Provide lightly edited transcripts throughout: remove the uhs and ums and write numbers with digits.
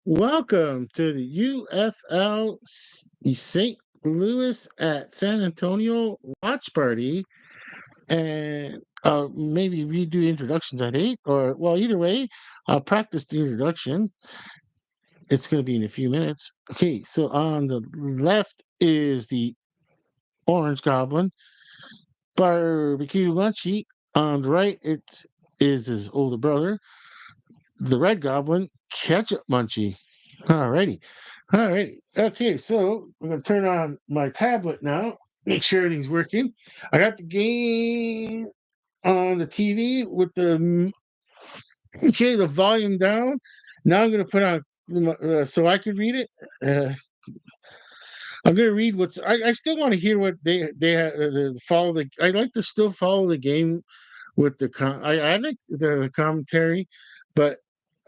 Welcome to the UFL St. Louis at San Antonio watch party. And maybe redo introductions at 8, or, well, either way, I'll practice the introduction. It's going to be in a few minutes. Okay, so on the left is the Orange Goblin, Barbecue Munchie. On the right, it is his older brother, the Red Goblin, Ketchup Munchie. Alrighty. Alrighty. Okay, so I'm gonna turn on my tablet now, make sure everything's working. I got the game on the TV with the volume down. Now I'm gonna put on so I could read it. Uh, I'm gonna read I still want to hear what follow the. I like to still follow the game with I like the commentary, but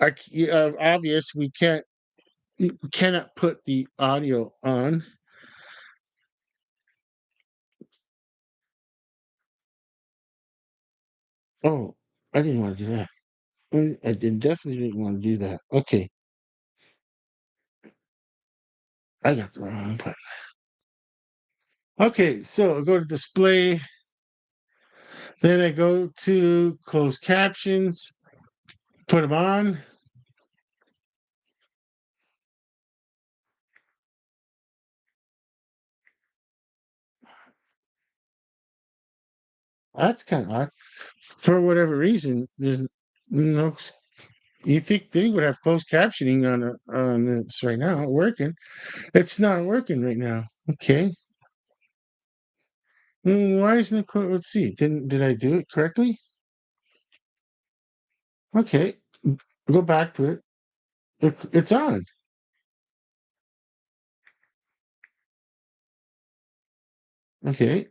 obvious we cannot put the audio on. Oh, I didn't want to do that. Definitely didn't want to do that. Okay, I got the wrong button. Okay, so I go to display, then I go to closed captions, put them on. That's kind of odd. For whatever reason, there's no. You think they would have closed captioning on this right now working? It's not working right now. Okay. Why isn't it? Let's see. Did I do it correctly? Okay. Go back to it. It's on. Okay.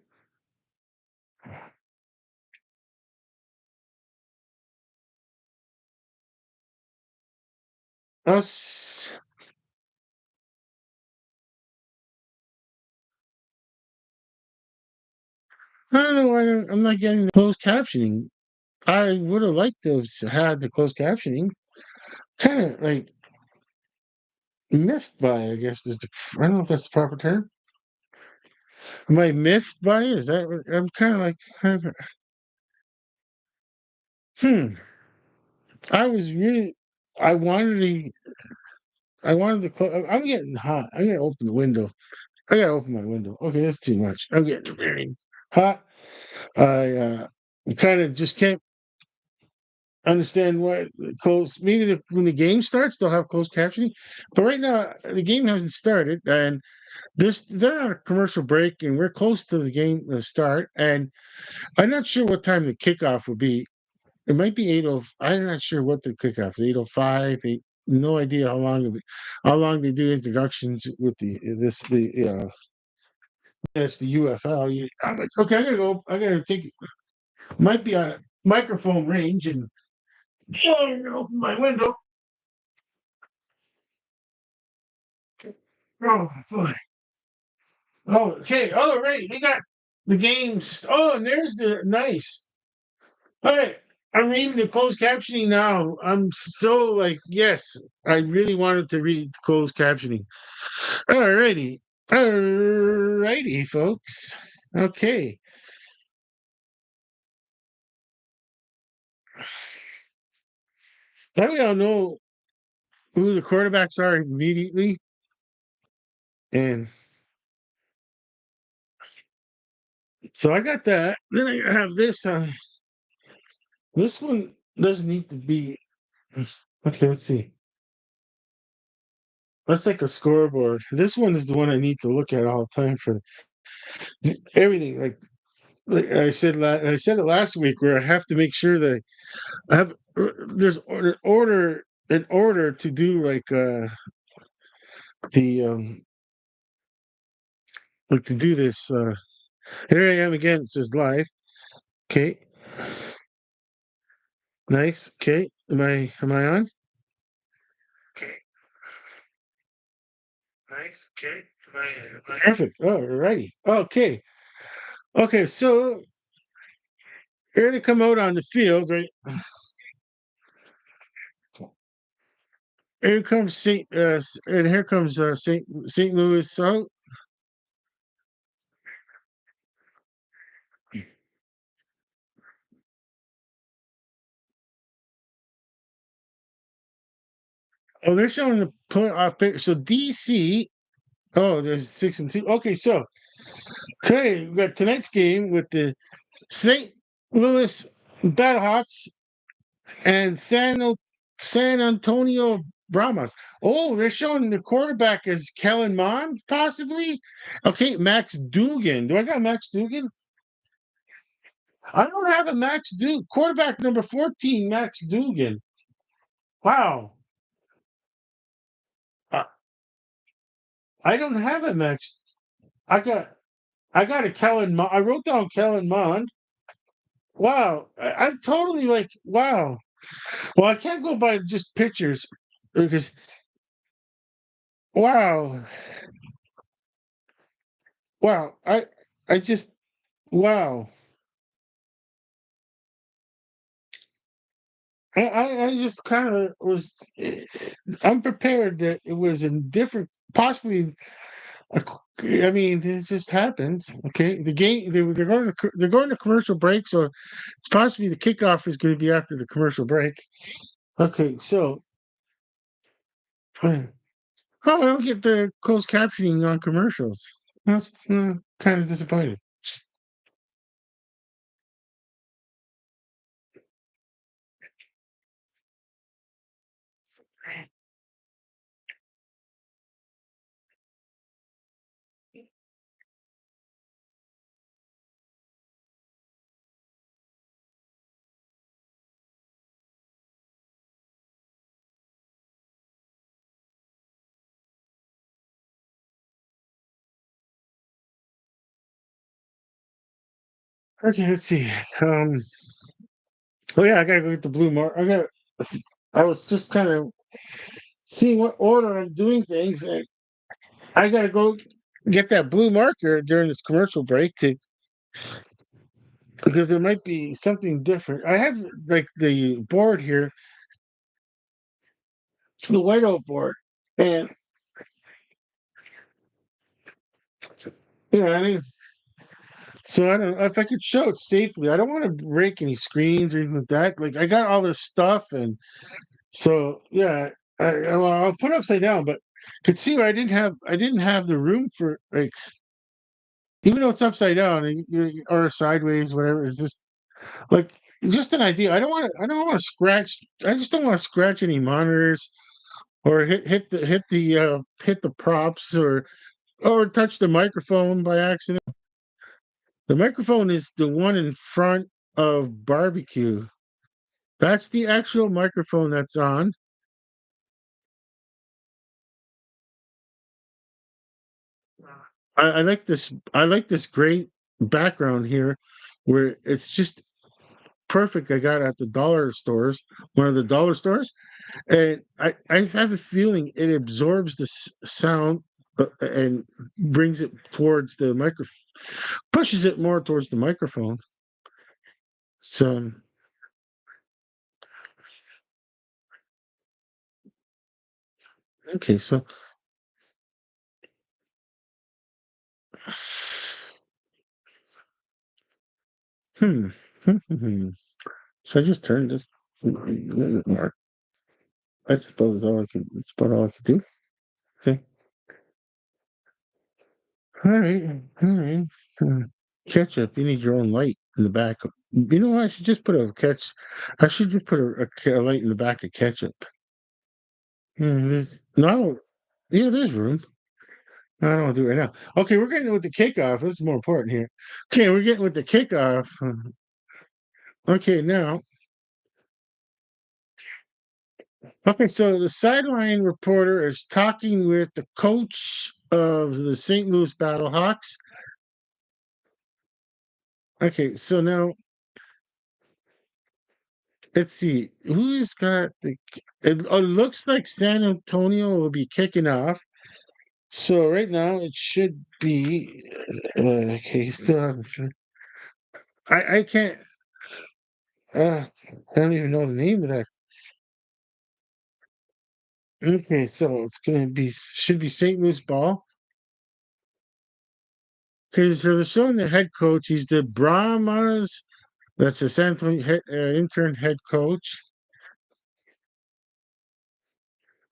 Us. I don't know why I'm not getting the closed captioning. I would have liked to have had the closed captioning. Kind of like miffed by, I guess, I don't know if that's the proper term. Am I miffed by it? Is that I'm kind of like, hmm. I was really, I wanted to, I wanted to close. I'm getting hot. I'm gonna open the window. I gotta open my window. Okay, that's too much. I'm getting very hot. I kind of just can't understand why closed. Maybe when the game starts, they'll have closed captioning. But right now, the game hasn't started, and they're on a commercial break, and we're close to the game start. And I'm not sure what time the kickoff will be. It might be 8:00. I'm not sure what the kickoff is. 8:05. No idea how long they do introductions with that's the UFL. I'm like, okay, I gotta go. I gotta take. Might be on microphone range, and I'm gonna open my window. Oh boy. Oh, okay. All right. They got the games. Oh, and there's the nice. All right. I'm reading the closed captioning now. I'm so like, yes, I really wanted to read closed captioning. All righty. All righty, folks. Okay. Now we all know who the quarterbacks are immediately. And so I got that. Then I have this. This one doesn't need to be. Okay, let's see. That's like a scoreboard. This one is the one I need to look at all the time for everything. Like I said it last week, where I have to make sure that I have there's an order to do the like to do this. Here I am again. It says live. Okay, nice. Okay, am I on? Okay, nice. Okay, am I perfect. All righty. Okay. Okay, so here they come out on the field, right? here comes and here comes St. Louis out. Oh, they're showing the playoff picture. So DC. Oh, there's 6-2. Okay, so today we got tonight's game with the St. Louis Battlehawks and San Antonio Brahmas. Oh, they're showing the quarterback as Kellen Mond, possibly. Okay, Max Dugan. Do I got Max Dugan? I don't have a Max Dugan. Quarterback number 14, Max Dugan. Wow. I, I don't have a Max. I got I got a Kellen Mond. I wrote down Kellen Mond. Wow. I'm totally like, wow. Well, I can't go by just pictures because wow. Wow. I just wow. I just kind of was unprepared that it was a different, possibly. I mean, it just happens. Okay, the game they're going to they're going to commercial break, so it's possibly the kickoff is going to be after the commercial break. Okay, so oh, I don't get the closed captioning on commercials. That's kind of disappointing. Okay, let's see. Um, oh yeah, I gotta go get the blue mark. I was just kind of seeing what order I'm doing things, and I gotta go get that blue marker during this commercial break to because there might be something different. I have like the board here, the whiteout board, and I mean, so I don't know if I could show it safely. I don't want to break any screens or anything like that. Like I got all this stuff, and so yeah, well, I'll put it upside down, but could see where I didn't have the room for like even though it's upside down or sideways, whatever. It's just like just an idea. I don't want to scratch. I just don't want to scratch any monitors or hit the props or touch the microphone by accident. The microphone is the one in front of barbecue. That's the actual microphone that's on. I like this. I like this great background here, where it's just perfect. I got at the dollar stores, one of the dollar stores, and I have a feeling it absorbs the sound and brings it towards the microphone, pushes it more towards the microphone. So okay, so hmm, should I just turn this? I suppose all I can. That's about all I can do. Okay. All right. All right. Uh, Ketchup. You need your own light in the back. You know what? I should just put a catch. I should just put a light in the back of ketchup. There's no. Yeah, there's room. No, I don't want to do it right now. Okay, we're getting with the kickoff. This is more important here. Okay, we're getting with the kickoff. Okay, now. Okay, so the sideline reporter is talking with the coach of the St. Louis Battlehawks. Okay, so now let's see who's got the. It looks like San Antonio will be kicking off. So right now it should be. Okay, still haven't. I can't. I don't even know the name of that. Okay, so it's gonna be should be St. Louis ball. Okay, so they're showing the head coach. He's the Brahmas. That's the San Antonio intern head coach.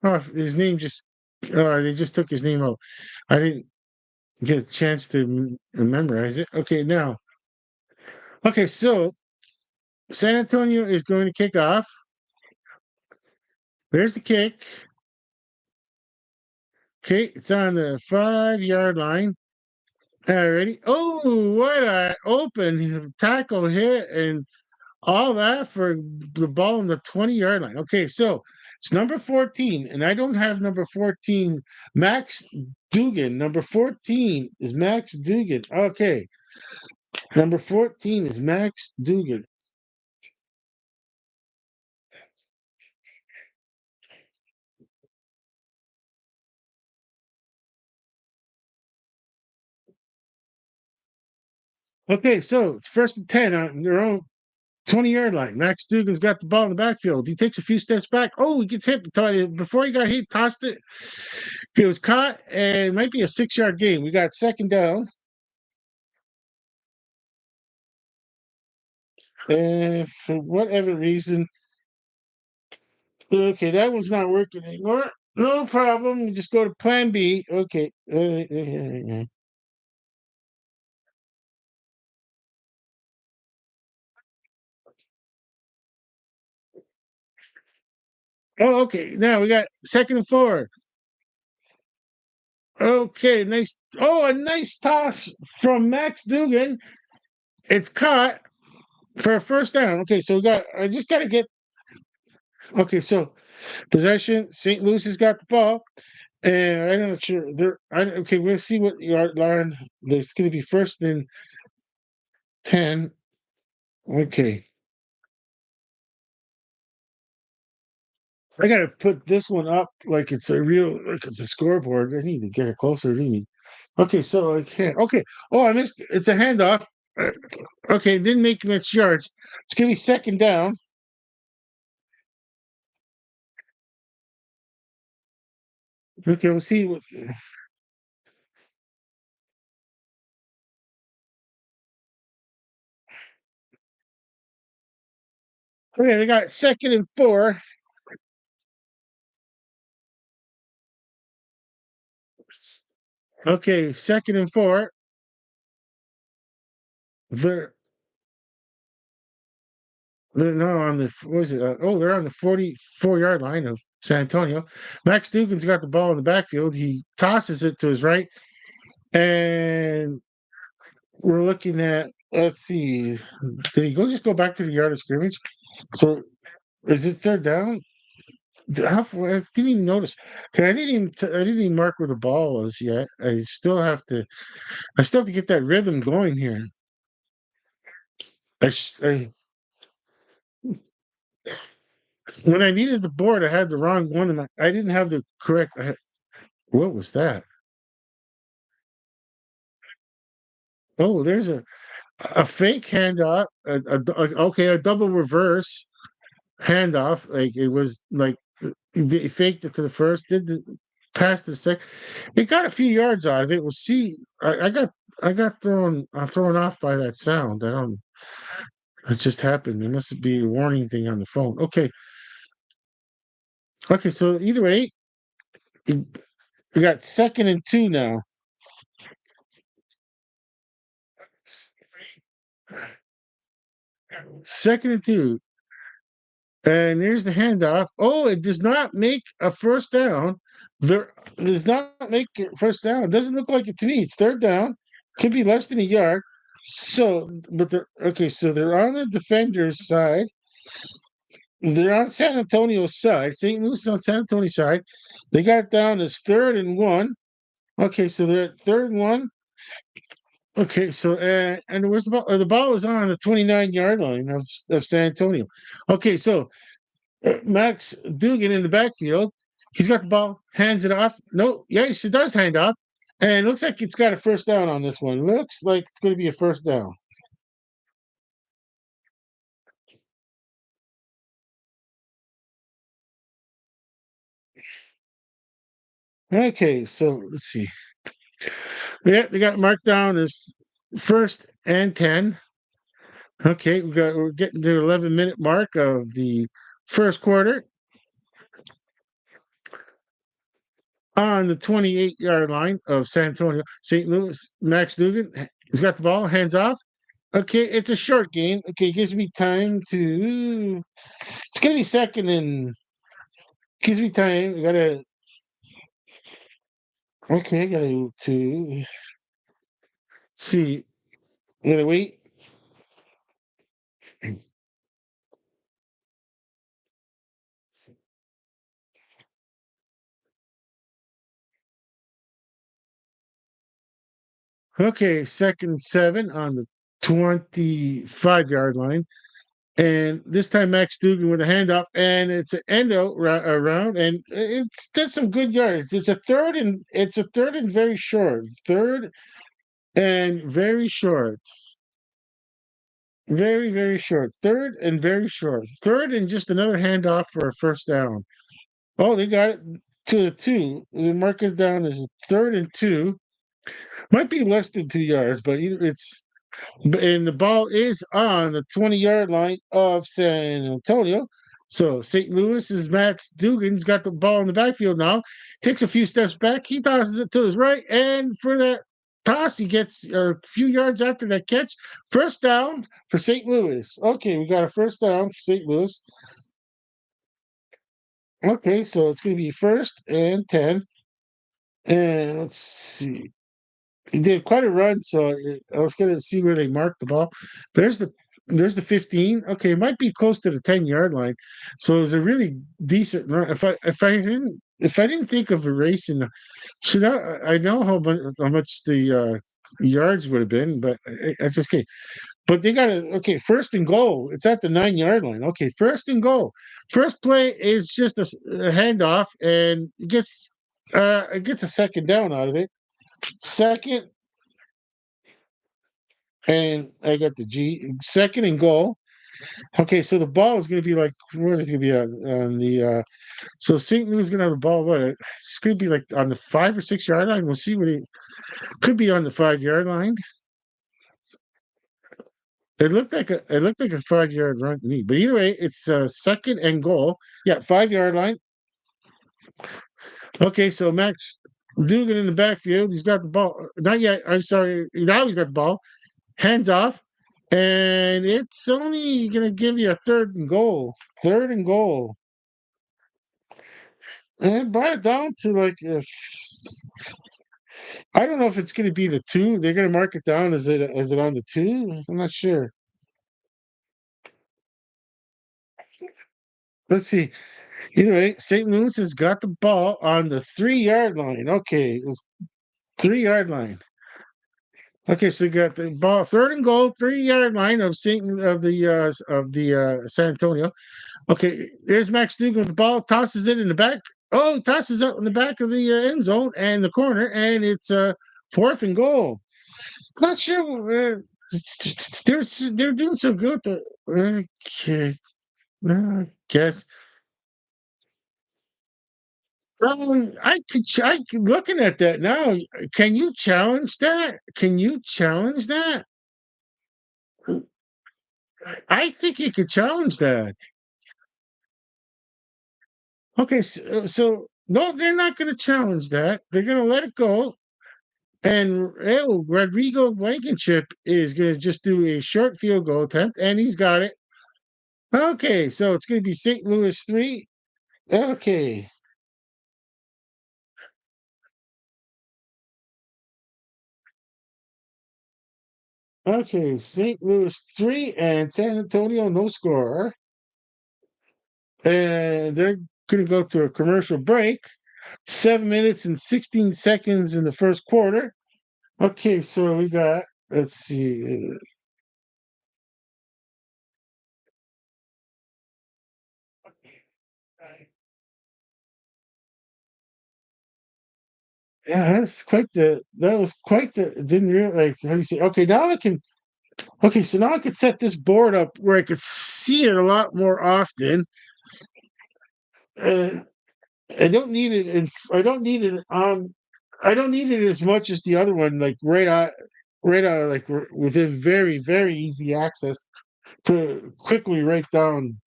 Oh, his name just. They just took his name out. I didn't get a chance to memorize it. Okay, now. Okay, so San Antonio is going to kick off. There's the kick. Okay, it's on the 5-yard line. Alrighty. Oh, what a open tackle hit and all that for the ball on the 20-yard line. Okay, so it's number 14, and I don't have number 14. Max Dugan. Number 14 is Max Dugan. Okay. Number 14 is Max Dugan. Okay, so it's first and 10 on their own 20-yard line. Max Dugan's got the ball in the backfield. He takes a few steps back. Oh, he gets hit. Before he got hit, tossed it. It was caught, and it might be a 6-yard gain. We got second down. And for whatever reason, okay, that one's not working anymore. No problem. We just go to plan B. Okay. Oh, okay. Now we got second and 4. Okay, nice. Oh, a nice toss from Max Dugan. It's caught for a first down. Okay, so I just got to get. Okay, so possession. St. Louis has got the ball. And I'm not sure. Okay, we'll see what yard line. There's going to be first and 10. Okay. I gotta put this one up like it's a scoreboard. I need to get it closer to me. Okay, so I can't. Okay. Oh, I missed. It's a handoff. Uh, Okay, didn't make much yards. It's gonna be second down. Okay, we'll see. Okay, they got second and 4. Okay, second and 4. They're they're now on the what is it? They're on the 44-yard line of San Antonio. Max Dugan's got the ball in the backfield. He tosses it to his right, and we're looking at. Let's see. Did he just go back to the yard of scrimmage? So is it third down? How far, I didn't even notice. Okay, I didn't even mark where the ball was yet. I still have to get that rhythm going here. I when I needed the board, I had the wrong one, and I didn't have the correct. What was that? Oh, there's a fake handoff. Okay, a double reverse handoff. Like it was like he faked it to the first, did the pass the second. It got a few yards out of it. We'll see. I got thrown off by that sound. I don't. It just happened. There must be a warning thing on the phone. Okay. Okay. So either way, we got second and 2 now. Second and 2. And there's the handoff. Oh, it does not make a first down. There it does not make a first down. It doesn't look like it to me. It's third down. Could be less than a yard. So, but they're okay. So they're on the defender's side. They're on San Antonio's side. St. Louis is on San Antonio's side. They got it down as third and 1. Okay, so they're at third and 1. Okay, so and where's the ball? The ball is on the 29-yard line of San Antonio. Okay, so Max Dugan in the backfield. He's got the ball, hands it off. No, yes, it does hand off. And it looks like it's got a first down on this one. Looks like it's going to be a first down. Okay, so let's see. Yeah, they got it marked down as first and 10. Okay, we're getting to the 11-minute mark of the first quarter on the 28-yard line of San Antonio. St. Louis, Max Dugan, he's got the ball, hands off. Okay, it's a short game. Okay, it gives me time to. It's gonna be second and gives me time. I gotta. Okay, I gotta to see. I gotta wait. Okay, second and 7 on the 25-yard line. And this time Max Dugan with a handoff, and it's an around, and it's did some good yards. It's a third and very short. Third and very short. Very, very short. Third and very short. Third and just another handoff for a first down. Oh, they got it to the two. They mark it down as a third and two. Might be less than 2 yards, but either it's and the ball is on the 20-yard line of San Antonio. So St. Louis's Max Dugan's got the ball in the backfield now. Takes a few steps back. He tosses it to his right, and for that toss, he gets a few yards after that catch. First down for St. Louis. Okay, we got a first down for St. Louis. Okay, so it's going to be first and 10. And let's see. He did quite a run, so I was gonna see where they marked the ball. There's the there's the 15. Okay, it might be close to the 10-yard line. So it was a really decent run. If I didn't think of erasing, should I know how much the yards would have been, but that's okay. But they got to okay, first and goal. It's at the 9-yard line. Okay, first and goal. First play is just a handoff, and it gets a second down out of it. Second, and I got the G. Second and goal. Okay, so the ball is going to be like where is it going to be on the? So St. Louis is going to have the ball. What? It's going to be like on the 5 or 6 yard line. We'll see what it could be on the 5-yard line. It looked like a 5-yard run to me. But either way, it's second and goal. Yeah, 5-yard line. Okay, so Max Dugan in the backfield. He's got the ball. Not yet. I'm sorry. Now he's got the ball. Hands off, and it's only going to give you a third and goal. Third and goal. And it brought it down to like, I don't know if it's going to be the two. They're going to mark it down. Is it on the two? I'm not sure. Let's see. Either way, St. Louis has got the ball on the 3-yard line. Okay, it was 3-yard line. Okay, so you got the ball, third and goal, 3-yard line of San Antonio. Okay, there's Max Dugan with the ball, tosses it in the back. Oh, tosses up in the back of the end zone and the corner, and it's fourth and goal. Not sure. They're doing so good. Okay, I guess. Looking at that now. Can you challenge that? Can you challenge that? I think you could challenge that. Okay, so no, they're not going to challenge that. They're going to let it go. And Rodrigo Blankenship is going to just do a short field goal attempt, and he's got it. Okay, so it's going to be St. Louis 3. Okay. Okay, St. Louis 3 and San Antonio no score. And they're going to go to a commercial break. 7 minutes and 16 seconds in the first quarter. Okay, so we got, let's see. Yeah, that was quite the, didn't realize, like, how do you say, okay, now I can, okay, so now I could set this board up where I could see it a lot more often. And I don't need it in I don't need it on I don't need it as much as the other one, like right out like within very, very easy access to quickly write down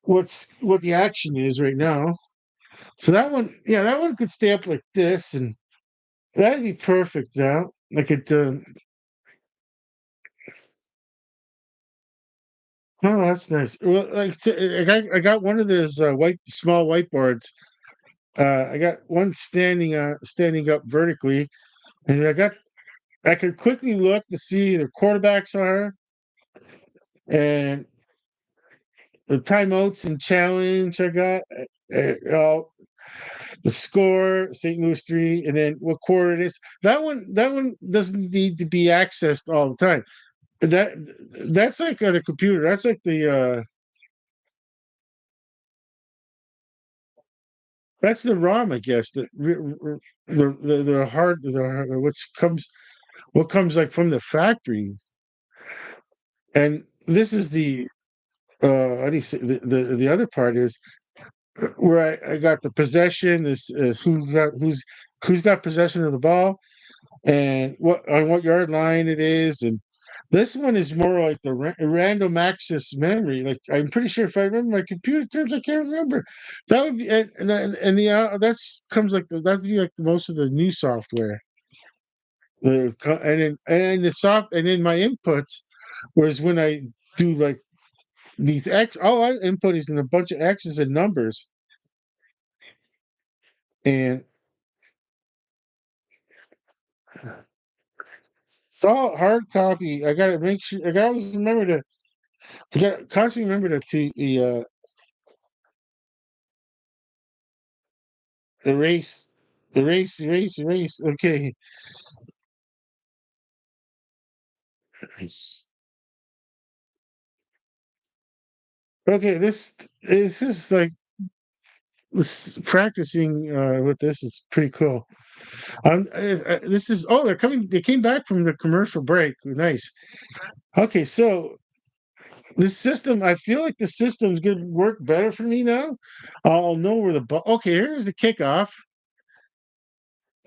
what the action is right now. So that one, yeah, that one could stay up like this, and that'd be perfect now. I could oh, that's nice. Well, I got one of those white small whiteboards. I got one standing up vertically, and I could quickly look to see the quarterbacks are and the timeouts and challenge I got. All the score, St. Louis 3, and then what quarter it is. That one doesn't need to be accessed all the time. That that's like on a computer. That's like that's the ROM, I guess. The hard what comes like from the factory, and this is the how do you say the other part is where I got the possession is who's got possession of the ball and what on what yard line it is, and this one is more like the random access memory. Like I'm pretty sure if I remember my computer terms, I can't remember. That would be and the that's comes like that'd be like the most of the new software. And then and the soft and then my inputs, whereas when I do like these X, all I input is in a bunch of X's and numbers, and it's all hard copy. I gotta make sure. I gotta always remember to. I gotta constantly remember to erase, erase. Okay. Okay. This is like this practicing with this is pretty cool. This is oh they're coming. They came back from the commercial break. Nice. Okay, so this system, I feel like the system's going to work better for me now. I'll know where the ball. Okay, here's the kickoff,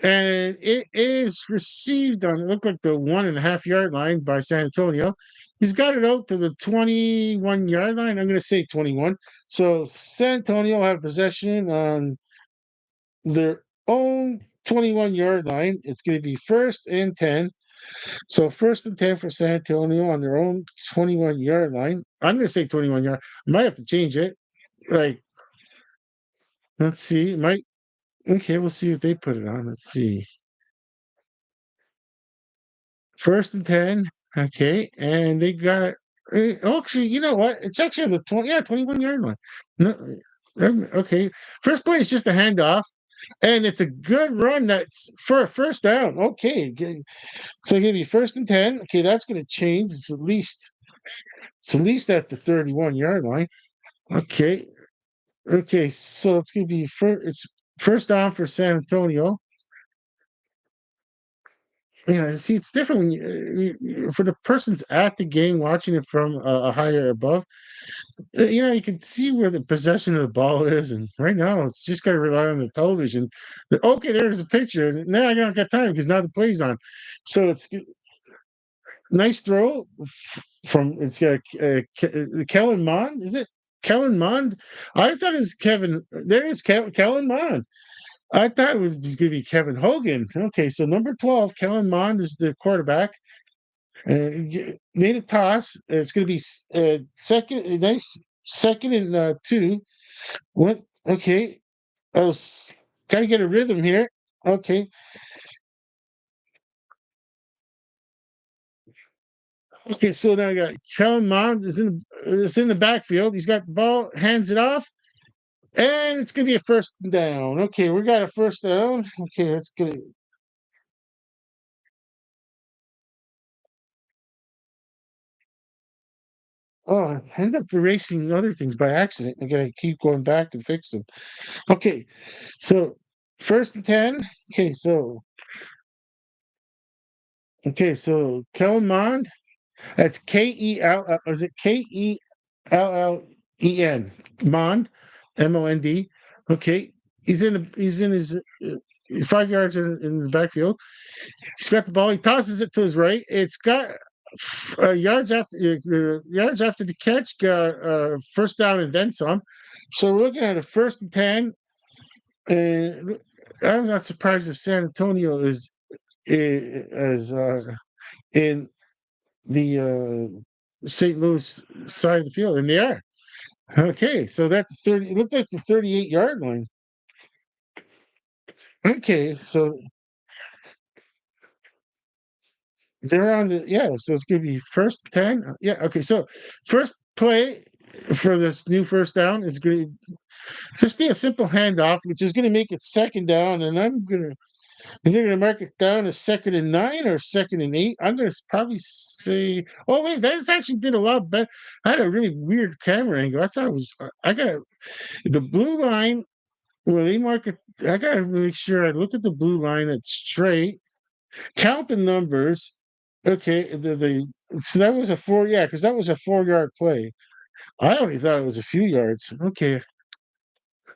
and it is received on. It looked like the 1.5 yard line by San Antonio. He's got it out to the 21 yard line. I'm going to say 21. So San Antonio have possession on their own 21 yard line. It's going to be 1st and 10. So 1st and 10 for San Antonio on their own 21 yard line. I'm going to say 21 yard. I might have to change it. Like, let's see. Might okay. We'll see what they put it on. Let's see. 1st and 10. Okay, and they got it. Actually, you know what? It's actually on the 21 yard line. No, okay. First play is just a handoff, and it's a good run. That's for a first down. Okay, so give you 1st and 10. Okay, that's going to change. It's at least at the 31 yard line. Okay. Okay. So it's going to be it's first down for San Antonio. Yeah. See, it's different when for the person's at the game watching it from a higher above. You can see where the possession of the ball is. And right now, it's just got to rely on the television. Okay, there's a picture. And now I don't got time because now the play's on. So it's nice throw from it's got Kellen Mond. Is it Kellen Mond? I thought it was Kevin. There is Kellen Mond. I thought was going to be Kevin Hogan. Okay, so number 12, Kellen Mond is the quarterback. Made a toss. It's going to be second. A nice second and 2. What? Okay, I was got to get a rhythm here. Okay, okay. So now I got Kellen Mond is in the backfield. He's got the ball, hands it off. And it's gonna be a first down. Okay, we got a first down. Okay, that's good. Oh, I end up erasing other things by accident. I gotta keep going back and fix them. Okay, so 1st and 10. Okay, so Kellen Mond. That's Kel. Is it Kellen? Mond, Mond. Okay, he's in his 5 yards in the backfield. He's got the ball. He tosses it to his right. It's got yards after the catch. Got first down and then some. So we're looking at a 1st and 10. And I'm not surprised if San Antonio is in the St. Louis side of the field, and they are. Okay, so that's 30. It looked like the 38-yard line. Okay, so they're on the yeah. So it's gonna be 1st and 10. Yeah. Okay. So first play for this new first down is gonna just be a simple handoff, which is gonna make it 2nd down, and they're gonna mark it down as 2nd and 9 or 2nd and 8. I'm gonna probably say, oh wait, that actually did a lot better. I had a really weird camera angle. I thought it was I got the blue line when they mark it. I gotta make sure I look at the blue line. It's straight. Count the numbers. Okay, so that was a yeah, because that was a 4-yard play. I only thought it was a few yards. Okay,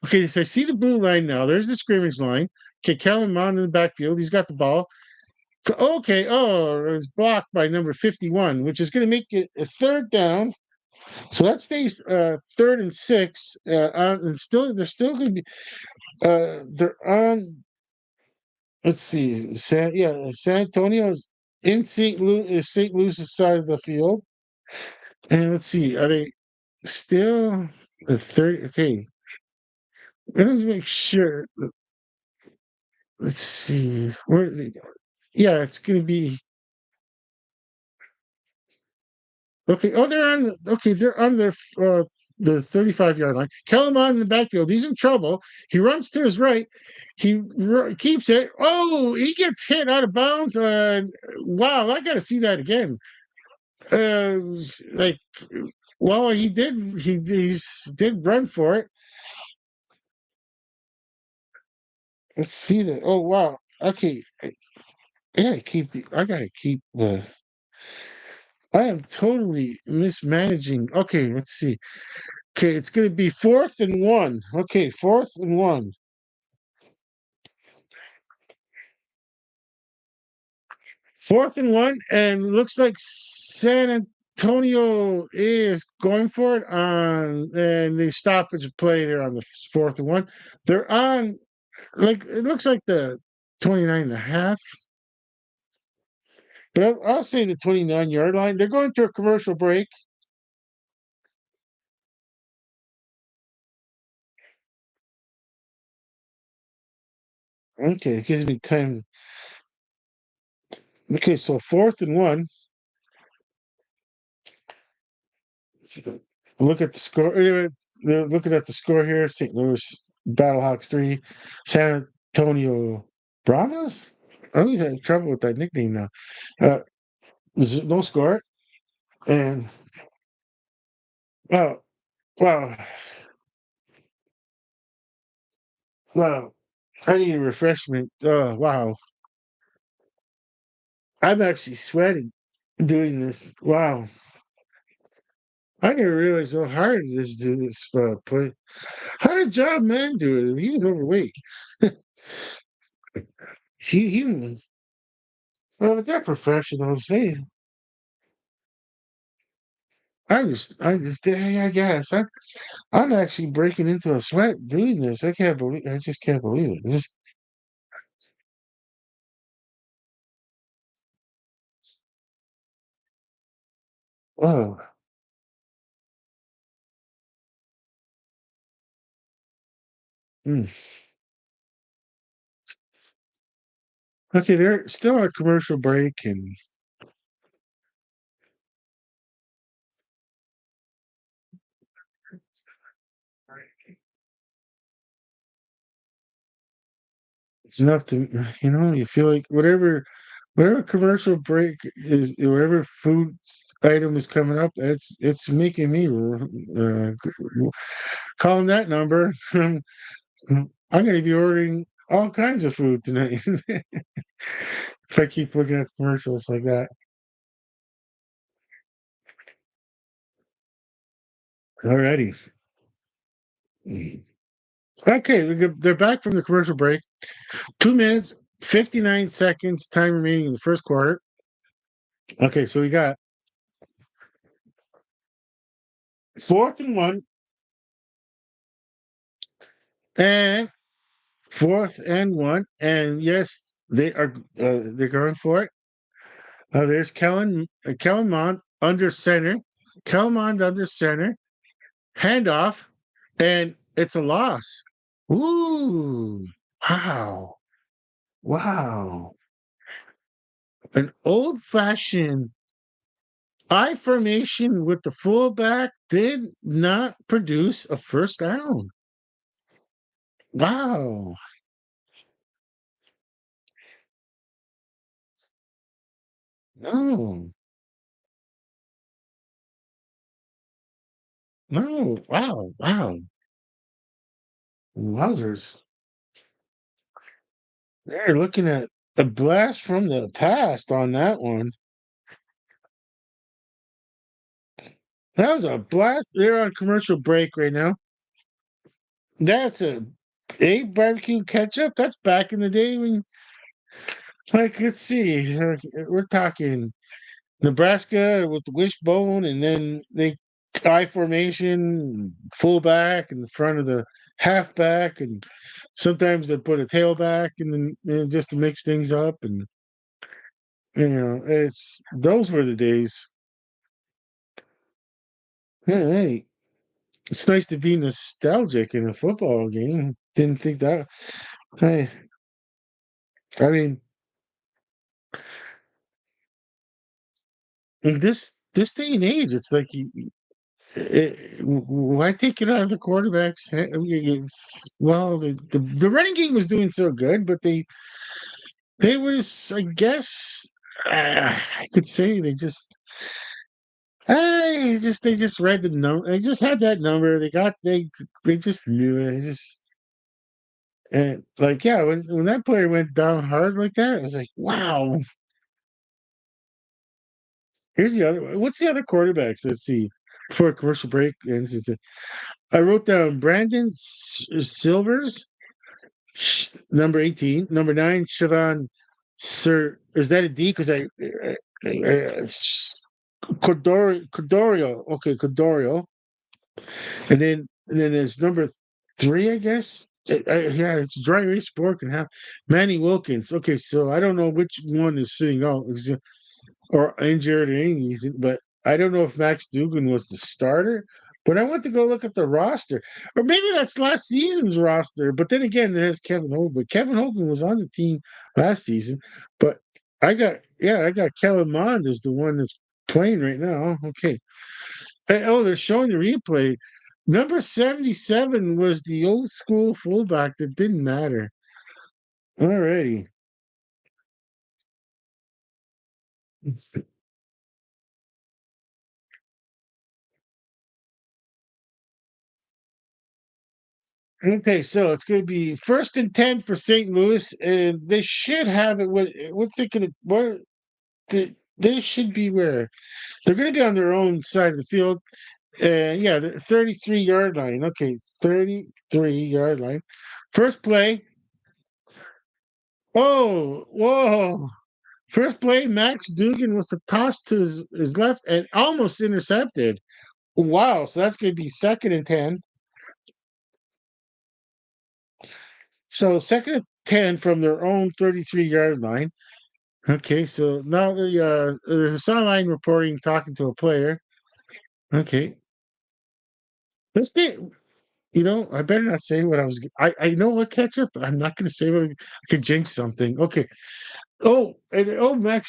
okay. So I see the blue line now. There's the scrimmage line. Okay, Kellen Mond in the backfield. He's got the ball. So, okay. Oh, it was blocked by number 51, which is going to make it a 3rd down. So that stays 3rd and 6. And still, they're still going to be. They're on. Let's see. San Antonio's in St. Louis's side of the field. And let's see. Are they still the 30? Okay. Let me make sure. Let's see. Where are they going? Yeah, it's going to be okay. Oh, they're on the 35-yard line. Kellerman in the backfield. He's in trouble. He runs to his right. Keeps it. Oh, he gets hit out of bounds. Wow, I got to see that again. Like, well, he did. Did run for it. Let's see that. Oh, wow. Okay, I gotta keep the. I am totally mismanaging. Okay, let's see. Okay, it's going to be 4th and 1. Okay, 4th and 1. 4th and 1, and looks like San Antonio is going for it on, and they stoppage play there on the 4th and 1. They're on, like, it looks like the 29 and a half, but I'll say the 29-yard line. They're going to a commercial break. Okay, it gives me time. Okay, so 4th and 1. Look at the score. They're looking at the score here. St. Louis Battlehawks 3, San Antonio Brahmas. I always have trouble with that nickname now. Uh, no score. And wow, wow, wow. I need a refreshment. Wow. I'm actually sweating doing this. Wow. I didn't realize how hard it is to do this play. How did John Mann do it? He was overweight. He well, but they're professionals. I guess I'm actually breaking into a sweat doing this. I just can't believe it. Oh, mm. Okay, they're still on a commercial break, and it's enough to, you feel like whatever commercial break is, whatever food item is coming up, it's making me calling that number. I'm going to be ordering all kinds of food tonight if I keep looking at commercials like that. Alrighty. Okay, they're back from the commercial break. 2 minutes, 59 seconds, time remaining in the first quarter. Okay, so we got 4th and 1 and 4th and 1. And yes, they're going for it. There's Kellen Mond under center. Kellen Mond under center. Handoff, and it's a loss. Ooh, wow, wow. An old-fashioned I formation with the fullback did not produce a first down. Wow. No, no. Wow, wow. Wowzers. They're looking at a blast from the past on that one. That was a blast. They're on commercial break right now. That's a barbecue ketchup. That's back in the day when, like, let's see, we're talking Nebraska with the wishbone, and then they I formation, fullback in the front of the halfback, and sometimes they put a tailback, and then just to mix things up, and it's those were the days. Hey, it's nice to be nostalgic in a football game. Didn't think that. Hey, I mean, in this day and age, it's like why take it out of the quarterbacks? Well, the running game was doing so good, but they was, I guess, I could say they just read the number. They just had that number. They just knew it. And like, yeah, when that player went down hard like that, I was like, wow. Here's the other one. What's the other quarterbacks? Let's see. Before a commercial break ends, I wrote down Brandon Silvers, number 18, number 9, Siobhan Sir. Is that a D? Because Codorio. Okay, Codorio. And then there's number 3, I guess. Yeah, it's dry erase board can have Manny Wilkins. Okay, so I don't know which one is sitting out or injured or anything, but I don't know if Max Dugan was the starter. But I went to go look at the roster, or maybe that's last season's roster. But then again, there's Kevin Hogan. But Kevin Hogan was on the team last season. But I got Kellen Mond as the one that's playing right now. Okay. Oh, they're showing the replay. Number 77 was the old school fullback that didn't matter. Alrighty. Okay, so it's going to be 1st and 10 for St. Louis, and they should have it. What's it going to? They should be where they're going to be on their own side of the field. Yeah, the 33-yard line. Okay, 33-yard line. First play. Oh, whoa! First play, Max Dugan was the toss to his left and almost intercepted. Wow! So that's going to be 2nd and 10. So 2nd and 10 from their own 33-yard line. Okay, so now there's a sideline reporting talking to a player. Okay, let's get. I better not say what I was. I know what ketchup. I'm not going to say what I could jinx something. Okay. Max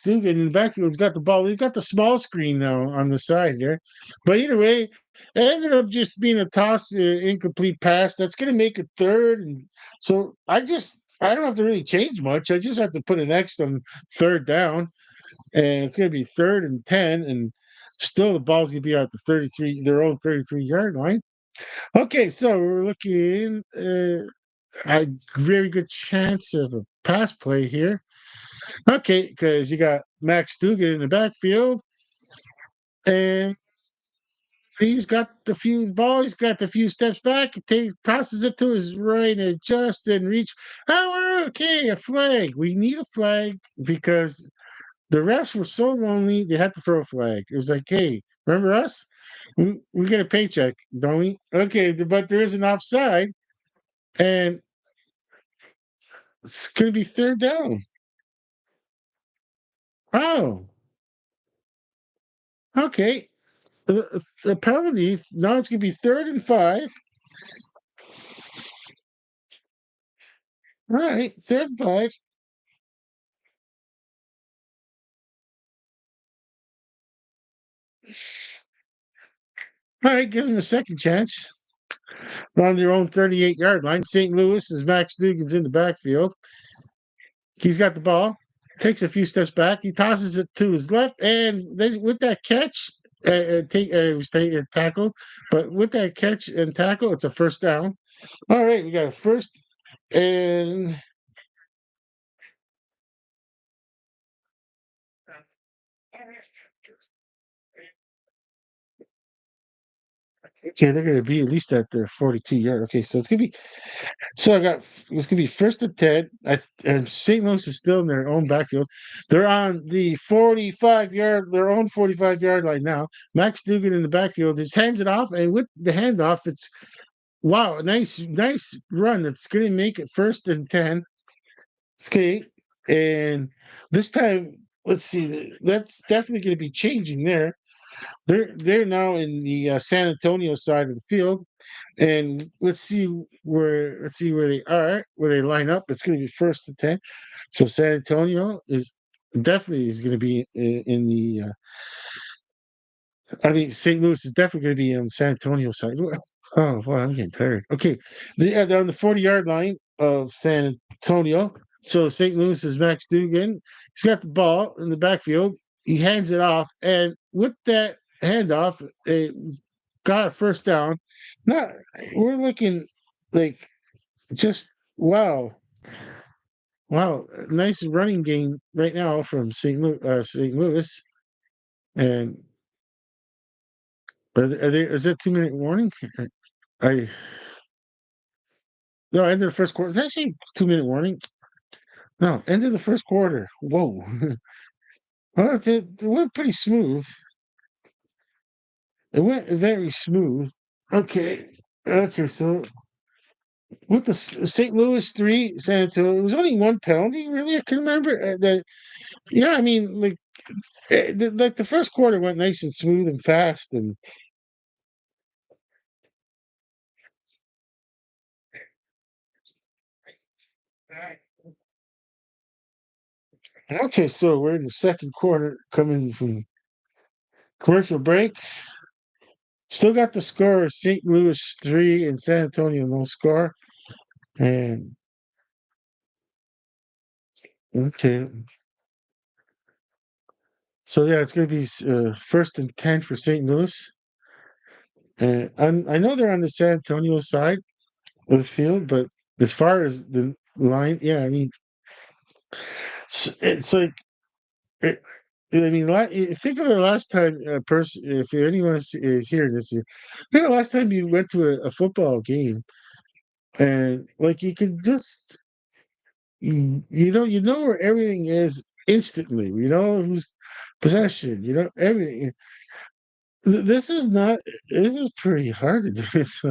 Dugan in the backfield's got the ball. He's got the small screen now on the side there. But either way, it ended up just being a toss, incomplete pass. That's going to make it third, and so I don't have to really change much. I just have to put an X on third down, and it's going to be 3rd and 10, and still the ball's going to be at their own 33-yard line. Okay, so we're looking a very good chance of a pass play here. Okay, because you got Max Dugan in the backfield, and he's got the few ball. He's got the few steps back. He tosses it to his right, and it just didn't reach. Oh, we're okay. A flag. We need a flag because the refs were so lonely. They had to throw a flag. It was like, hey, remember us? We get a paycheck, don't we? Okay, but there is an offside, and it's going to be third down. Oh, okay. The penalty. Now it's going to be 3rd and 5. All right, 3rd and 5. All right, give them a second chance. On their own 38-yard line. St. Louis is Max Dugan's in the backfield. He's got the ball, takes a few steps back. He tosses it to his left, and with that catch, it was tackled. But with that catch and tackle, it's a first down. All right, we got a first and okay, they're going to be at least at their 42-yard. Okay, so it's going to be so I got it's gonna be 1st and 10. And St. Louis is still in their own backfield. They're on the 45-yard, their own 45-yard line now. Max Dugan in the backfield just hands it off, and with the handoff, it's wow, nice run. It's gonna make it 1st and 10. Okay, and this time, let's see, that's definitely gonna be changing there. They're now in the San Antonio side of the field. And let's see where they are, where they line up. It's going to be 1st and 10. So San Antonio is going to be in the. I mean, St. Louis is definitely going to be on San Antonio side. Oh, wow, I'm getting tired. Okay, they're on the 40-yard line of San Antonio. So St. Louis is Max Dugan. He's got the ball in the backfield. He hands it off, and with that handoff, got a first down. Not we're looking like just wow, wow, nice running game right now from St. Louis. And is it 2-minute warning? I no, end of the first quarter. Did I say 2-minute warning? No, end of the first quarter. Whoa. Well, it went pretty smooth. It went very smooth. Okay. Okay, so with the St. Louis 3, San Antonio, it was only one penalty, really? I can remember that. Yeah, I mean, like the first quarter went nice and smooth and fast, and okay, so we're in the second quarter, coming from commercial break. Still got the score: St. Louis 3 and San Antonio no score. And okay, so yeah, it's gonna be 1st and 10 for St. Louis. And I know they're on the San Antonio side of the field, but as far as the line, yeah, I mean, it's like It, I mean, think of the last time a person, if anyone is hearing this, think of the last time you went to a football game and like you could just, you know where everything is instantly. You know who's possession. You know everything. This is not. This is pretty hard to do this.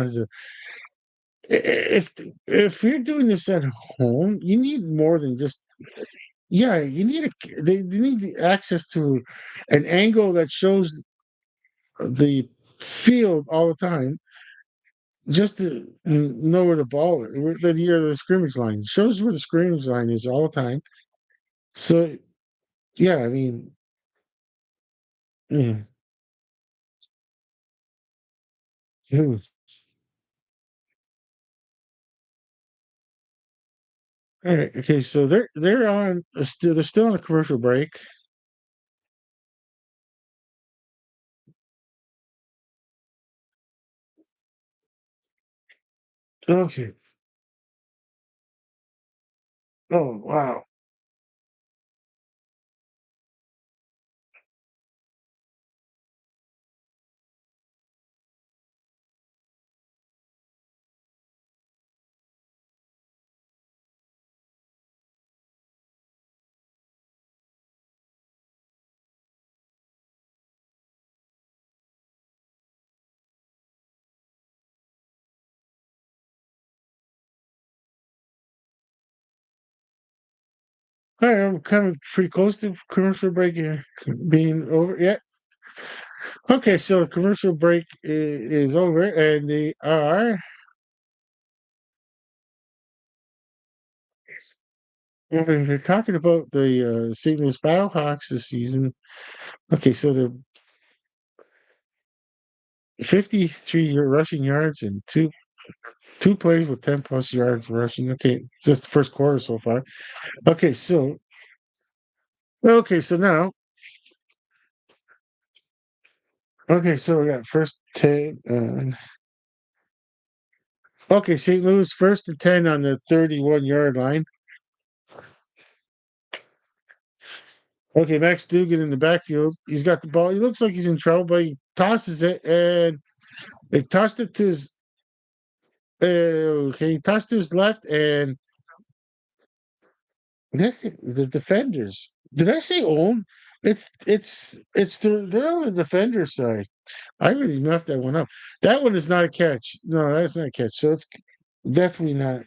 If if you're doing this at home, you need more than just. Yeah, you need they need the access to an angle that shows the field all the time just to know where the ball is, the scrimmage line shows where the scrimmage line is all the time. So yeah, I mean, yeah. Hmm. All right, okay, so they're still on a commercial break. Okay. Oh wow. All right, I'm coming pretty close to commercial break being over. Yeah. Okay, so the commercial break is over, and they are. Well, they're talking about the St. Louis Battlehawks this season. Okay, so they're 53 rushing yards and two plays with 10 plus yards rushing. Okay, just the first quarter so far. Okay, so now so we got first 10. Okay, St. Louis first and 10 on the 31-yard line. Okay, Max Dugan in the backfield. He's got the ball. He looks like he's in trouble, but he tosses it, and they tossed it to his. Okay, he tossed to his left, and that's it, the defenders. Did I say own? They're on the defender side. I really messed that one up. That one is not a catch. No, that's not a catch. So it's definitely not.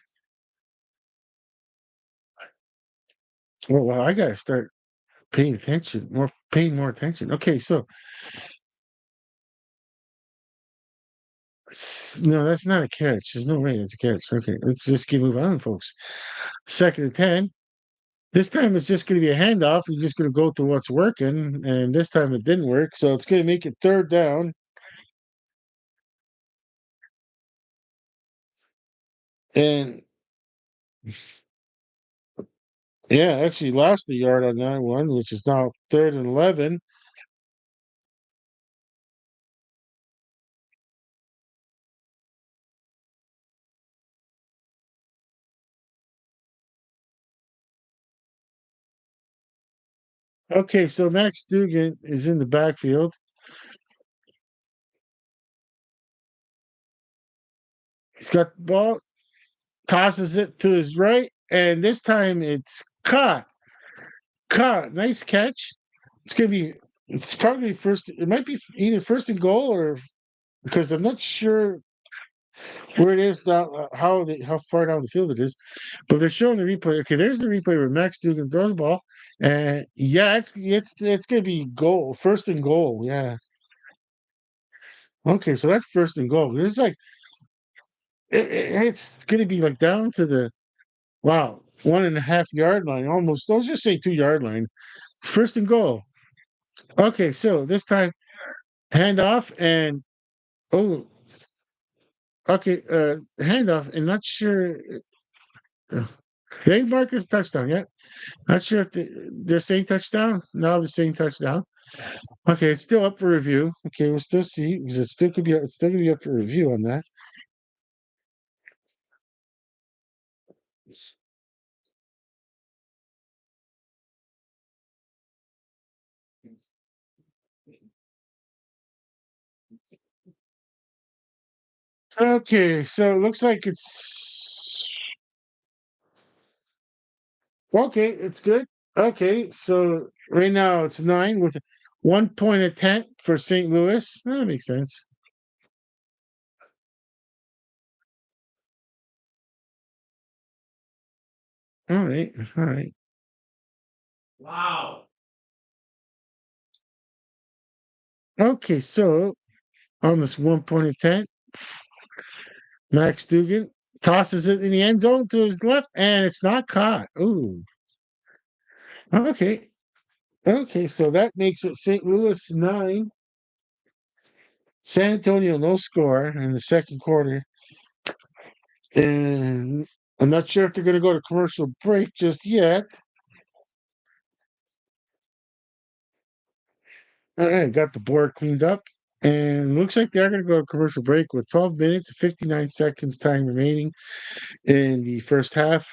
Well, I gotta start paying more attention. Okay, so no, that's not a catch. There's no way that's a catch. Okay, let's just keep moving on, folks. Second and 10. This time it's just going to be a handoff. You're just going to go to what's working, and this time it didn't work, so it's going to make it third down. And yeah, actually lost a yard on that one, which is now third and 11. Okay, so Max Dugan is in the backfield. He's got the ball, tosses it to his right, and this time it's caught. Caught. Nice catch. It's gonna be. It's probably first. It might be either first and goal or because I'm not sure where it is down, how far down the field it is, but they're showing the replay. Okay, there's the replay where Max Dugan throws the ball, and yeah, it's gonna be goal, first and goal. Yeah. Okay, so that's first and goal. This is like it's gonna be like down to the wow 1.5 yard line almost. Let's just say 2 yard line. First and goal. Okay, so this time handoff and oh, okay, handoff and not sure. They mark as touchdown. Yeah, not sure if they're saying touchdown. No, they're saying touchdown. Okay, it's still up for review. Okay, we'll still see because it's still gonna be up for review on that. Okay, so it looks like it's okay. It's good. Okay, so right now it's 9 with 1 point attempt for St. Louis. That makes sense. All right, all right. Okay, so on this 1 point attempt, Max Dugan tosses it in the end zone to his left, and it's not caught. Ooh. Okay. Okay, so that makes it St. Louis 9, San Antonio no score in the second quarter. And I'm not sure if they're going to go to commercial break just yet. All right, got the board cleaned up. And looks like they're going to go to commercial break with 12 minutes and 59 seconds time remaining in the first half.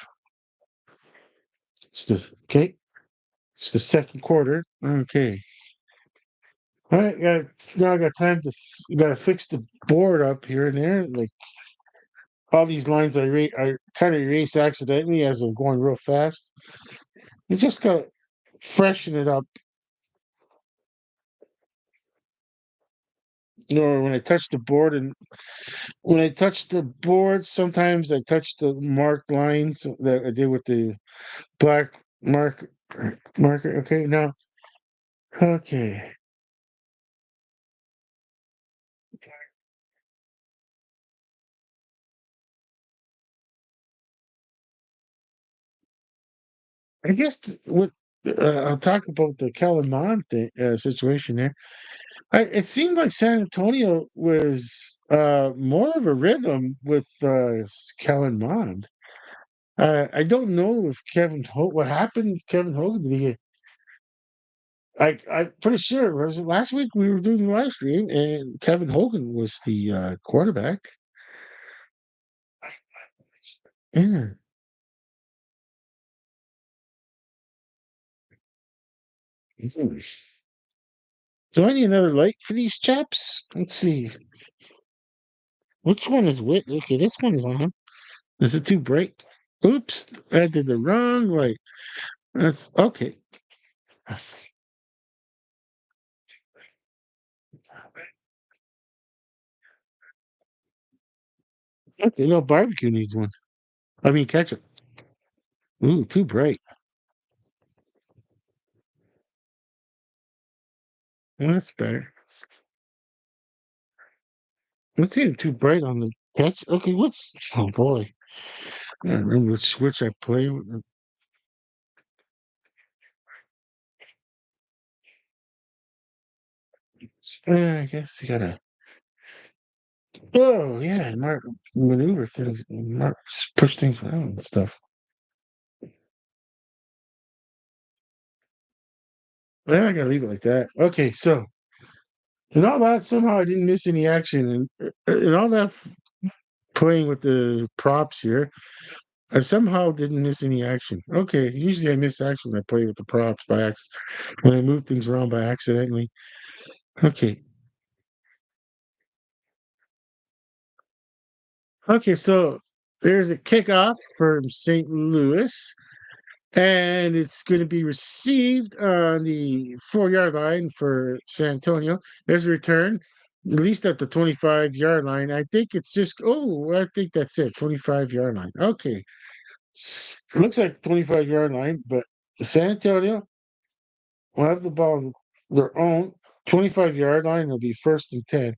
Okay. It's the second quarter. Okay. All right, now I got time to got to fix the board up here and there. Like all these lines I kind of erase accidentally as I'm going real fast. You just gotta freshen it up. You know, when I touch the board and when I touch the board, sometimes I touch the marked lines that I did with the black Mark, marker. Okay, now, okay. I guess with I'll talk about the Kellen Mond situation there. It seemed like San Antonio was more of a rhythm with Kellen Mond. I don't know if what happened. Kevin Hogan, did he? I'm pretty sure it was last week we were doing the live stream and Kevin Hogan was the quarterback. Yeah. Mhm. Do I need another light for these chaps? Let's see. Which one is which? Okay, this one is on. Is it too bright? Oops, I did the wrong light. That's okay. Okay, no barbecue needs one. I mean ketchup. Ooh, too bright. Well, that's better. Let's see, too bright on the ketchup. Okay, what's? Oh boy, I don't remember which switch I play with. I guess you gotta. Oh yeah, maneuver things, push things around and stuff. Well, I gotta leave it like that. Okay, so and all that somehow I didn't miss any action, and all that playing with the props here, I somehow didn't miss any action. Okay, usually I miss action when I play with the props by accident, when I move things around by accidentally. Okay, okay, so there's a kickoff from St. Louis. And it's going to be received on the 4 yard line for San Antonio. There's a return, at least at the 25 yard line. I think it's just, oh, I think that's it, 25 yard line. Okay. It looks like 25 yard line, but San Antonio will have the ball on their own 25 yard line. It'll be 1st and 10.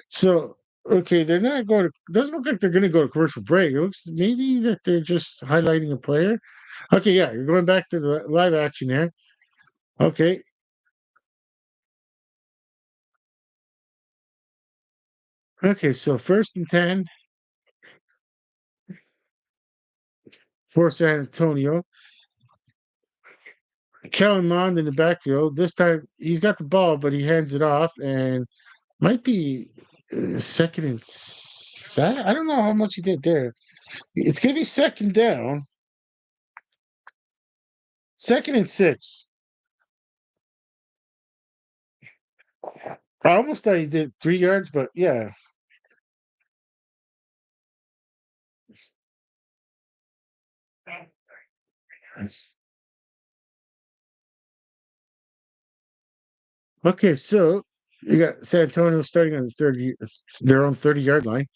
So, okay, they're not going to, doesn't look like they're going to go to commercial break. It looks maybe that they're just highlighting a player. Okay, yeah, you're going back to the live action there. Okay, okay, so 1st and 10 for San Antonio. Kellen Mond in the backfield. This time he's got the ball, but he hands it off and might be 2nd and 7. I don't know how much he did there. It's going to be 2nd down, 2nd and 6. I almost thought he did 3 yards, but yeah. Okay, so you got San Antonio starting on the 30, their own 30 yard line.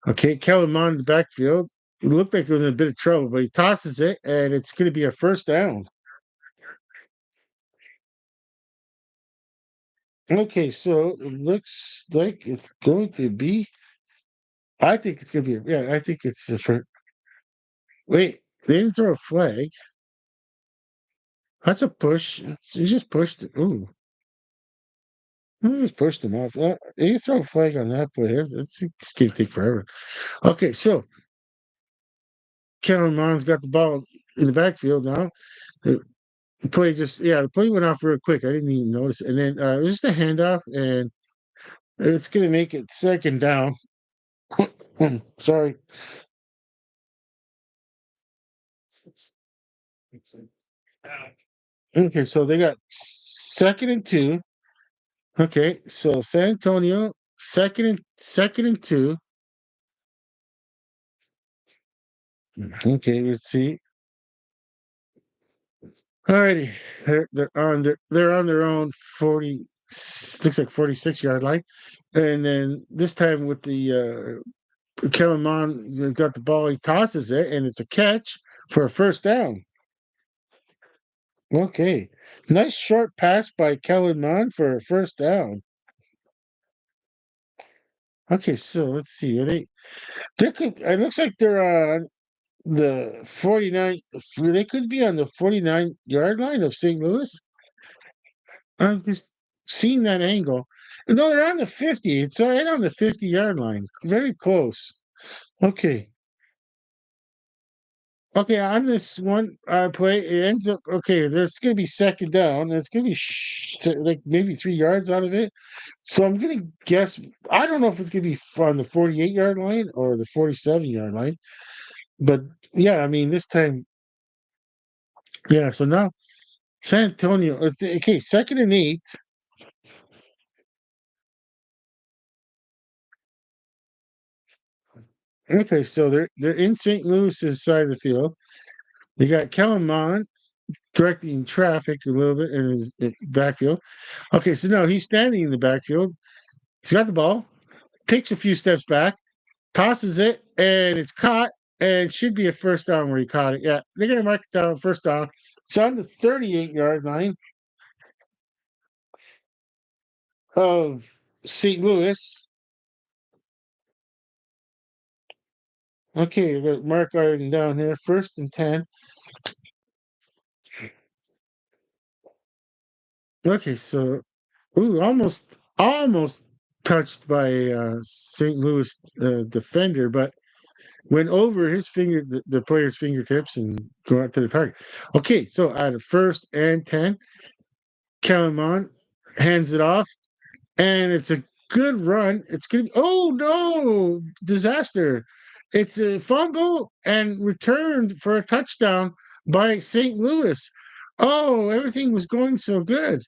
Okay, Kellen Mond in the backfield. It looked like he was in a bit of trouble, but he tosses it, and it's going to be a 1st down. Okay, so it looks like it's going to be. I think it's going to be. Yeah, I think it's the first. Wait, they didn't throw a flag. That's a push. He just pushed it. Ooh, he just pushed him off. You throw a flag on that play. It's going to take forever. Okay, so Kellen Mond's got the ball in the backfield now. The the play went off real quick. I didn't even notice. And then it was just a handoff, and it's going to make it 2nd down. Sorry. Okay, so they got 2nd and 2. Okay, so San Antonio, second and 2. Okay, let's see. Alrighty, they're on their own 40. Looks like 46 yard line, and then this time with the Kellen Mond got the ball, he tosses it, and it's a catch for a 1st down. Okay. Nice short pass by Kellen Mond for a first down. Okay, so let's see. Are they could it looks like they're on the 49. They could be on the 49-yard line of St. Louis. I'm just seeing that angle. No, they're on the 50. It's right on the 50-yard line. Very close. Okay. Okay, on this one play, it ends up okay. There's going to be second down. It's going to be like maybe 3 yards out of it. So I'm going to guess. I don't know if it's going to be on the 48-yard line or the 47-yard line. But yeah, I mean, this time, yeah. So now San Antonio, okay, 2nd and 8. Okay, so they're in St. Louis's side of the field. They got Kellen Mond directing traffic a little bit in his backfield. Okay, so now he's standing in the backfield. He's got the ball, takes a few steps back, tosses it, and it's caught, and should be a first down where he caught it. Yeah, they're gonna mark it down first down. It's on the 38-yard line of St. Louis. Okay, we're gonna mark Arden down here. 1st and 10. Okay, so almost touched by St. Louis defender, but went over his the player's fingertips and go out to the target. Okay, so at a 1st and 10, Kellerman hands it off, and it's a good run. It's gonna be oh no, disaster! It's a fumble and returned for a touchdown by St. Louis. Oh, everything was going so good.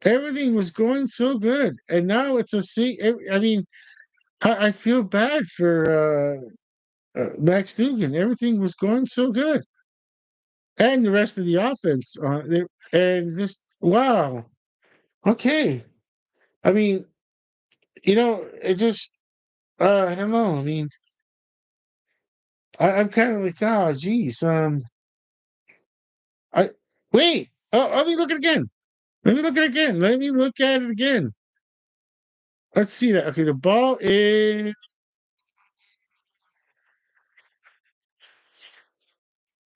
Everything was going so good, and now it's a C. I mean, I feel bad for Max Dugan. Everything was going so good, and the rest of the offense. And just wow. Okay, I mean, it just I don't know. I mean, I'm kind of like, oh, geez. I wait. Oh, let me look at it again. Let me look at it again. Let me look at it again. Let's see that. Okay, the ball is.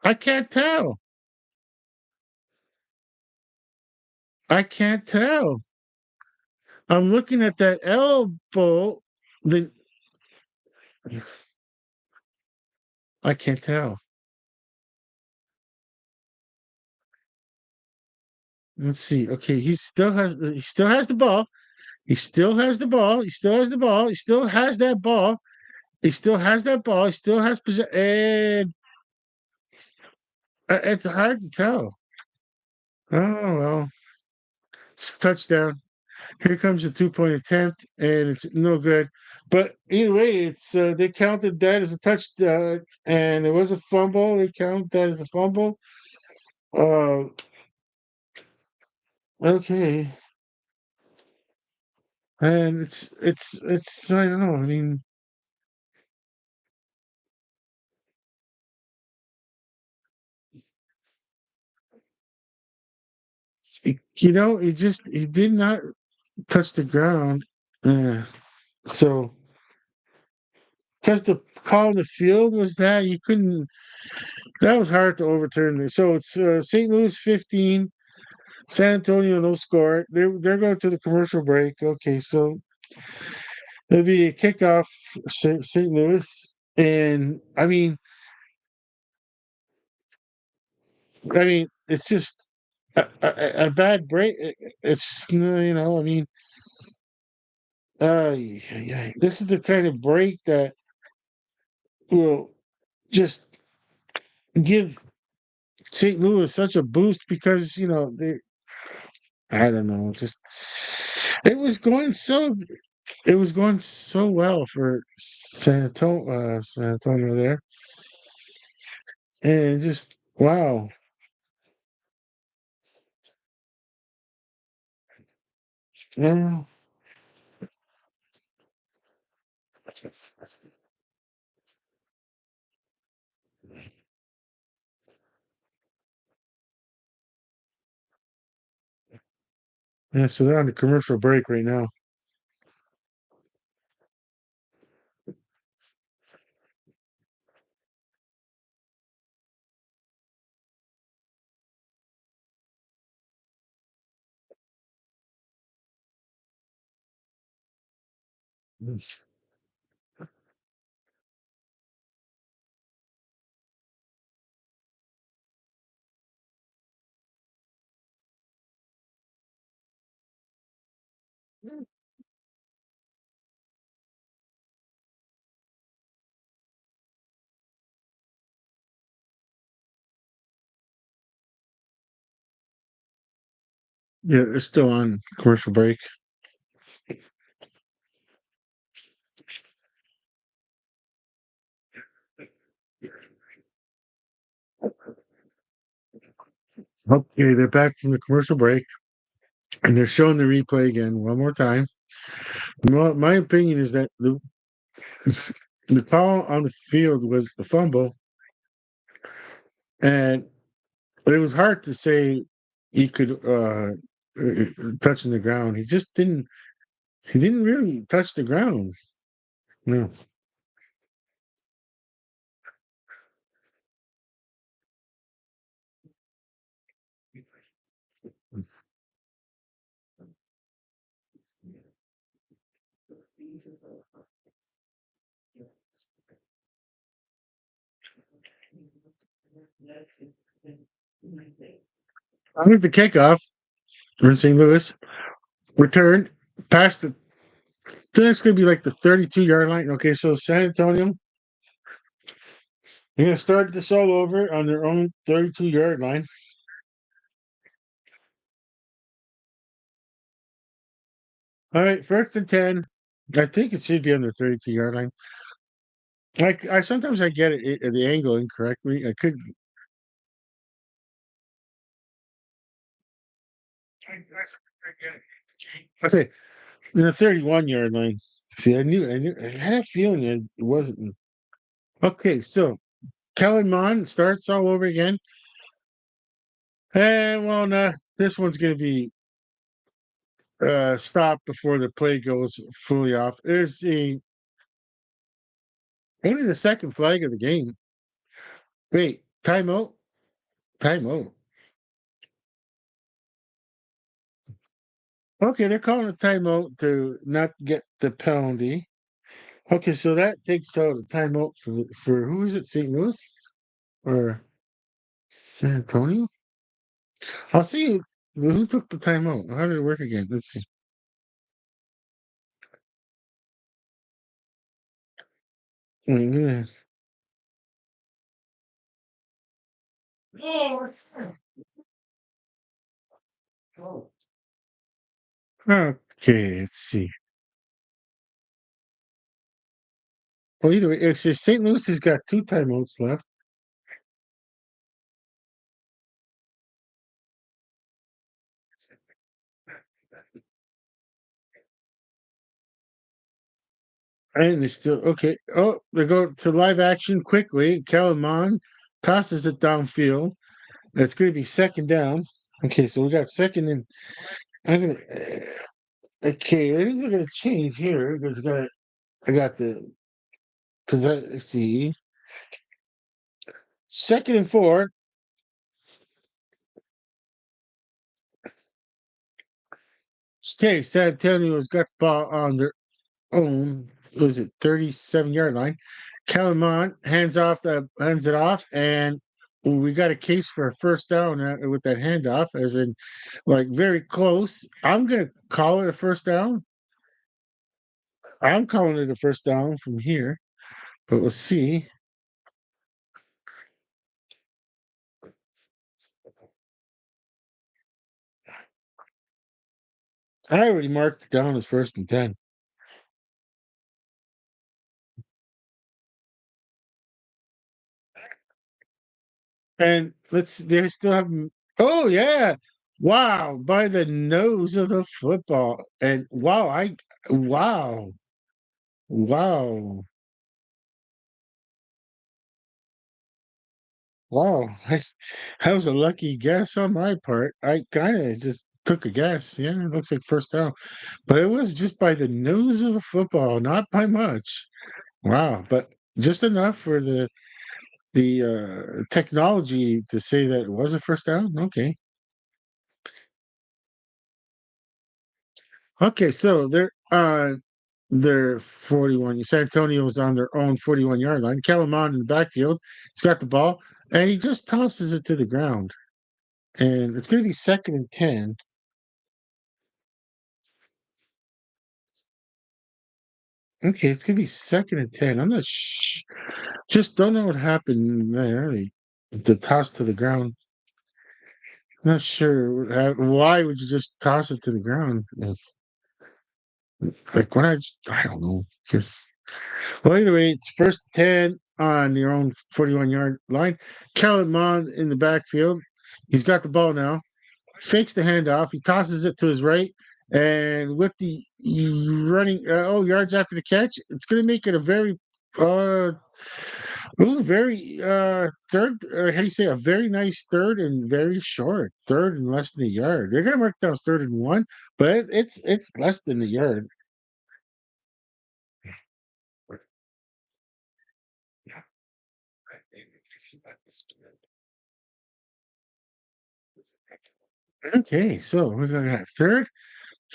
I can't tell. I can't tell. I'm looking at that elbow. The I can't tell. Let's see. Okay, he still has the ball. He still has the ball. He still has the ball. He still has that ball. He still has that ball. He still has possession. And it's hard to tell. Oh well, it's a touchdown. Here comes a 2-point attempt, and it's no good. But either way, it's they counted that as a touchdown, and it was a fumble. They count that as a fumble. Uh, okay, and it's I don't know. I mean, he did not touch the ground. Uh, so because the call in the field was that you couldn't. That was hard to overturn. So it's St. Louis 15, San Antonio no score. They're going to the commercial break. Okay, so it'll be a kickoff for St. Louis, and I mean, it's just a bad break. It's I mean, yeah, this is the kind of break that will just give St. Louis such a boost because they. I don't know, just it was going so it was going so well for San Antonio there, and just wow. Yeah. Yeah, so they're on the commercial break right now. Yeah, it's still on commercial break. Okay, they're back from the commercial break, and they're showing the replay again one more time. My opinion is that the call on the field was a fumble, and it was hard to say he could touching the ground. He just didn't. He didn't really touch the ground. No. I think the kickoff in St. Louis returned past the. That's going to be like the 32-yard line. Okay, so San Antonio, they're going to start this all over on their own 32-yard line. All right, first and 10. I think it should be on the 32-yard line. Like I sometimes I get the angle incorrectly. I could. Okay, in the 31-yard line. See, I had a feeling it wasn't. Okay, so Kellen Mond starts all over again. And well, no, this one's going to be stopped before the play goes fully off. There's the only the second flag of the game. Wait, timeout, timeout. Okay, they're calling a timeout to not get the penalty. Okay, so that takes out a timeout for who is it? St. Louis or San Antonio? I'll see who took the timeout. How did it work again? Let's see. Wait, yeah. Okay, let's see. Well, either way, actually, St. Louis has got two timeouts left. And it's still okay. Oh, they go to live action quickly. Kalaman tosses it downfield. That's going to be second down. Okay, so we got second and I'm gonna. Okay, I think they're gonna change here because I got the because I see second and four. Okay, San Antonio's got the ball on their own. Was it 37-yard line? Kalaman hands it off, and we got a case for a first down with that handoff, as in like very close. I'm gonna call it a first down. I'm calling it a first down from here, but we'll see. I already marked it down as first and 10. And they still have. Oh, yeah. Wow. By the nose of the football. And wow. Wow. Wow. That was a lucky guess on my part. I kind of just took a guess. Yeah, it looks like first down, but it was just by the nose of a football, not by much. Wow, but just enough for the technology to say that it was a first down. Okay, okay, so they're 41. San Antonio's on their own 41-yard line. Calamon in the backfield. He's got the ball, and he just tosses it to the ground. And it's going to be second and 10. Okay, it's going to be second and 10. I'm not just don't know what happened there. The toss to the ground. I'm not sure why would you just toss it to the ground? Like when I don't know. Just well, either way, it's first 10 on your own 41-yard line. Kellen Mond in the backfield. He's got the ball now. Fakes the handoff. He tosses it to his right. And with the running, yards after the catch, it's going to make it a very, uh, very, third, how do you say, a very nice third and very short. Third and less than a yard. They're going to mark down third and one, but it's less than a yard. Okay, so we got third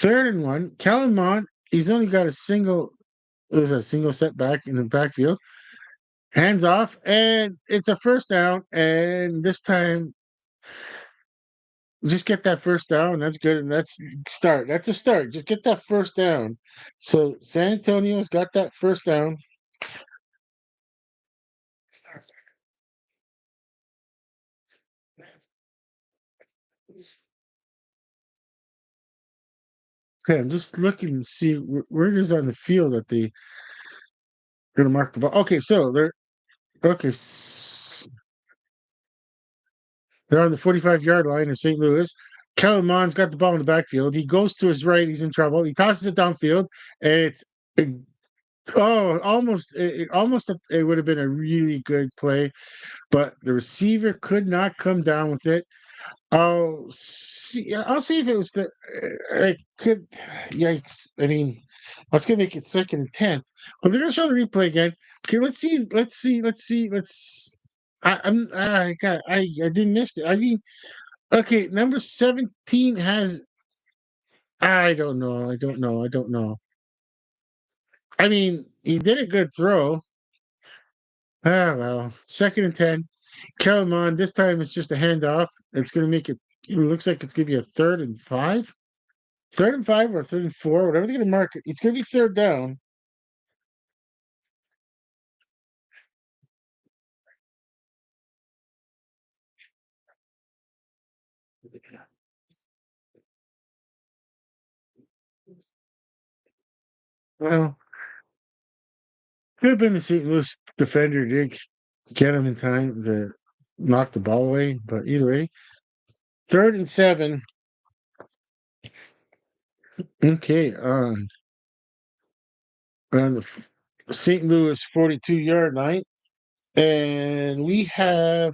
and one. Kellen Mond, he's only got a single. It was a single setback in the backfield. Hands off, and it's a first down. And this time, just get that first down. That's good, and that's start. That's a start. Just get that first down. So San Antonio's got that first down. Okay, I'm just looking to see where it is on the field that they're going to mark the ball. Okay, so they're okay. They're on the 45-yard line in St. Louis. Kellen Mond's got the ball in the backfield. He goes to his right. He's in trouble. He tosses it downfield, and it's almost almost it would have been a really good play, but the receiver could not come down with it. I'll see. I'll see if it was the. I could. Yikes! I mean, I was gonna make it second and 10, but they're gonna show the replay again. Okay, let's see. Let's see. Let's see. Let's. I didn't miss it. I mean, okay, number 17 has. I don't know. I don't know. I don't know. I mean, he did a good throw. Ah, well, second and 10. Come on. This time it's just a handoff. It's going to make it. It looks like it's going to be a third and five. Third and five or third and four, whatever they're going to mark it. It's going to be third down. Well, could have been the St. Louis defender did get him in time to knock the ball away, but either way, third and seven. Okay, on the St. Louis 42-yard line, and we have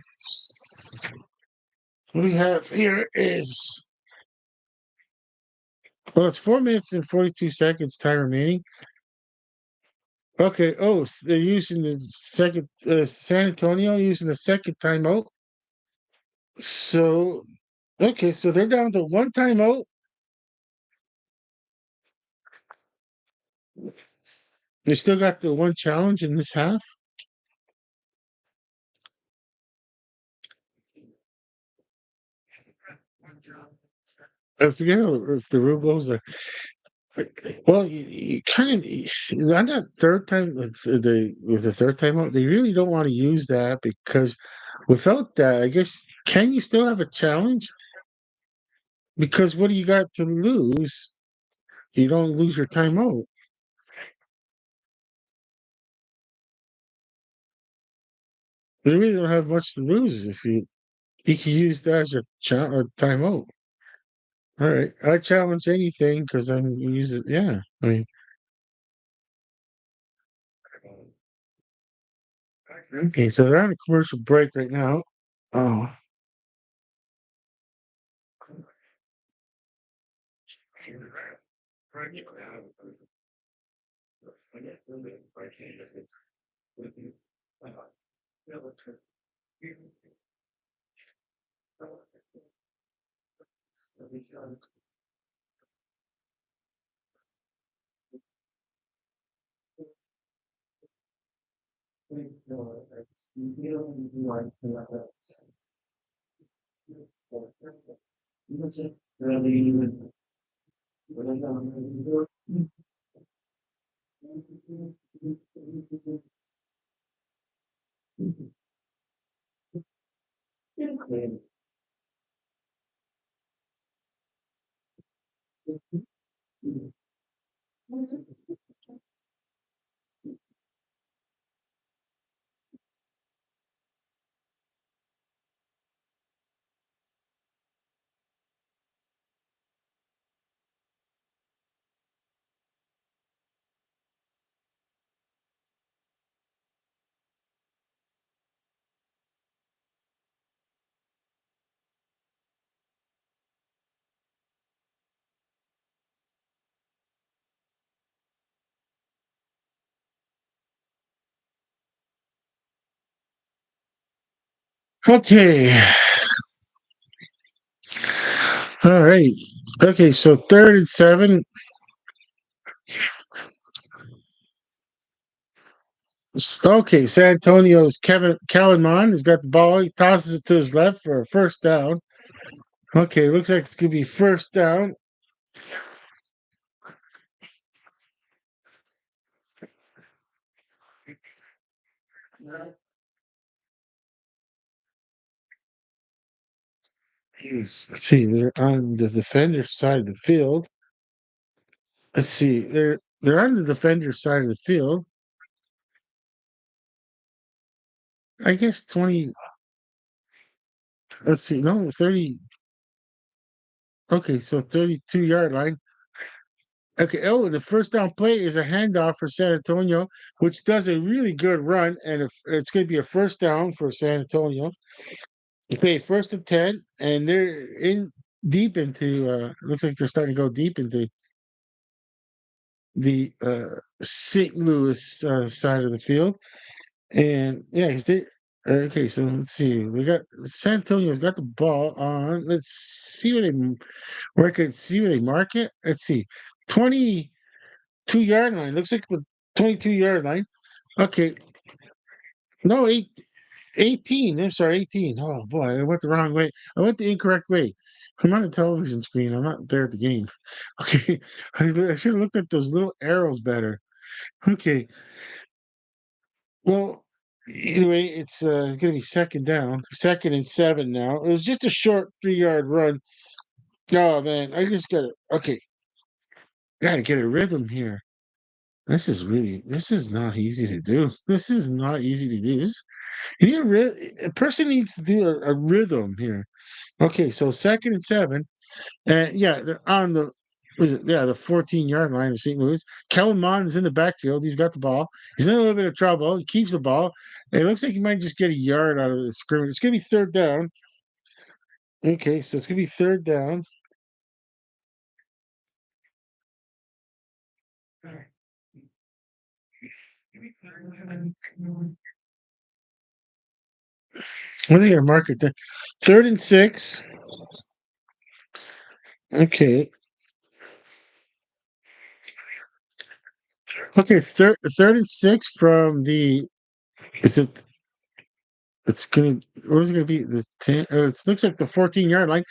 here is well, it's 4 minutes and 42 seconds time remaining. Okay. Oh, they're using the second. San Antonio using the second timeout. So okay, so they're down to one timeout. They still got the one challenge in this half. I forget if the rule goes. Well, you kind of on that third time with the third timeout, they really don't want to use that because without that, I guess can you still have a challenge? Because what do you got to lose? You don't lose your timeout. You really don't have much to lose if you can use that as a timeout. All right, I challenge anything because I'm using. Yeah, I mean, okay, so they're on a commercial break right now. Oh, Okay. All right. Okay, so 3rd and 7. Okay, San Antonio's Kellen Mond has got the ball. He tosses it to his left for a first down. Okay, looks like it's gonna be first down. Let's see, they're on the defender side of the field. Let's see, they're on the defender side of the field. I guess 20. Let's see, no 30. Okay, so 32-yard line. Okay, oh, the first down play is a handoff for San Antonio, which does a really good run, and if it's going to be a first down for San Antonio. Okay, 1st and 10, and they're in deep into. Looks like they're starting to go deep into the St. Louis side of the field, and yeah, 'cause they. Okay, so let's see. We got San Antonio's got the ball on. Let's see where they where I could see where they mark it. Let's see, 22-yard line. Looks like the 22-yard line. Okay, no, 18. I'm sorry, 18. Oh boy, I went the wrong way. I went the incorrect way. I'm on a television screen. I'm not there at the game. Okay, I should have looked at those little arrows better. Okay, well, either way, it's going to be second down, 2nd and 7 now. It was just a short 3-yard run. Oh man, I just got to okay. Got to get a rhythm here. This is not easy to do. This is not easy to do. You need a person needs to do a rhythm here. Okay, so 2nd and 7, and yeah, they're on the was it yeah the 14-yard line of St. Louis. Kellen Mond is in the backfield. He's got the ball. He's in a little bit of trouble. He keeps the ball. And it looks like he might just get a yard out of the scrimmage. It's gonna be third down. Okay, so it's gonna be third down. What are they gonna mark it then? 3rd and 6. Okay. Okay, third and 6 from the is it it's gonna what is it gonna be? The 10 it looks like the 14-yard line.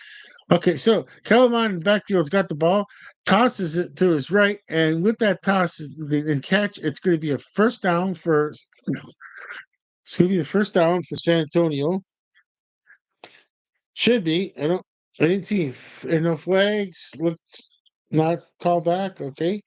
Okay, so Kellerman in backfield's got the ball, tosses it to his right, and with that toss and catch, it's going to be a first down for. It's going to be the first down for San Antonio. Should be. I didn't see no flags. Looks not called back. Okay.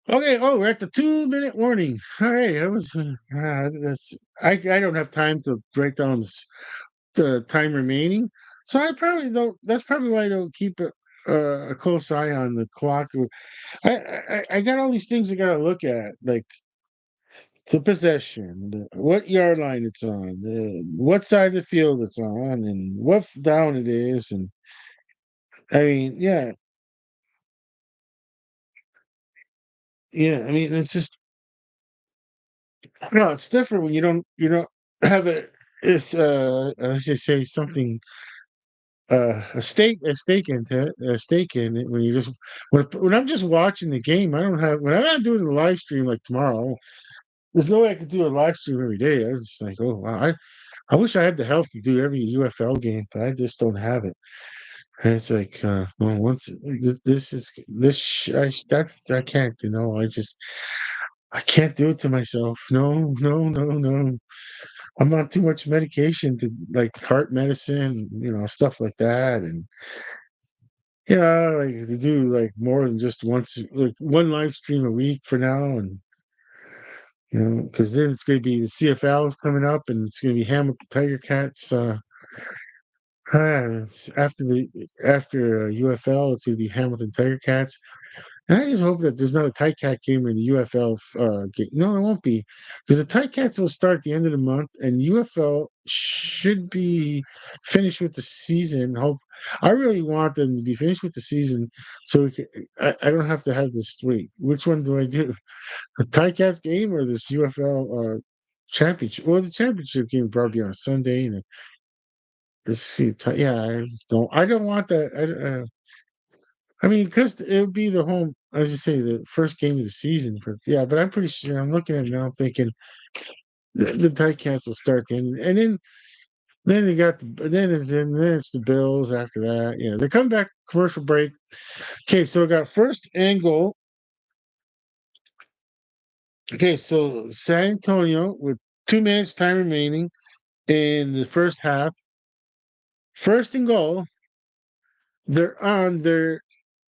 Okay. Oh, we're at the 2-minute warning. All right. That was that's. I don't have time to break down the time remaining. So I probably don't. That's probably why I don't keep a close eye on the clock. I got all these things I got to look at. Like the possession, what yard line it's on, what side of the field it's on, and what down it is, and I mean, yeah, yeah. I mean, it's just no, it's different when you don't have it's let's just say something a stake into it, a stake in it when you just when I'm just watching the game, I don't have when I'm not doing the live stream like tomorrow. There's no way I could do a live stream every day. I was just like, oh wow, I wish I had the health to do every UFL game, but I just don't have it. And it's like, no, once this is this, that's I can't, I can't do it to myself. No, no, no, no. I'm on too much medication to like heart medicine, stuff like that, and like to do like more than just once, like one live stream a week for now, and because then it's going to be the CFL is coming up, and it's going to be Hamilton Tiger Cats. After UFL, it's going to be Hamilton Tiger Cats, and I just hope that there's not a Tiger Cat game in the UFL game. No, it won't be, because the Tiger Cats will start at the end of the month, and UFL should be finished with the season. Hope I really want them to be finished with the season, so I don't have to have this. Wait, which one do I do? The Tiger Cats game or this UFL championship? Well, the championship game will probably be on a Sunday, and let's see. Yeah, I just don't. I don't want that. I mean, because it would be the home, as you say, the first game of the season. But I'm pretty sure. I'm looking at it now, thinking the Ticats will start then, and then you got then it's the Bills after that. They come back commercial break. Okay, so we got first and goal. Okay, so San Antonio with 2 minutes time remaining in the first half. First and goal. They're on their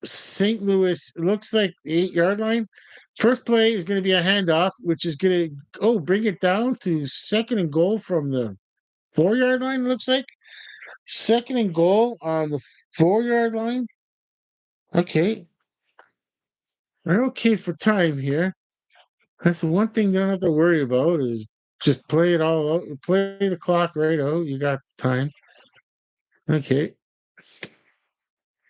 St. Louis, it looks like the 8-yard line. First play is going to be a handoff, which is going to bring it down to second and goal from the 4-yard line. It looks like second and goal on the 4-yard line. Okay, they're okay for time here. That's the one thing they don't have to worry about is just play it all out, play the clock right out. You got the time. Okay,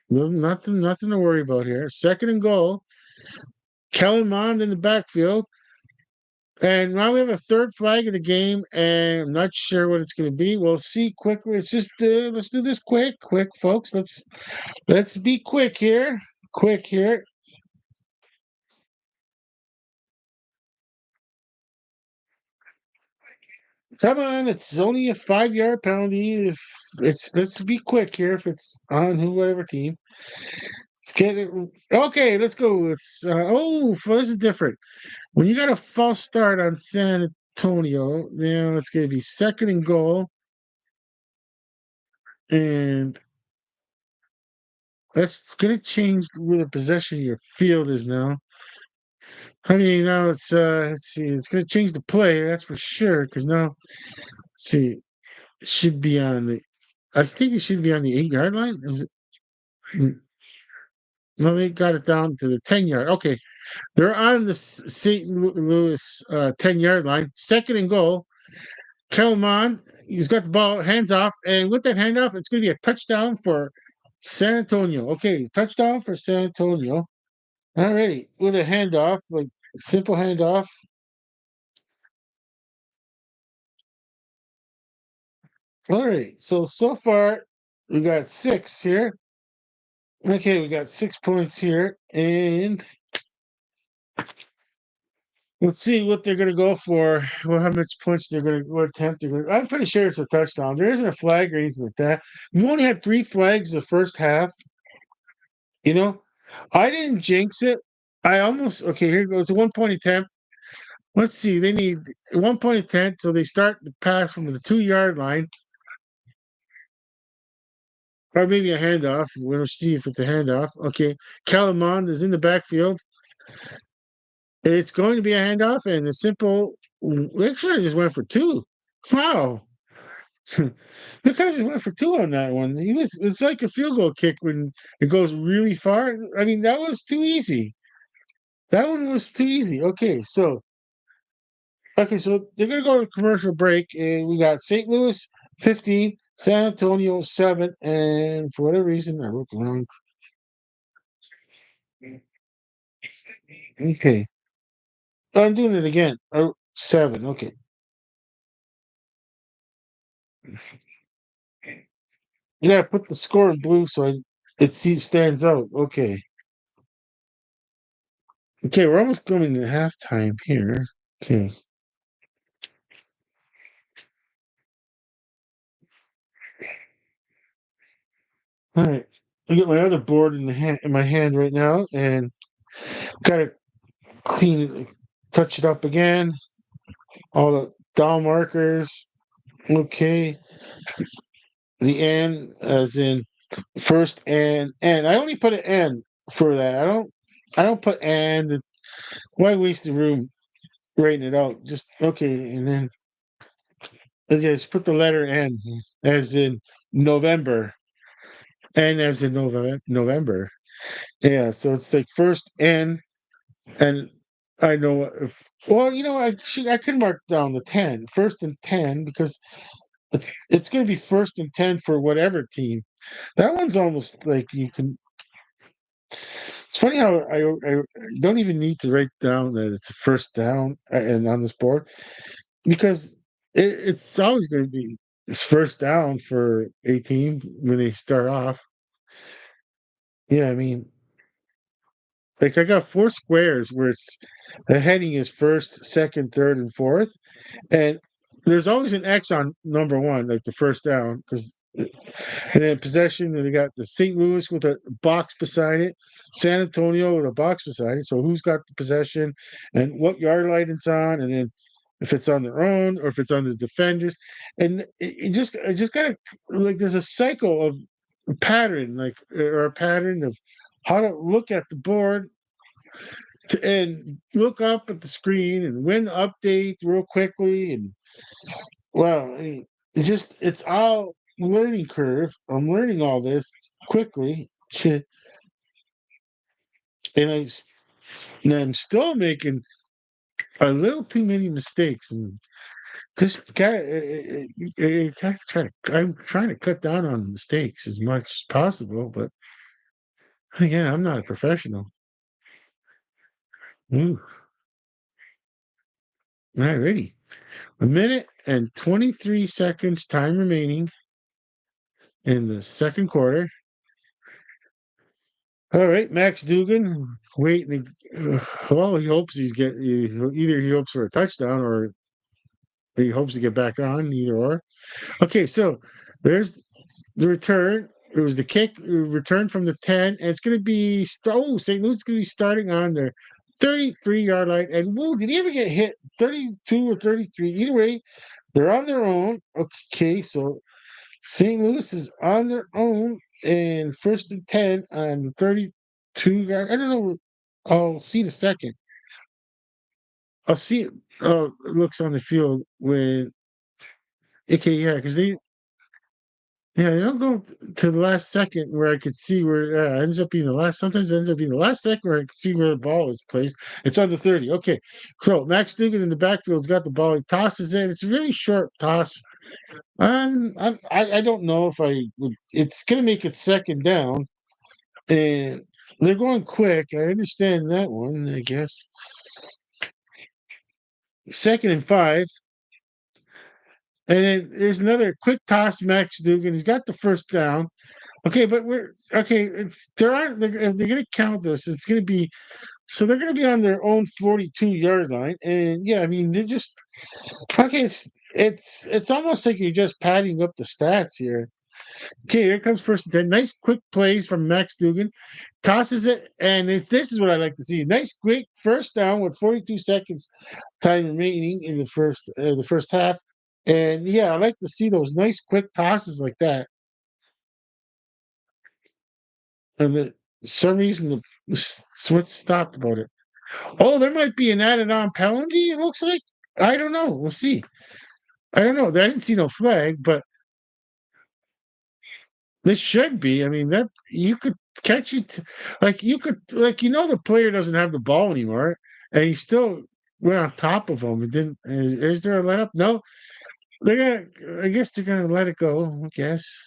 nothing to worry about here. Second and goal. Kellen Mond in the backfield. And now we have a third flag of the game, and I'm not sure what it's going to be. We'll see quickly. Let's do this quick, folks. Let's be quick here. Come on, it's only a 5-yard penalty. If let's be quick here. If it's on whoever team, let's get it. Okay, let's go. This is different. When you got a false start on San Antonio, now it's going to be second and goal, and that's gonna change where the possession of your field is now. I mean, now let's see, it's gonna change the play, that's for sure. Because now, let's see, it should be on the. I think it should be on the 8-yard line. Mm, No, they got it down to the 10-yard. Okay, they're on the St. Louis 10-yard line. Second and goal. Kelman, he's got the ball, hands off, and with that handoff, it's going to be a touchdown for San Antonio. Okay, touchdown for San Antonio. Alrighty, with a handoff, like simple handoff. All right, so far we got 6 here. Okay, we got 6 points here, and let's see what they're gonna go for. Well, how much points they're gonna what attempt they're gonna. I'm pretty sure it's a touchdown. There isn't a flag or anything like that. We only had 3 flags the first half. You know, I didn't jinx it. I almost okay. Here goes the 1 point attempt. Let's see. They need 1 point attempt, so they start the pass from the 2-yard line. Or maybe a handoff. We'll see if it's a handoff. Okay. Calamon is in the backfield. It's going to be a handoff, and a simple. They should have just went for 2. Wow. They kind of just went for 2 on that one. It's like a field goal kick when it goes really far. I mean, that was too easy. That one was too easy. Okay, so Okay, so they're gonna go to commercial break, and we got St. Louis 15, San Antonio 7, and for whatever reason I wrote the wrong. Okay, I'm doing it again. Oh, 7. Okay, you gotta put the score in blue so stands out. Okay, okay, we're almost coming to halftime here. Okay, all right. I got my other board in my hand right now, and gotta clean it, touch it up again. All the down markers. Okay, the N as in first and. I only put an N for that. I don't put and. Why waste the room writing it out? Just okay, and then I just put the letter N as in November. N as in November. Yeah, so it's like first N, and I know if well, I could mark down the 10, first and 10, because it's going to be first and 10 for whatever team. That one's almost like you can. It's funny how I don't even need to write down that it's a first down and on this board, because it's always going to be it's first down for a team when they start off. Yeah, I mean, like I got four squares where the heading is first, second, third, and fourth, and there's always an X on number one, like the first down, because and then possession, and they got the St. Louis with a box beside it, San Antonio with a box beside it. So who's got the possession and what yard line it's on, and then if it's on their own or if it's on the defenders, and it just kind of like there's a cycle of pattern, like or a pattern of how to look at the board and look up at the screen and when the update real quickly and well, it's all learning curve. I'm learning all this quickly, and and I'm still making a little too many mistakes. And just kind of I'm trying to cut down on the mistakes as much as possible. But again, I'm not a professional. Ooh, alrighty. A minute and 23 seconds time remaining in the second quarter. All right, Max Dugan waiting. Well, he hopes either he hopes for a touchdown or he hopes to get back on, either or. Okay, so there's the return. It was the kick return from the 10, and it's going to be St. Louis is going to be starting on their 33-yard line. And whoa, did he ever get hit? 32 or 33? Either way, they're on their own. Okay, so St. Louis is on their own and first and 10 on the 32 yard. I don't know. I'll see in a second. I'll see looks on the field when okay, yeah, because they don't go to the last second where I could see where it ends up being the last. Sometimes it ends up being the last second where I could see where the ball is placed. It's on the 30. Okay, so Max Dugan in the backfield's got the ball. He tosses in. It's a really short toss. I don't know if I would. It's going to make it second down, and they're going quick. I understand that one. I guess second and 5, and then there's another quick toss. Max Dugan. He's got the first down. Okay, but we're okay. It's there aren't. If they're going to count this, it's going to be so they're going to be on their own 42-yard line, and yeah, I mean they're just okay. It's almost like you're just padding up the stats here. Okay, here comes first and 10. Nice quick plays from Max Dugan. Tosses it, and this is what I like to see. Nice quick first down with 42 seconds time remaining in the first half. And yeah, I like to see those nice quick tosses like that. And for some reason, what's stopped about it? Oh, there might be an added on penalty, it looks like. I don't know. We'll see. I don't know. I didn't see no flag, but this should be. I mean, that you could catch it like you could like the player doesn't have the ball anymore, and he's still. went on top of them. It didn't. Is there a let up? No, they're gonna. I guess they're gonna let it go. I guess.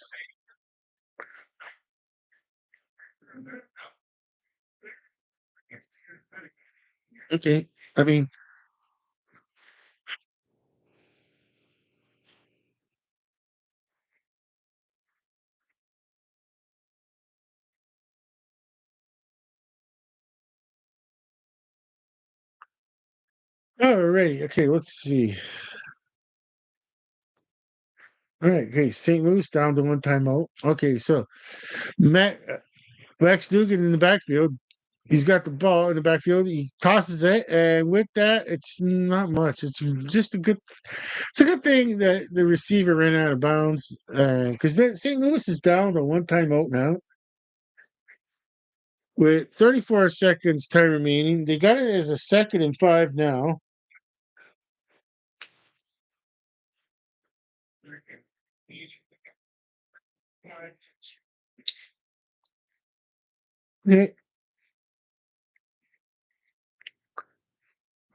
Okay. I mean, alrighty. Okay, let's see. All right. Okay, St. Louis down to one timeout. Okay, so Max Dugan in the backfield. He's got the ball in the backfield. He tosses it, and with that, it's not much. It's just a good. It's a good thing that the receiver ran out of bounds because St. Louis is down to one timeout now with 34 seconds time remaining. They got it as a 2nd and 5 now. Yeah.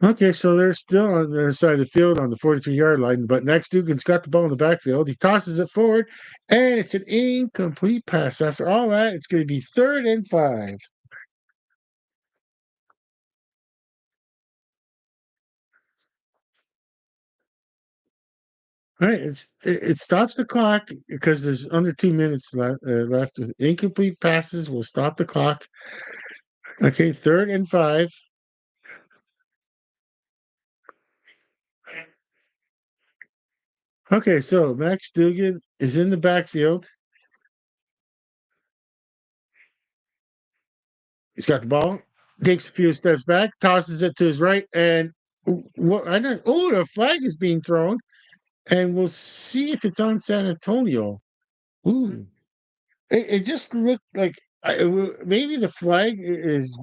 Okay, so they're still on the other side of the field on the 43-yard line, but next Dugan's got the ball in the backfield. He tosses it forward, and it's an incomplete pass. After all that, it's going to be 3rd and 5. All right, it stops the clock because there's under 2 minutes left. With incomplete passes, will stop the clock. Okay, 3rd and 5. Okay, so Max Dugan is in the backfield. He's got the ball, takes a few steps back, tosses it to his right, and what I don't. Oh, the flag is being thrown, and we'll see if it's on San Antonio. Ooh, it just looked like maybe the flag is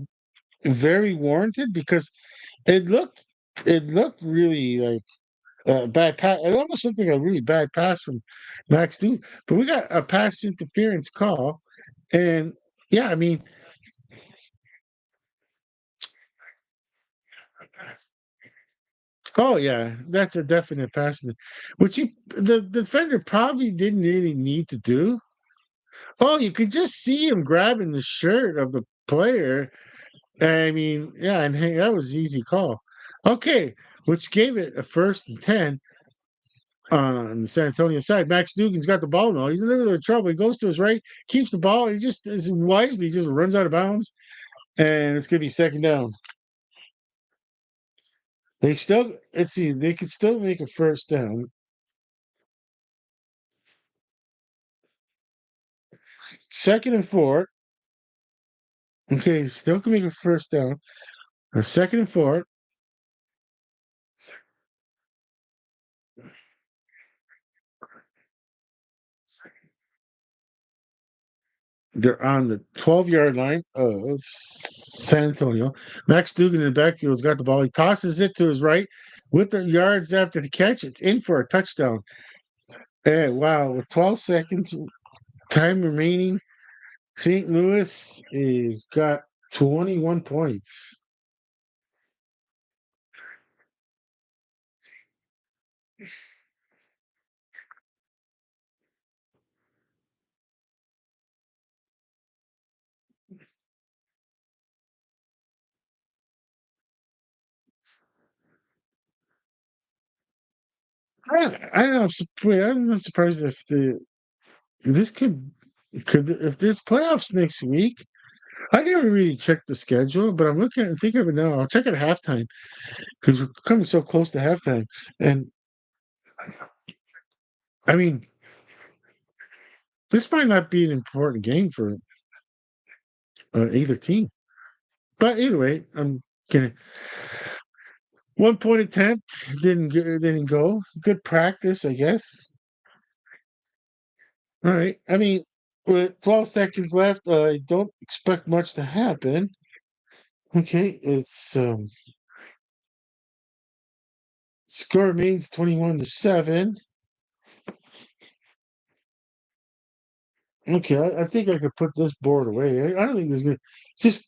very warranted because it looked it looked really like a bad pass. It almost looked like a really bad pass from Max Dugan, but we got a pass interference call, and yeah, I mean. Oh yeah, that's a definite pass, which the defender probably didn't really need to do. Oh, you could just see him grabbing the shirt of the player. I mean, yeah, and hey, that was an easy call. Okay, which gave it a 1st and 10 on the San Antonio side. Max Dugan's got the ball now. He's in a little bit of trouble. He goes to his right, keeps the ball. He just is wisely just runs out of bounds, and it's gonna be 2nd down. They still let's see, they could still make a 1st down. 2nd and 4. Okay, still can make a 1st down. A 2nd and 4. They're on the 12-yard line of San Antonio. Max Dugan in the backfield's got the ball. He tosses it to his right with the yards after the catch. It's in for a touchdown. And wow, with 12 seconds time remaining, St. Louis is got 21 points. I'm not surprised if this could if there's playoffs next week. I never really checked the schedule, but I'm looking and thinking of it now. I'll check at halftime because we're coming so close to halftime. And I mean, this might not be an important game for either team. But either way, I'm gonna 1 point attempt didn't go. Good practice, I guess. All right. I mean, with 12 seconds left, I don't expect much to happen. Okay, it's score remains 21-7. Okay, I think I could put this board away. I don't think there's gonna just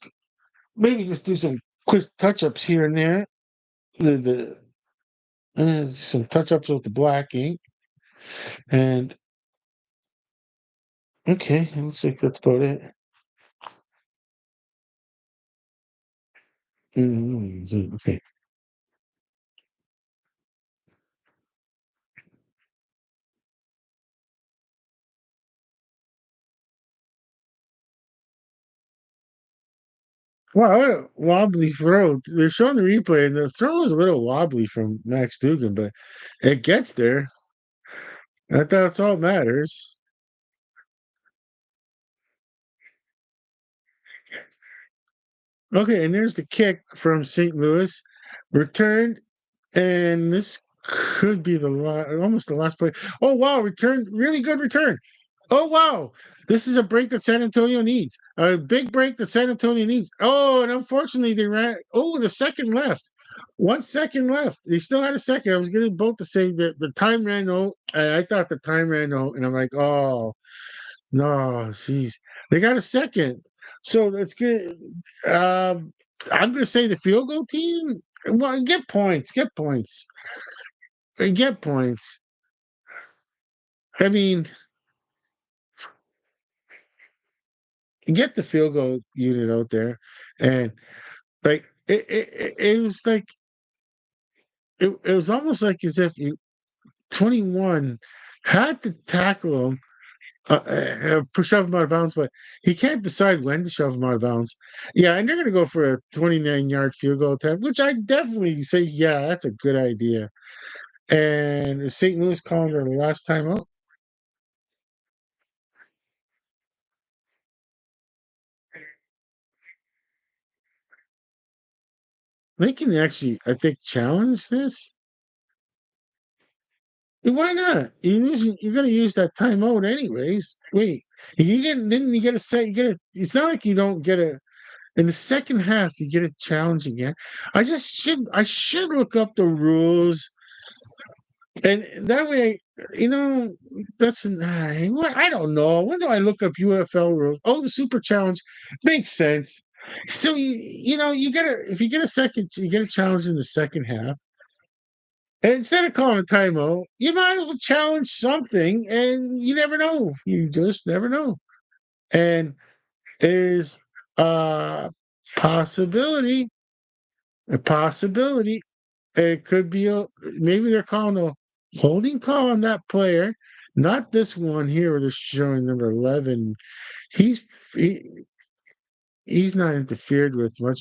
maybe just do some quick touch ups here and there. some touch ups with the black ink, and okay, it looks like that's about it. Okay. Wow, what a wobbly throw. They're showing the replay, and the throw is a little wobbly from Max Dugan, but it gets there. That's all that matters. Okay, and there's the kick from St. Louis. Returned, and this could be almost the last play. Oh, wow, return. Really good return. Oh, wow. This is a break that San Antonio needs. A big break that San Antonio needs. Oh, and unfortunately, they ran. Oh, the second left. 1 second left. They still had a second. I was getting both to say that the time ran out. I thought the time ran out, and I'm like, oh, no, jeez. They got a second. So that's good. I'm going to say the field goal team. Well, get points. Get points. Get points. I mean, get the field goal unit out there, and like it was like it was almost like as if you 21 had to tackle him, shove him out of bounds, but he can't decide when to shove him out of bounds. Yeah, and they're going to go for a 29-yard field goal attempt, which I definitely say, yeah, that's a good idea. And is St. Louis calling their last time out? They can actually, I think, challenge this. Why not? You're going to use that timeout anyways. Wait, didn't you get a set? You get a. It's not like you don't get a in the second half. You get a challenge again. I should look up the rules, and that way, you know, I don't know. When do I look up UFL rules? Oh, the super challenge makes sense. So you get a if you get a second, you get a challenge in the second half. And instead of calling a timeout, you might as well challenge something, and you never know. You just never know. And there's a possibility, a possibility. It could be maybe they're calling a holding call on that player, not this one here where they're showing number 11. He's he, he's not interfered with much,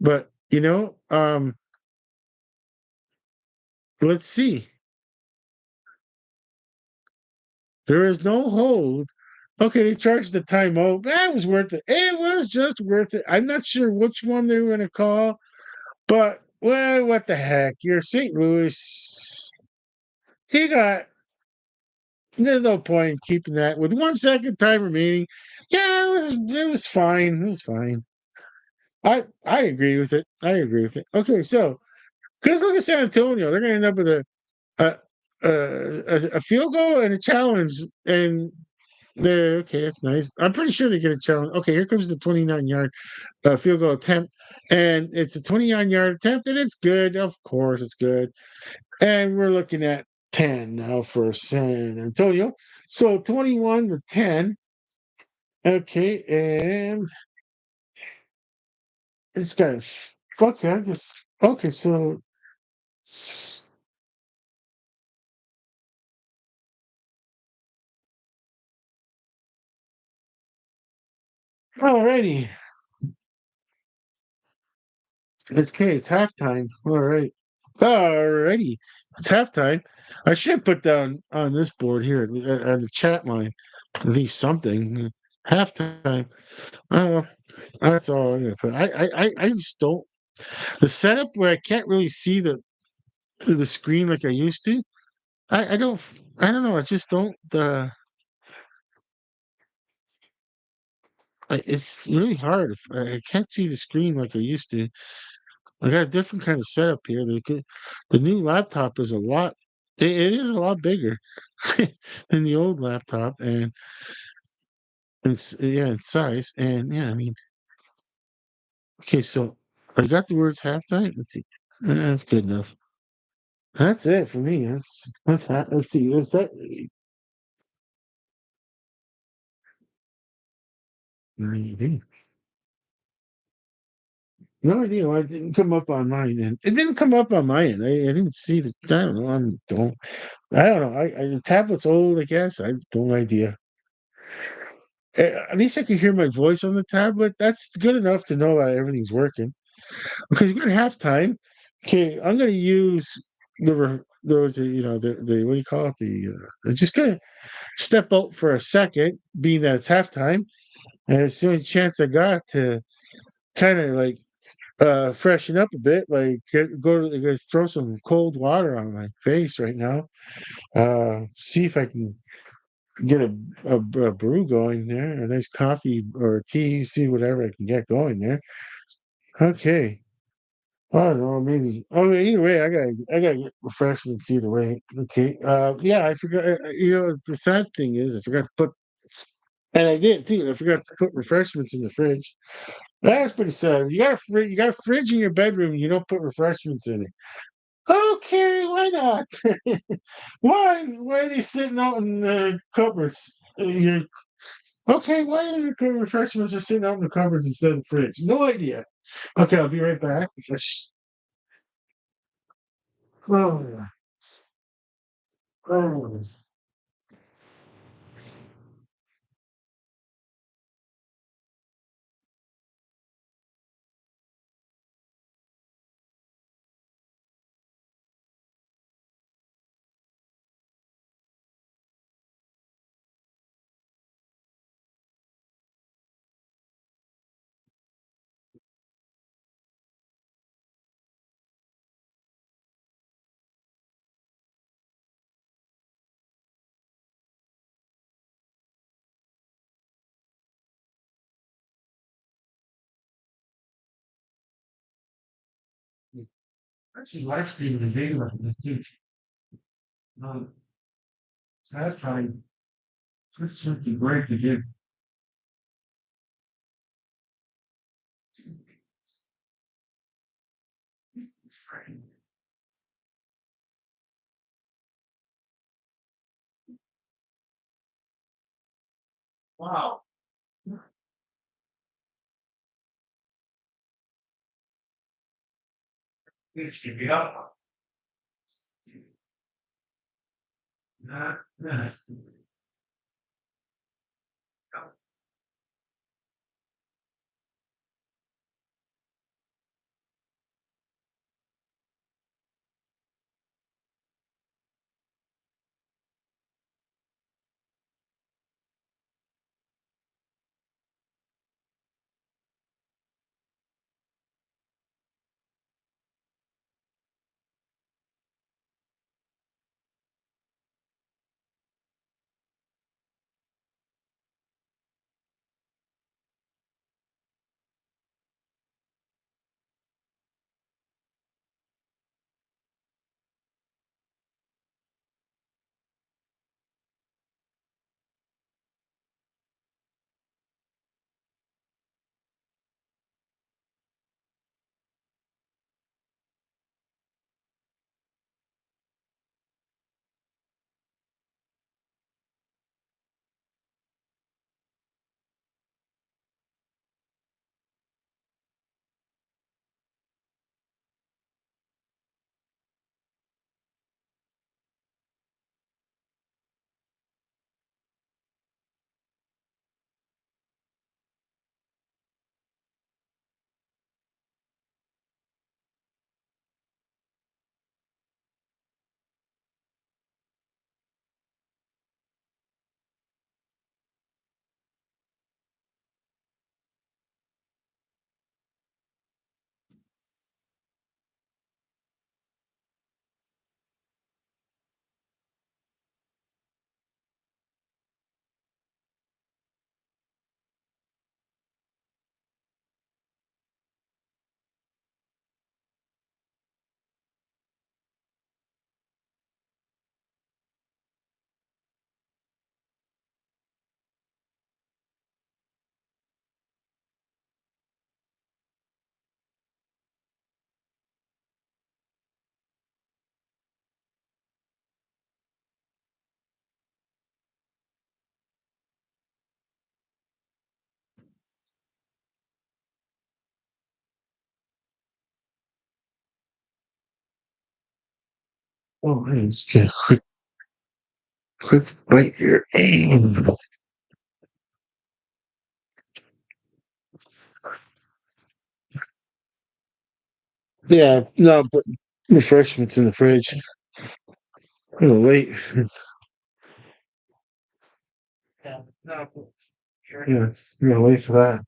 but let's see. There is no hold. Okay, they charged the timeout. That was worth it. It was just worth it. I'm not sure which one they were going to call, but well, what the heck? You're St. Louis. He got. There's no point in keeping that with 1 second time remaining. Yeah, it was fine. It was fine. I agree with it. I agree with it. Okay, so because look at San Antonio, they're going to end up with a a field goal and a challenge, and okay, that's nice. I'm pretty sure they get a challenge. Okay, here comes the 29-yard field goal attempt, and it's a 29-yard attempt, and it's good. Of course, it's good. And we're looking at 10 now for San Antonio. So 21-10. Okay, and this guy's fuck. I guess. Okay, so alrighty. It's okay. It's halftime. All right. Alrighty. It's halftime. I should put down on this board here on the chat line at least something. Halftime. Uh, that's all I'm gonna put. I just don't the setup where I can't really see the screen like I used to. I don't know. I just don't. It's really hard. I can't see the screen like I used to. I got a different kind of setup here. The new laptop is a lot. It is a lot bigger than the old laptop, and it's yeah, in size. And yeah, I mean, okay, so I got the words halftime. Let's see. That's good enough. That's it for me. Let's see. Is that maybe? No idea why it didn't come up on mine end. It didn't come up on my end. I didn't see the. I don't know. I don't know. The tablet's old. I guess. I don't idea. At least I can hear my voice on the tablet. That's good enough to know that everything's working. Because we're at halftime. Okay, I'm going to use those. The what do you call it? I'm just going to step out for a second, being that it's halftime, and it's the only chance I got to kind of like freshen up a bit. Like throw some cold water on my face right now. See if I can get a brew going there, a nice coffee or tea, see whatever I can get going there. Okay. I don't know, maybe. Oh, either way, I gotta get refreshments either way. Okay. Yeah, I forgot. The sad thing is, I forgot to put, and I did too. I forgot to put refreshments in the fridge. That's pretty sad. You got a fridge in your bedroom, and you don't put refreshments in it. Okay, why not? Why are they sitting out in the cupboards? Okay, why are the refreshments are sitting out in the cupboards instead of the fridge? No idea. Okay, I'll be right back. Oh, oh. Actually, live streaming the video of the teach. Um, so that's probably something great to do. Wow. It should be up. Not nice. Oh, let's get a quick bite here. Yeah, no, but refreshments in the fridge. A little late. Yeah, no, yeah, it's a little late for that.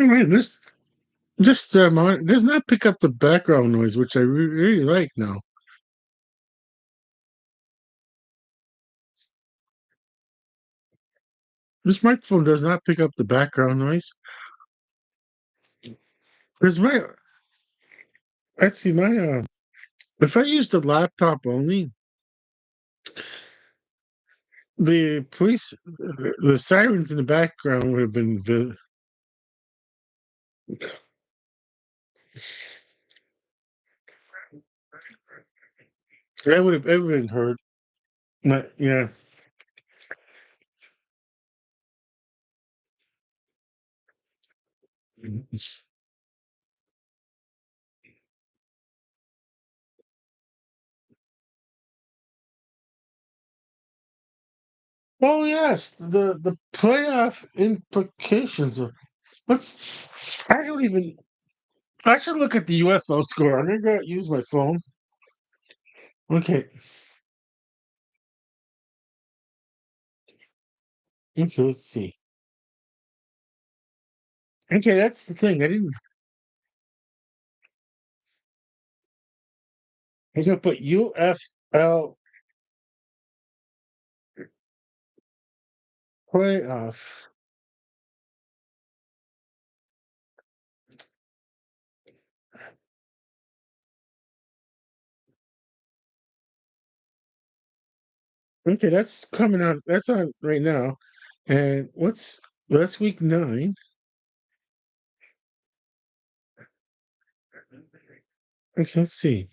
Alright, does not pick up the background noise, which I really like now. This microphone does not pick up the background noise. Because if I use the laptop only, the sirens in the background would have been, that would have everyone heard. Yeah. Oh yes, the playoff implications. I don't even. I should look at the UFL score. I'm gonna use my phone. Okay. Okay. Let's see. Okay, that's the thing. I didn't. I'm gonna put UFL playoff. Okay, that's coming out. That's on right now. And that's week 9. Okay, let's see.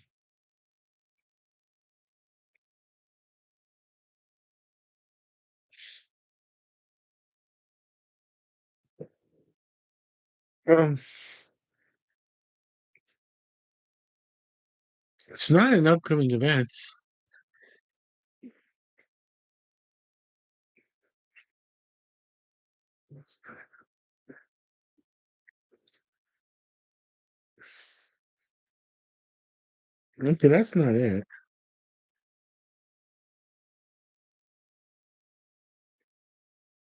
Um, it's not in upcoming events. Okay, that's not it.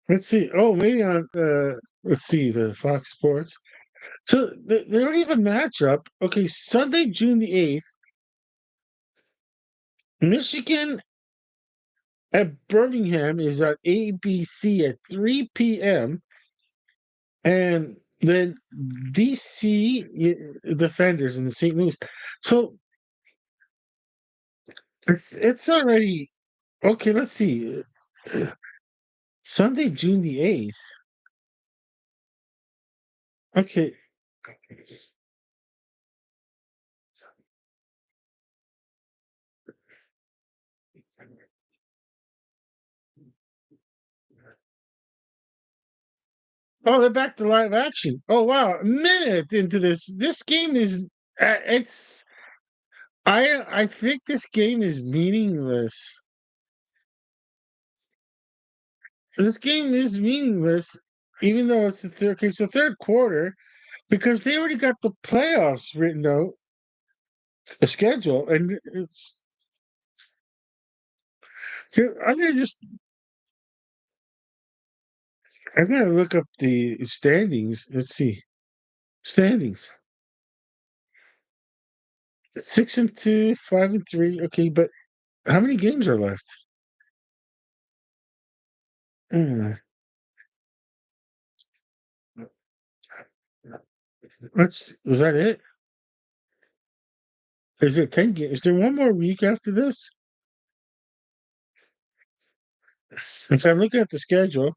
Let's see. Oh, maybe on. Let's see the Fox Sports. So they don't even match up. Okay, Sunday, June the 8th, Michigan at Birmingham is at ABC at 3 p.m. And then DC Defenders in the St. Louis. So it's already okay. Let's see. Sunday, June the 8th. Okay. Oh, they're back to live action. Oh wow, a minute into this. This game is it's I think this game is meaningless. This game is meaningless, even though it's the third. Okay, it's the third quarter because they already got the playoffs written out, a schedule, and it's. Here, I'm gonna look up the standings. Let's see standings. 6-2, 5-3. Okay, but how many games are left? Uh, is that it? Is it 10 games? Is there one more week after this? If I'm looking at the schedule,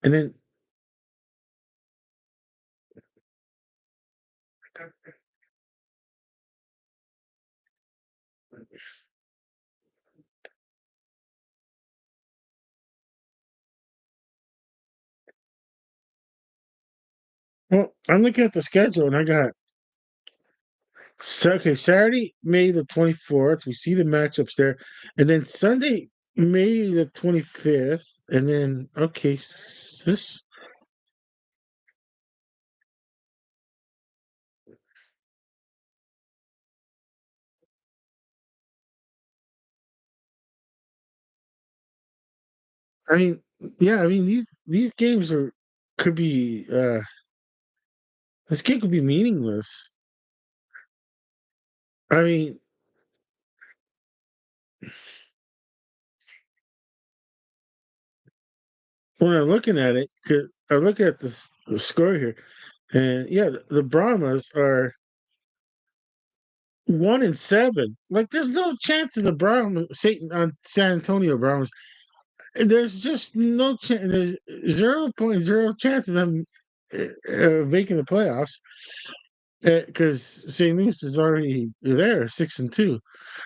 and then well, I'm looking at the schedule, and I got okay, Saturday, May the 24th. We see the matchups there, and then Sunday, May the 25th, and then okay, this. I mean, yeah, I mean these games are. could be this game could be meaningless. I mean, when I'm looking at it, 'cause I'm looking at the score here, and yeah, the Brahmas are 1-7. Like, there's no chance of the Brahmas, Satan on San Antonio Brahmas. There's just no chance. There's 0.0 chance of them making the playoffs because St. Louis is already there, 6-2.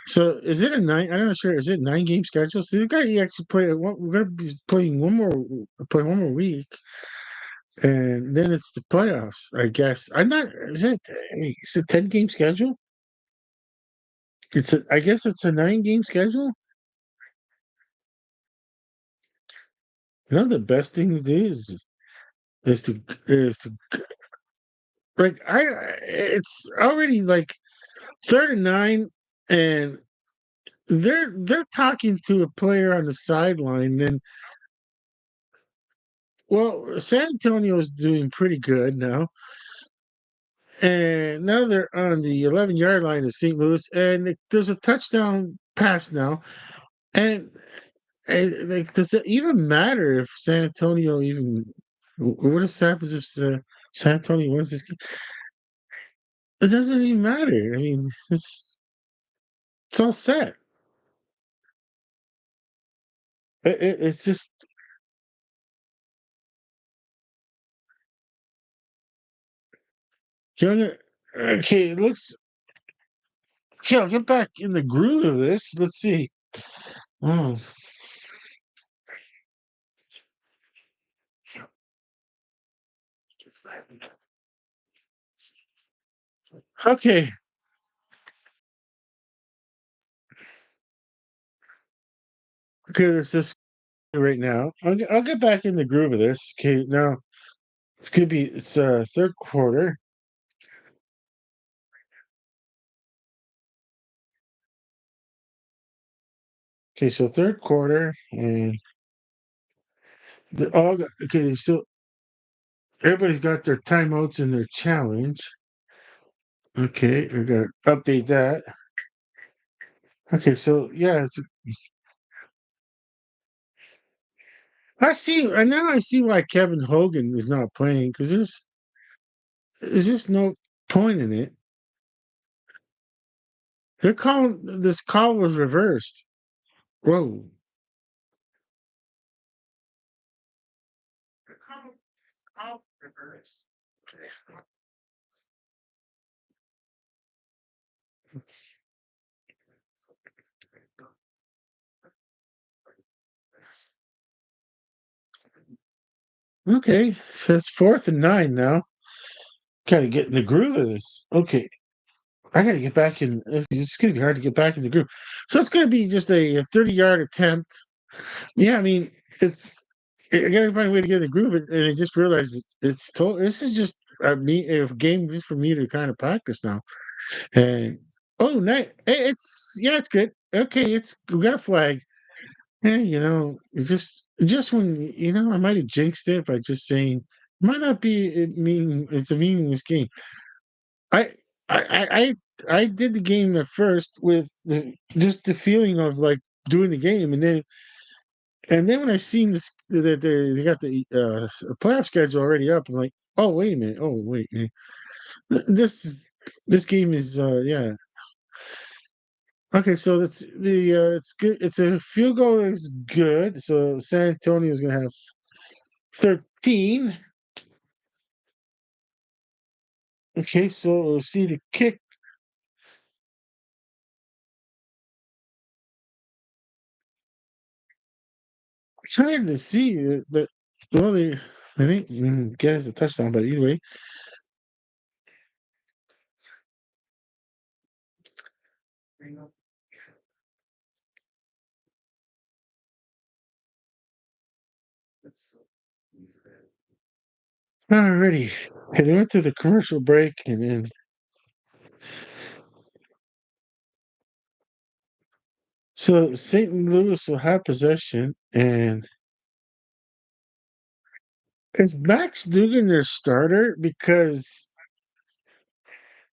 So is it a nine? I'm not sure. Is it 9 game schedule? So the guy actually play. We're gonna be playing play one more week, and then it's the playoffs. I guess. I'm not. Is it? Is it 10 game schedule? It's. I guess it's a 9 game schedule. The best thing to do is to is to like I. It's already like 3rd and 9, and they're talking to a player on the sideline. And well, San Antonio's doing pretty good now. And now they're on the 11-yard line of St. Louis, and there's a touchdown pass now. And, like, does it even matter if San Antonio even? What happens if San Antonio wins this game? It doesn't even matter. I mean, it's all set. It's just Jonah. Okay, it looks. Okay, I'll get back in the groove of this. Let's see. Oh, okay. Okay, there's this right now. I'll get back in the groove of this. Okay, now it's 3rd quarter. Okay, so 3rd quarter, and okay. So everybody's got their timeouts and their challenge. Okay, we're gonna update that. Okay, so yeah, I see. And now I see why Kevin Hogan is not playing because there's just no point in it. They're calling this call was reversed. Whoa. Call reversed. Okay, so it's 4th and 9 now. Gotta get in the groove of this. Okay, I gotta get back in. It's gonna be hard to get back in the groove. So it's gonna be just a 30-yard attempt. Yeah, I mean, it's. I gotta find a way to get in the groove, and I just realized it's total. This is just a game just for me to kind of practice now. And oh, night. It's yeah, it's good. Okay, we got a flag. Yeah, just when I might have jinxed it by just saying might not be it's a meaningless game. I I did the game at first with just the feeling of like doing the game, and then when I seen this that they got the playoff schedule already up, I'm like, oh wait a minute, oh wait, this game is yeah. Okay, so that's it's good. It's a field goal is good. So San Antonio is gonna have 13. Okay, so we'll see the kick. It's hard to see it, but well, I think guess a touchdown. But either way, alrighty. Okay, they went to the commercial break, and then so St. Louis will have possession, and Is Max Dugan their starter? Because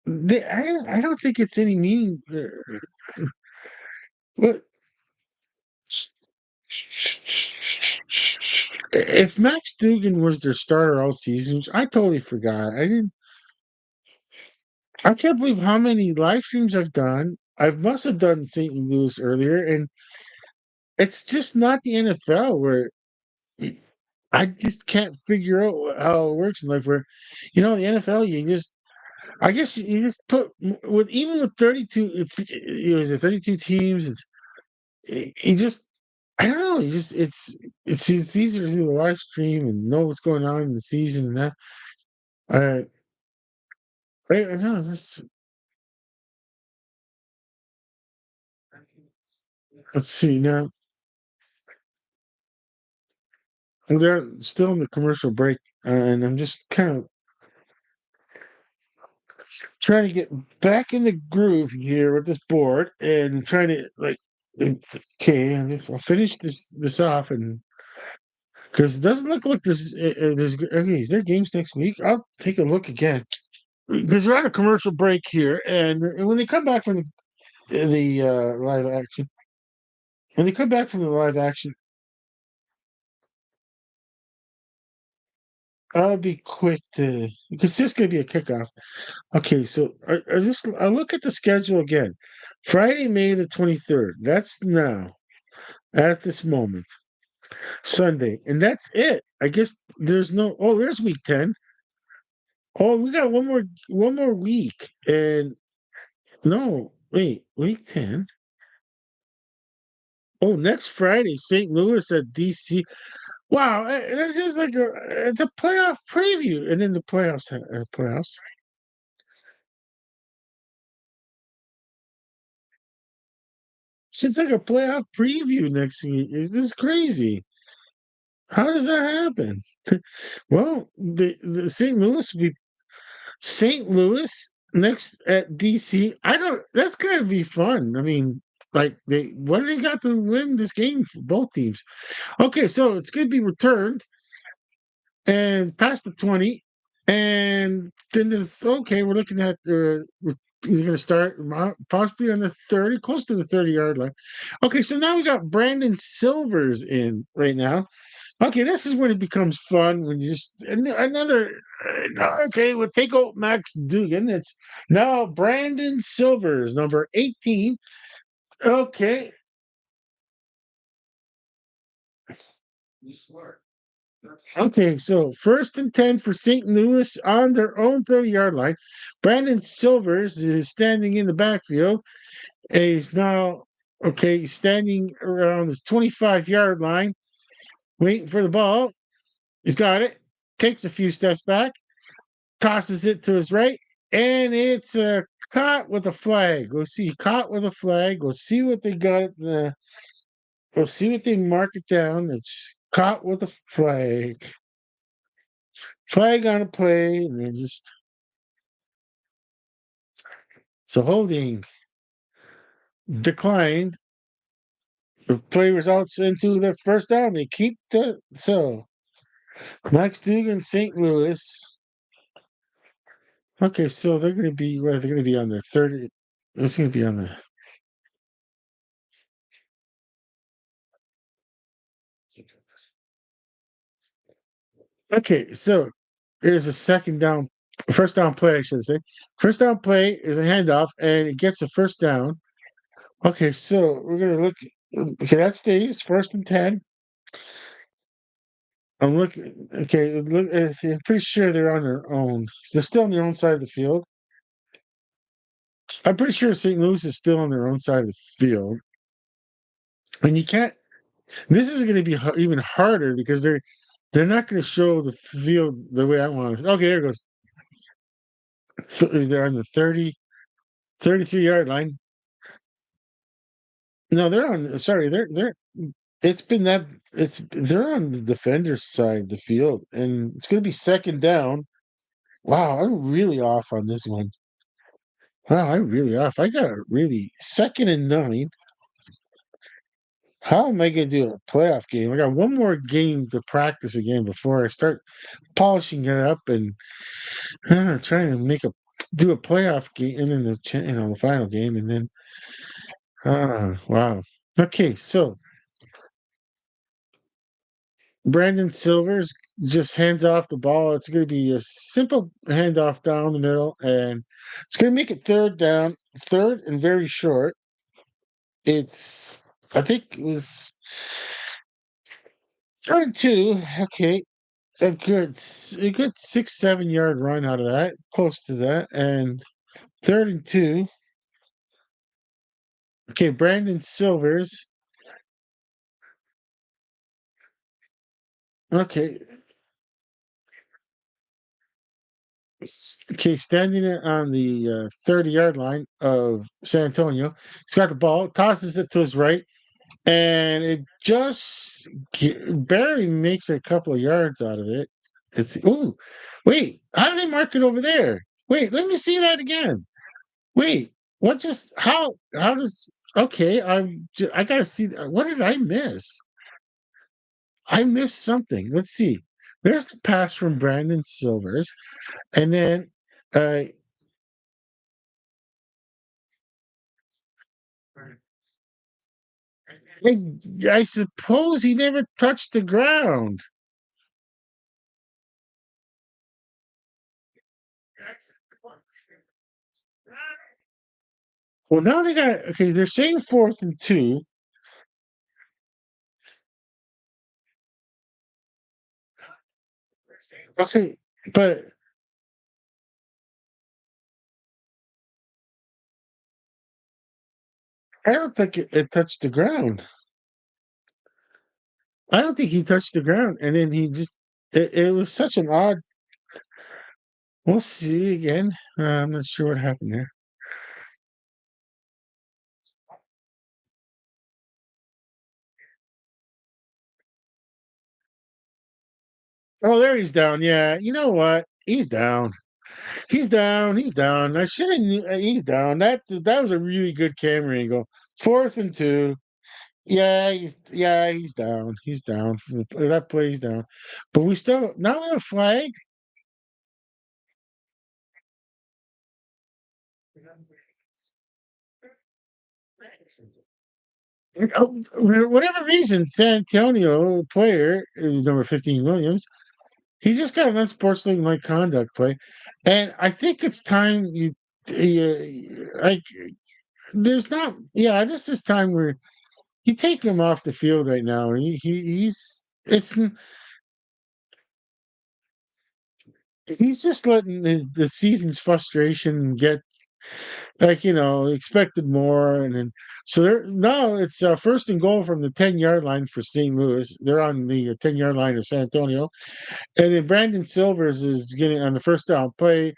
I don't think it's any meaning. But if Max Dugan was their starter all season, which I totally forgot. I didn't. I can't believe how many live streams I've done. I must have done St. Louis earlier, and it's just not the NFL where I just can't figure out how it works in life. Where, the NFL, you just, I guess you just put with even with 32, is it 32 teams? You just, I don't know. It's easier to do the live stream and know what's going on in the season and that. Uh, I don't know. Let's see now. They're still in the commercial break, and I'm just kind of trying to get back in the groove here with this board and trying to okay, I'll finish this off and because it doesn't look like there's okay. Is there games next week? I'll take a look again because we're on a commercial break here, and when they come back from the live action, when they come back from the live action, I'll be quick to because it's just going to be a kickoff. Okay, so I look at the schedule again. Friday, May the 23rd. That's now at this moment. Sunday, and that's it. I guess there's no. Oh, there's week 10. Oh, we got one more week, and no, wait, week 10. Oh, next Friday, St. Louis at DC. Wow, that's just like it's a playoff preview, and then the playoffs. It's like a playoff preview next week. This is crazy. How does that happen? Well, the St. Louis next at DC. I don't. That's gonna be fun. I mean, like what do they got to win this game for both teams? Okay, so it's gonna be returned and past the 20, and then okay, we're looking at you're gonna start possibly on the 30, close to the 30-yard line. Okay, so now we got Brandon Silvers in right now. Okay, this is when it becomes fun when you just another. Okay, we'll take out Max Dugan. It's now Brandon Silvers, number 18. Okay. Okay, so first and 10 for St. Louis on their own 30-yard line. Brandon Silvers is standing in the backfield. He's now, okay, standing around his 25-yard line, waiting for the ball. He's got it. Takes a few steps back, tosses it to his right, and it's caught with a flag. Let's see, caught with a flag. We'll see what they got. We'll see what they mark it down. It's caught with a flag. Flag on a play, and then just so holding declined. The play results into their first down. They keep Max Dugan, St. Louis. Okay, so they're going to be they're going to be on their 30. It's going to be on the. Okay, so here's a first down play, I should say. First down play is a handoff, and it gets a first down. Okay, so we're gonna look. Okay, that stays first and 10. I'm looking. Okay, look. I'm pretty sure they're on their own. They're still on their own side of the field. I'm pretty sure St. Louis is still on their own side of the field, and you can't. This is going to be even harder because they're not going to show the field the way I want it. Okay, there it goes. So they're on the 33-yard line. No, they're on. Sorry, they're. It's been that. They're on the defender's side of the field, and it's going to be second down. Wow, I'm really off on this one. Wow, I'm really off. I got a really second and 9. How am I going to do a playoff game? I got one more game to practice again before I start polishing it up and trying to do a playoff game and then the final game and then wow. Okay, so Brandon Silvers just hands off the ball. It's going to be a simple handoff down the middle, and it's going to make it third down, third and very short. It's, I think it was third and two. Okay, a good 6, 7 yard run out of that, close to that, and third and two. Okay, Brandon Silvers. Okay, okay, standing on the 30-yard line of San Antonio. He's got the ball, tosses it to his right, and it just barely makes a couple of yards out of it. It's ooh, wait, how do they mark it over there? Wait, let me see that again. Wait, what just how does okay? I gotta see. What did I miss? I missed something. Let's see. There's the pass from Brandon Silvers, and then uh, I, I suppose he never touched the ground. Well, now they got okay. They're saying fourth and two. Okay, but I don't think it touched the ground. I don't think he touched the ground, and then he just. It was such an odd. We'll see again. I'm not sure what happened there. Oh, there he's down. Yeah, you know what? He's down. He's down. He's down. I should have knew. He's down. That was a really good camera angle. Fourth and two. He's down. He's down. That plays down. But we still now we have a flag. For whatever reason, San Antonio player, number 15 Williams, he just got an unsportsmanlike conduct play, and I think it's time like there's not yeah this is time where you take him off the field right now. He's it's he's just letting the season's frustration get expected more, and then so there now it's first and goal from the 10-yard line for St. Louis. They're on the 10-yard line of San Antonio, and then Brandon Silvers is getting on the first down play,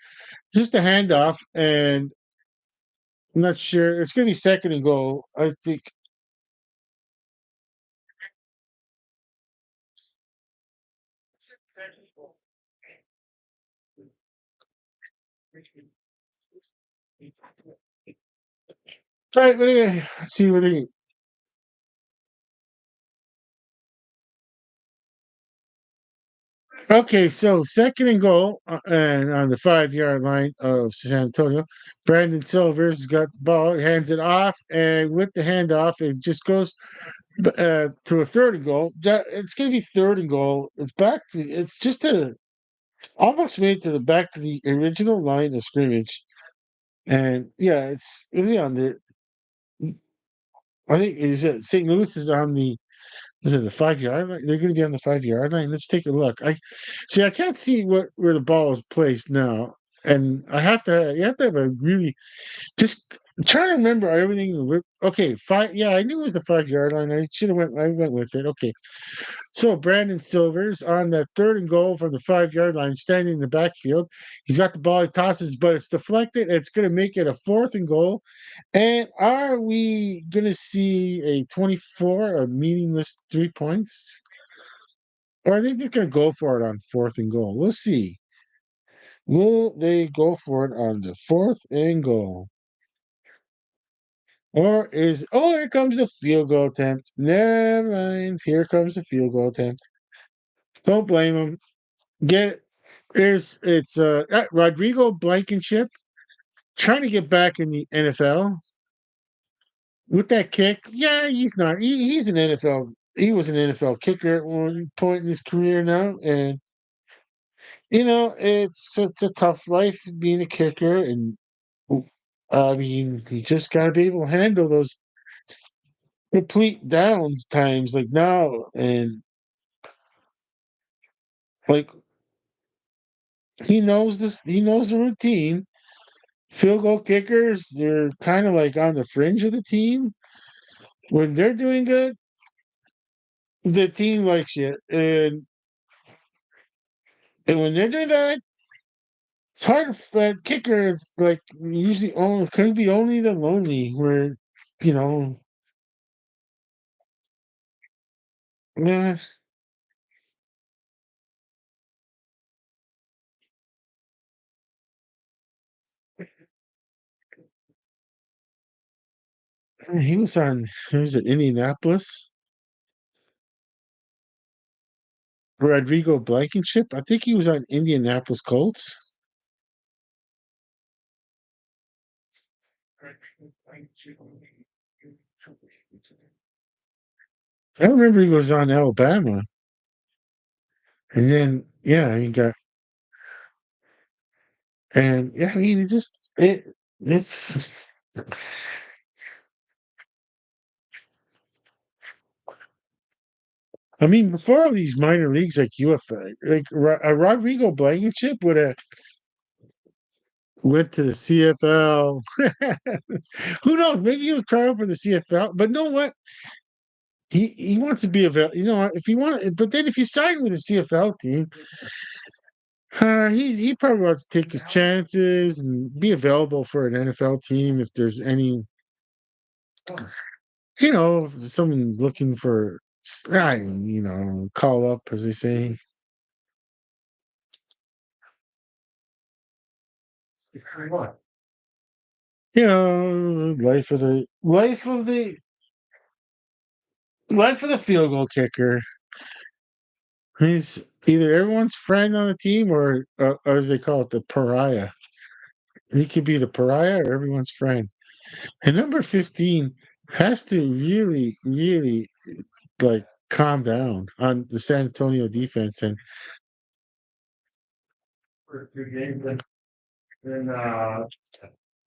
just a handoff, and I'm not sure it's going to be second and goal. I think. All right, let's see what they. Okay, so second and goal, and on the 5-yard line of San Antonio, Brandon Silvers got the ball, hands it off, and with the handoff, it just goes to a third and goal. It's going to be third and goal. It's just almost made to the back to the original line of scrimmage, and yeah, it's on the. I think is it St. Louis is on the. Is it the 5-yard line? They're going to be on the 5-yard line. Let's take a look. I see. I can't see where the ball is placed now, and I have to. You have to have a really just try to remember everything. Okay, five. Yeah, I knew it was the 5-yard line. I should have went. I went with it. Okay, so Brandon Silvers on that third and goal from the 5-yard line, standing in the backfield. He's got the ball. He tosses, but it's deflected. It's going to make it a fourth and goal. And are we going to see a 24, a meaningless 3 points? Or are they just going to go for it on fourth and goal? We'll see. Will they go for it on the fourth and goal? Or is here comes the field goal attempt. Never mind. Here comes the field goal attempt. Don't blame him. Get it's Rodrigo Blankenship trying to get back in the NFL with that kick. Yeah, he's not. He's an NFL. He was an NFL kicker at one point in his career now, and it's a tough life being a kicker, and I mean, you just got to be able to handle those complete downs times like now, and like he knows this. He knows the routine. Field goal kickers, they're kind of like on the fringe of the team. When they're doing good, the team likes you, and when they're doing bad, it's hard. Kicker is like usually only could be only the lonely, where you know, yeah, he was at Indianapolis. Rodrigo Blankenship. I think he was on Indianapolis Colts. I remember he was on Alabama, and then yeah, he got and yeah, I mean, it's. I mean, before all these minor leagues like UFL, like Rodrigo Blankenship would have went to the CFL. Who knows? Maybe he'll try out for the CFL. But know what? He wants to be available. You know, if you want, but then if you sign with a CFL team, he probably wants to take his chances and be available for an NFL team if there's any, if someone looking for, call up as they say. Life of the field goal kicker. He's either everyone's friend on the team or as they call it, the pariah. He could be the pariah or everyone's friend. And number 15 has to really, really like calm down on the San Antonio defense. And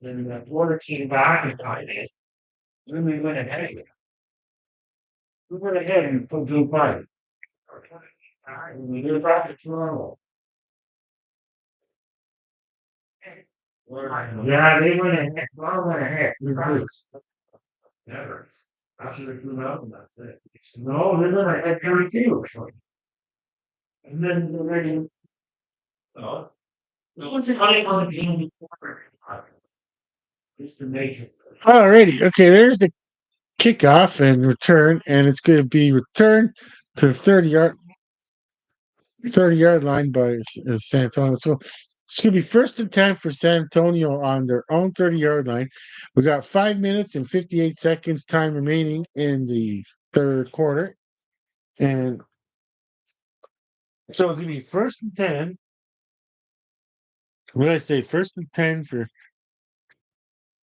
then the Florida came back and tied it. Then we went ahead. We went ahead and put Blue Pipe. We did back to Toronto. Yeah, they went ahead. Toronto went ahead. We lose. Never. I should have come out and that's it. No, they went ahead 32 or something. And then the ready. Oh, what's it like on the game before? It's the major. Alrighty. Okay, there's the kickoff and return, and it's going to be returned to the 30-yard line by San Antonio. So it's going to be first and 10 for San Antonio on their own 30-yard line. We got 5 minutes and 58 seconds time remaining in the third quarter. And so it's going to be first and 10. What did I say? First and 10 for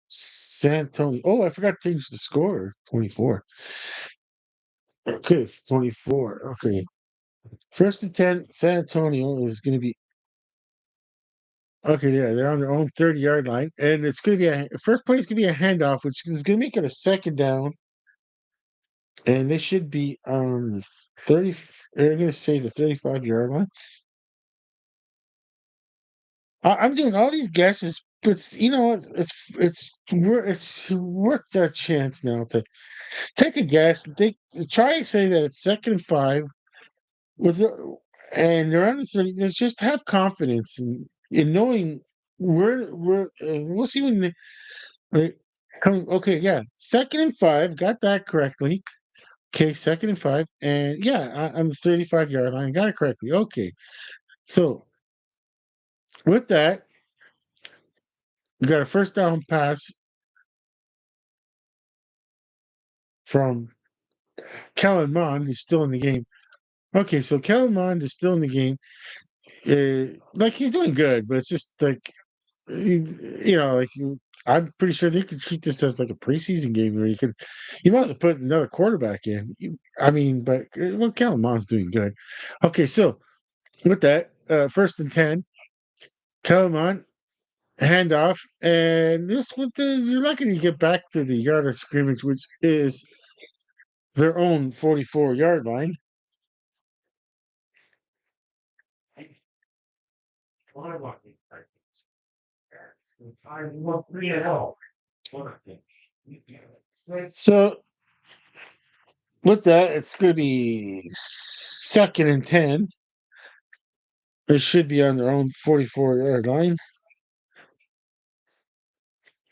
San Antonio. Oh, I forgot to change the score. 24. Okay, 24. Okay. First and 10, San Antonio is going to be okay. Yeah, they're on their own 30-yard line, and it's going to be first play is going to be a handoff, which is going to make it a second down, and they should be on the 30. They're going to say the 35-yard line. I'm doing all these guesses, but it's worth that chance now to take a guess. Try and say that it's second and 5 with and they're under 30. Just have confidence in knowing we'll see when they come. Okay, yeah, second and 5, got that correctly. Okay, second and 5, and yeah, on the 35-yard line, got it correctly. Okay, so with that, we got a first down pass. from Kellen Mond is still in the game. Okay, so Kellen Mond is still in the game. Like he's doing good, but it's just like like I'm pretty sure they could treat this as like a preseason game where you might as well put another quarterback in. I mean, but well, Kellen Mond's doing good. Okay, so with that, 1st and 10, Kellen Mond handoff, and this with the you're lucky to get back to the yard of scrimmage, which is their own 44-yard line. So with that, it's going to be 2nd and 10. They should be on their own 44-yard line.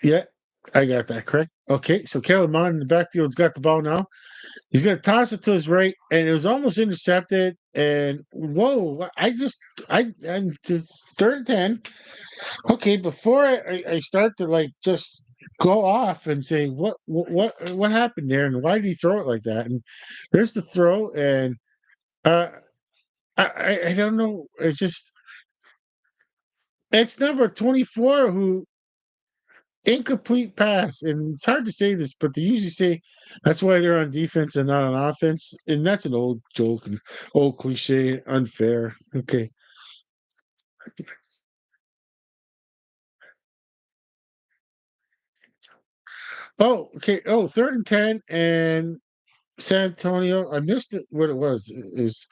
Yeah, I got that correct. Okay, so Kellen Mond in the backfield's got the ball now. He's going to toss it to his right, and it was almost intercepted. And whoa, I'm just 3rd and 10. Okay, before I start to like just go off and say what happened there, and why did he throw it like that? And there's the throw, and uh, I don't know. It's number 24 who incomplete pass, and it's hard to say this, but they usually say that's why they're on defense and not on offense, and that's an old joke and old cliche, unfair. Okay. Oh, okay. Oh, 3rd and 10, and San Antonio. I missed it. What it was is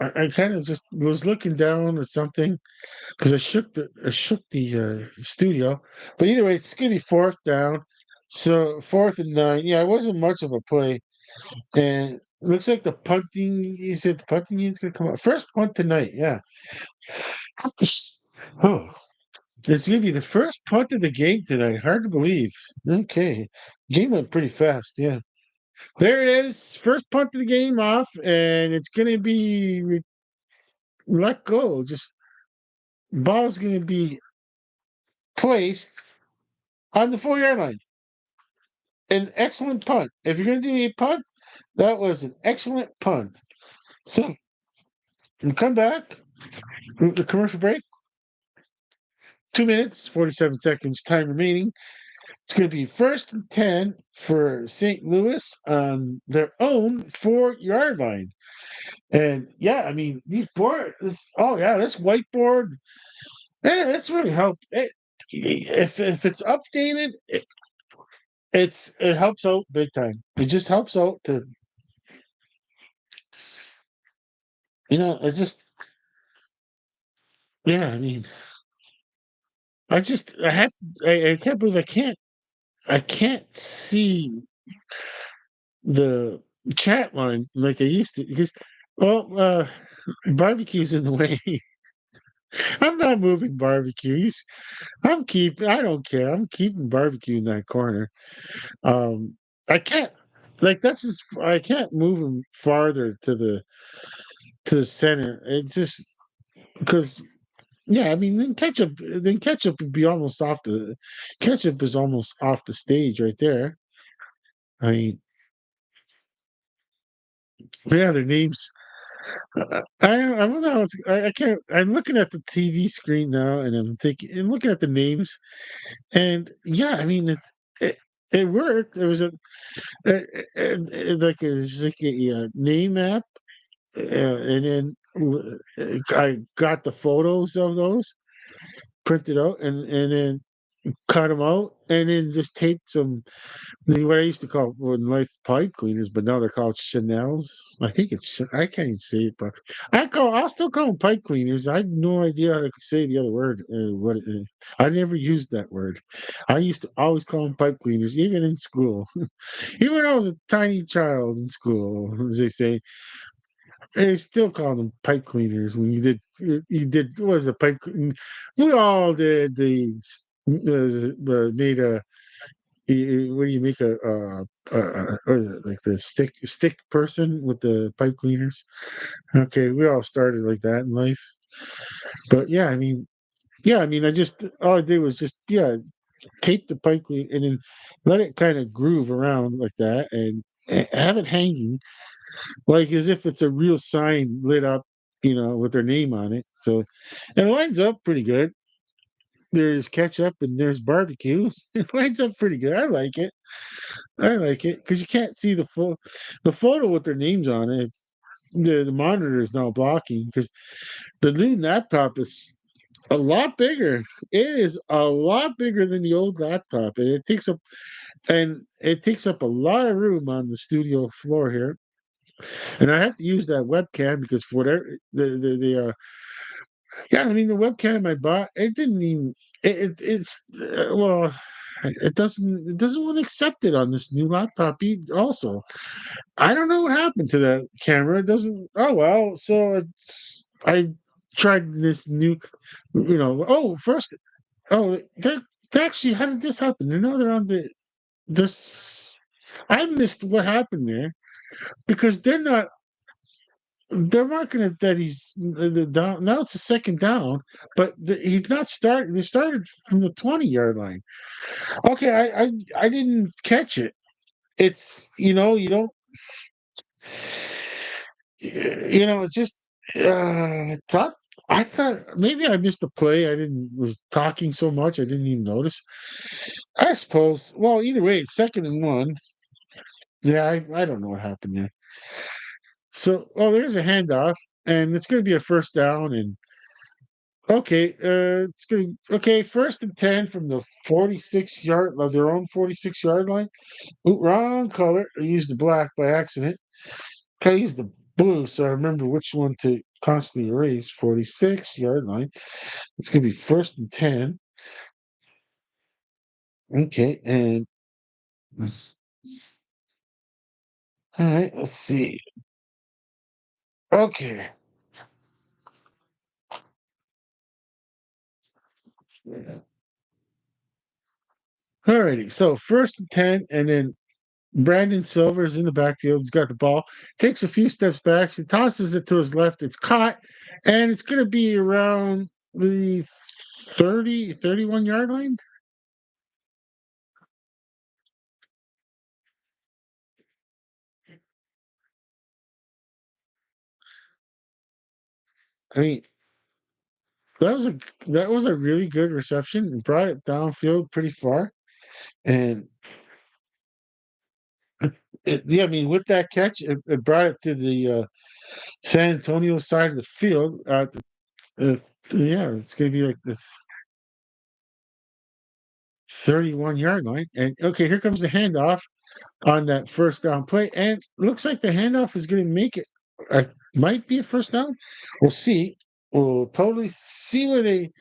I kind of just was looking down at something because I shook the studio. But either way, it's gonna be 4th down. So 4th and 9. Yeah, it wasn't much of a play. And it looks like the punting, you said the punting unit's going to come out. First punt tonight, yeah. Oh, it's going to be the first punt of the game tonight. Hard to believe. Okay. Game went pretty fast, yeah. There it is. First punt of the game off, and it's going to be let go. Just ball's going to be placed on the 4-yard line. An excellent punt. If you're going to do a punt, that was an excellent punt. So, we come back, the commercial break. 2 minutes, 47 seconds, time remaining. It's going to be 1st and 10 for St. Louis on their own 4-yard line. And yeah, I mean, this whiteboard, that's really helped. If it's updated, it helps out big time. It just helps out to, it's just, yeah, I mean, I have I can't believe I can't see the chat line like I used to because, well, barbecue's in the way. I'm not moving barbecues. I don't care. I'm keeping barbecue in that corner. Um, I can't, like, I can't move him farther to the center. It's just because, yeah, I mean, then ketchup would be almost ketchup is almost off the stage right there. I mean, yeah, their names. I don't know. I can't. I'm looking at the TV screen now, and I'm looking at the names, and yeah, I mean, it worked. There was like a name app, and then I got the photos of those printed out, and then cut them out, and then just taped some what I used to call in life pipe cleaners, but now they're called Chanel's. I think I can't even say it, but I'll still call them pipe cleaners. I have no idea how to say the other word. I never used that word. I used to always call them pipe cleaners, even in school. Even when I was a tiny child in school, as they say, they still call them pipe cleaners. When you did what was a pipe? We all did made a what do you make what is it, like the stick person with the pipe cleaners? Okay, we all started like that in life. But yeah, I mean, I just all I did was just, yeah. tape the pipe clean, and then let it kind of groove around like that, and have it hanging like as if it's a real sign lit up, with their name on it. So and it lines up pretty good. There's ketchup and there's barbecue. It lines up pretty good. I like it. I like it because you can't see the photo with their names on it. The monitor is now blocking because the new laptop is a lot bigger. It is a lot bigger than the old laptop, and it takes up a lot of room on the studio floor here. And I have to use that webcam because for whatever yeah, I mean the webcam I bought, it didn't even it's well, it doesn't want to accept it on this new laptop also. I don't know what happened to that camera. It doesn't. Oh well, so I tried this new, first. Oh, they actually, how did this happen? They're on this. I missed what happened there because they're marking it that he's the down. Now it's a second down, but he's not starting. They started from the 20-yard line. Okay, I didn't catch it. It's you don't it's just I thought maybe I missed a play. I didn't was talking so much I didn't even notice. I suppose. Well, either way, it's 2nd and 1. Yeah, I don't know what happened there. So, there's a handoff, and it's going to be a first down. And okay, it's going to okay 1st and 10 from the 46-yard of their own 46-yard line. Ooh, wrong color. I used the black by accident. I used the blue, so I remember which one to constantly erase. 46-yard line. It's going to be 1st and 10. Okay, and all right, let's see. Okay. Alrighty. So 1st and 10, and then Brandon Silver's in the backfield. He's got the ball, takes a few steps back, he tosses it to his left. It's caught, and it's going to be around the 31 yard line. I mean, that was a that was a really good reception and brought it downfield pretty far. And yeah, I mean, with that catch, it brought it to the San Antonio side of the field. Uh, yeah, it's going to be like the 31-yard line. And okay, here comes the handoff on that first down play. And looks like the handoff is going to make it. Might be a first down. We'll see. We'll totally see where they.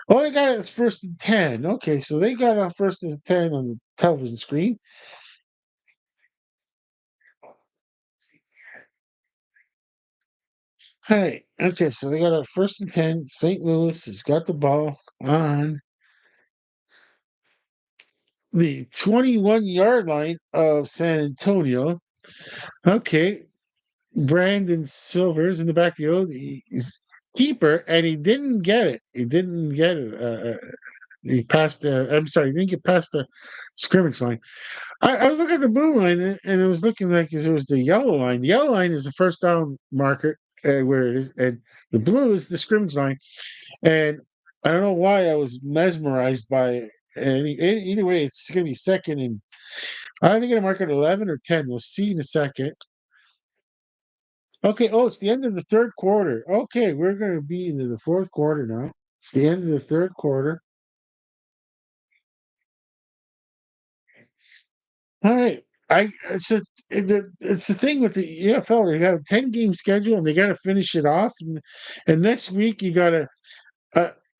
Oh, they got it as 1st and 10. Okay, so they got it on 1st and 10 on the television screen. All right. Okay, so they got a 1st and 10. St. Louis has got the ball on the 21-yard line of San Antonio. Okay, Brandon Silvers in the backfield. He's keeper, and he didn't get it. He didn't get it. He passed. I'm sorry, he didn't get past the scrimmage line. I was looking at the blue line, and it was looking like it was the yellow line. The yellow line is the first down marker where it is, and the blue is the scrimmage line. And I don't know why I was mesmerized by it. And either way, it's going to be second, and I think going to mark it 11 or 10. We'll see in a second. Okay. Oh, it's the end of the third quarter. Okay, we're going to be into the fourth quarter now. It's the end of the third quarter. All right. It's the thing with the UFL. They got a 10-game schedule, and they got to finish it off. And next week you got a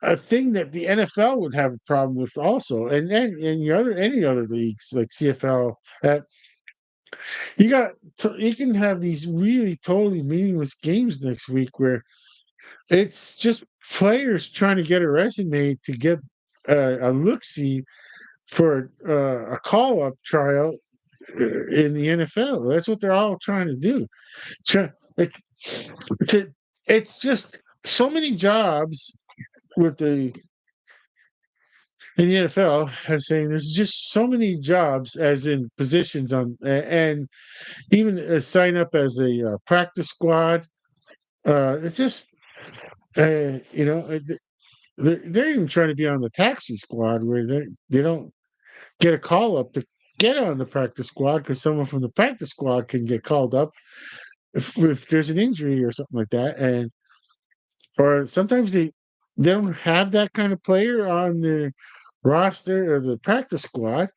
a thing that the NFL would have a problem with also, and then in your other any other leagues like CFL. You can have these really totally meaningless games next week where it's just players trying to get a resume to get a look see for a call up trial in the NFL. That's what they're all trying to do. Like to, it's just so many jobs with the in the NFL as saying there's just so many jobs, as in positions and even sign up as a practice squad. It's just they're even trying to be on the taxi squad where they don't get a call up to get on the practice squad because someone from the practice squad can get called up if there's an injury or something like that, and or sometimes they don't have that kind of player on the roster or the practice squad,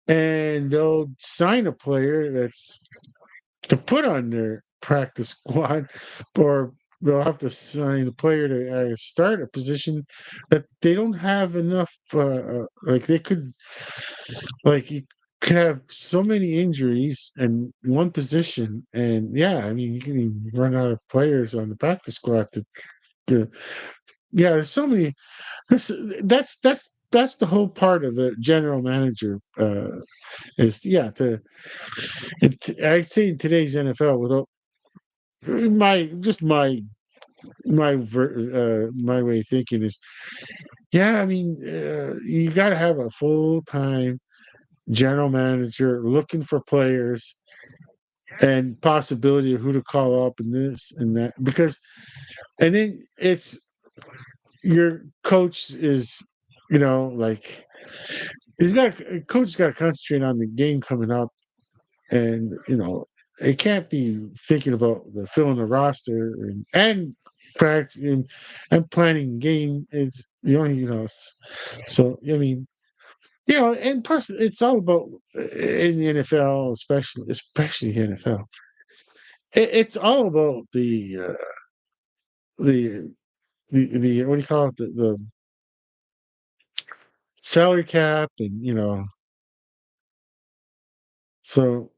and they'll sign a player that's to put on their practice squad, or they'll have to sign a player to start a position that they don't have enough. Like they could, like you could have so many injuries in one position, and yeah, I mean you can even run out of players on the practice squad to yeah. There's so many. This that's the whole part of the general manager. Is yeah to I'd say in today's NFL without my way of thinking is yeah, I mean you got to have a full-time general manager looking for players and possibility of who to call up and this and that, because and then it's your coach is like coach got to concentrate on the game coming up, and it can't be thinking about the filling the roster and practicing and planning game. It's the only so I mean and plus it's all about in the NFL, especially the NFL. It's all about the the what do you call it, the salary cap, and so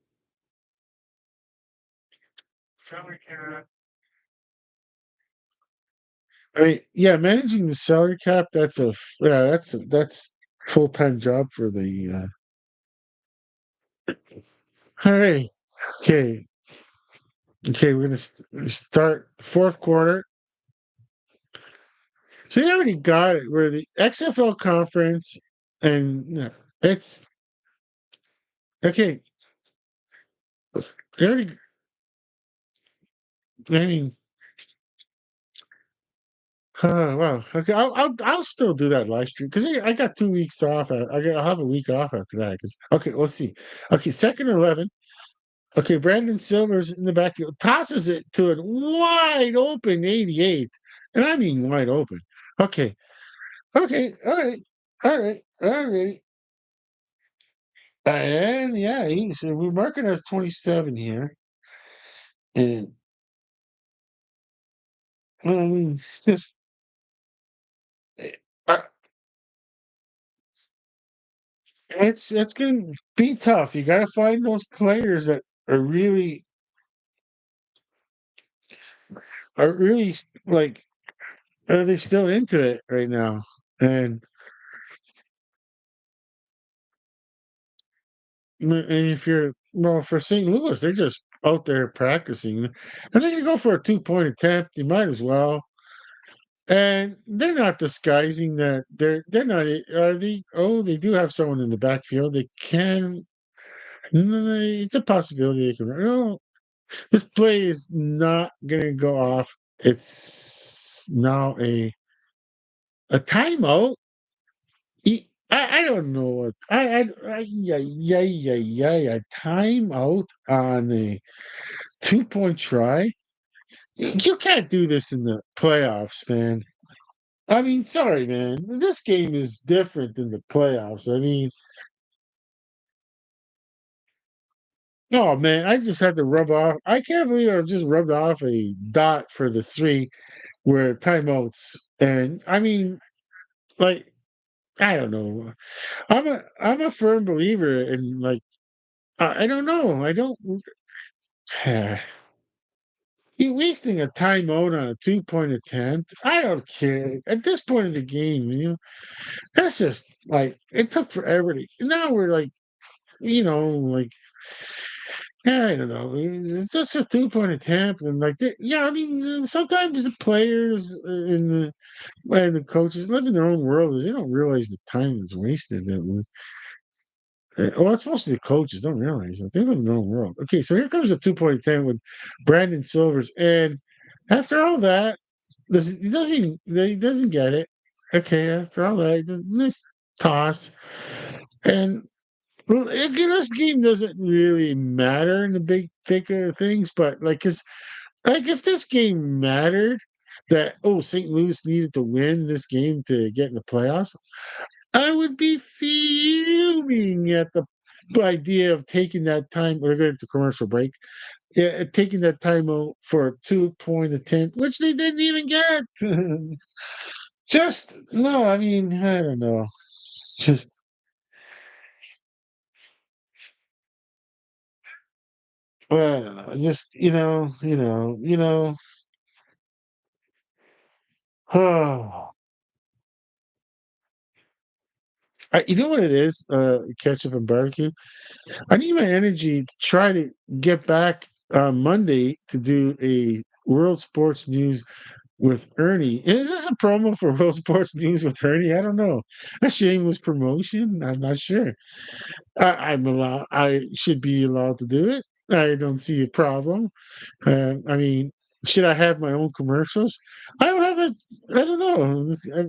salary cap. I mean, yeah, managing the salary cap, that's full time job for the all right. Okay. Okay, we're gonna start the fourth quarter. So they already got it where the XFL conference and it's okay. They already I mean wow. Okay, I'll still do that live stream because I got 2 weeks off. I'll have a week off after that. Because okay, we'll see. Okay, second and 11. Okay, Brandon Silver's in the backfield, tosses it to a wide open 88, and I mean wide open. Okay, okay, all right, all right. And yeah, we're marking as 27 here, and I mean, just eh, uh, it's going to be tough. You got to find those players that are really like are they still into it right now? And and if you're well for St. Louis, they're just out there practicing, and they're gonna go for a 2 point attempt. You might as well. And they're not disguising that they're not. Are they? Oh, they do have someone in the backfield. They can. No, it's a possibility they can. No, this play is not gonna go off. It's now a timeout. I don't know what yeah, yeah, yeah, yeah, a timeout on a 2 point try. You can't do this in the playoffs, man. I mean, sorry, man. This game is different than the playoffs. I mean, oh man, I just had to rub off. I can't believe I just rubbed off a dot for the three where timeouts. And I mean, like, I don't know. I'm a firm believer in like I don't know. I don't. You wasting a timeout on a 2 point attempt. I don't care. At this point in the game, that's just like it took forever to now we're like, like I don't know. It's just a 2-point attempt, and like, yeah, I mean, sometimes the players and the coaches live in their own world. They don't realize the time is wasted. Well, it's mostly the coaches don't realize that they live in their own world. Okay, so here comes a 2-point attempt with Brandon Silvers, and after all that, he doesn't get it. Okay, after all that, nice toss, and well, again, this game doesn't really matter in the big thick of things, but like, cause like if this game mattered, that St. Louis needed to win this game to get in the playoffs, I would be fuming at the idea of taking that time. We're going to commercial break. Yeah, taking that time out for a 2-point attempt, which they didn't even get. Just no, I mean, I don't know. Just well, I don't know. Just you know what it is? Ketchup and barbecue. I need my energy to try to get back on Monday to do a World Sports News with Ernie. Is this a promo for World Sports News with Ernie? I don't know. A shameless promotion? I'm not sure. I should be allowed to do it. I don't see a problem. I mean, should I have my own commercials? I don't have a. I don't know. I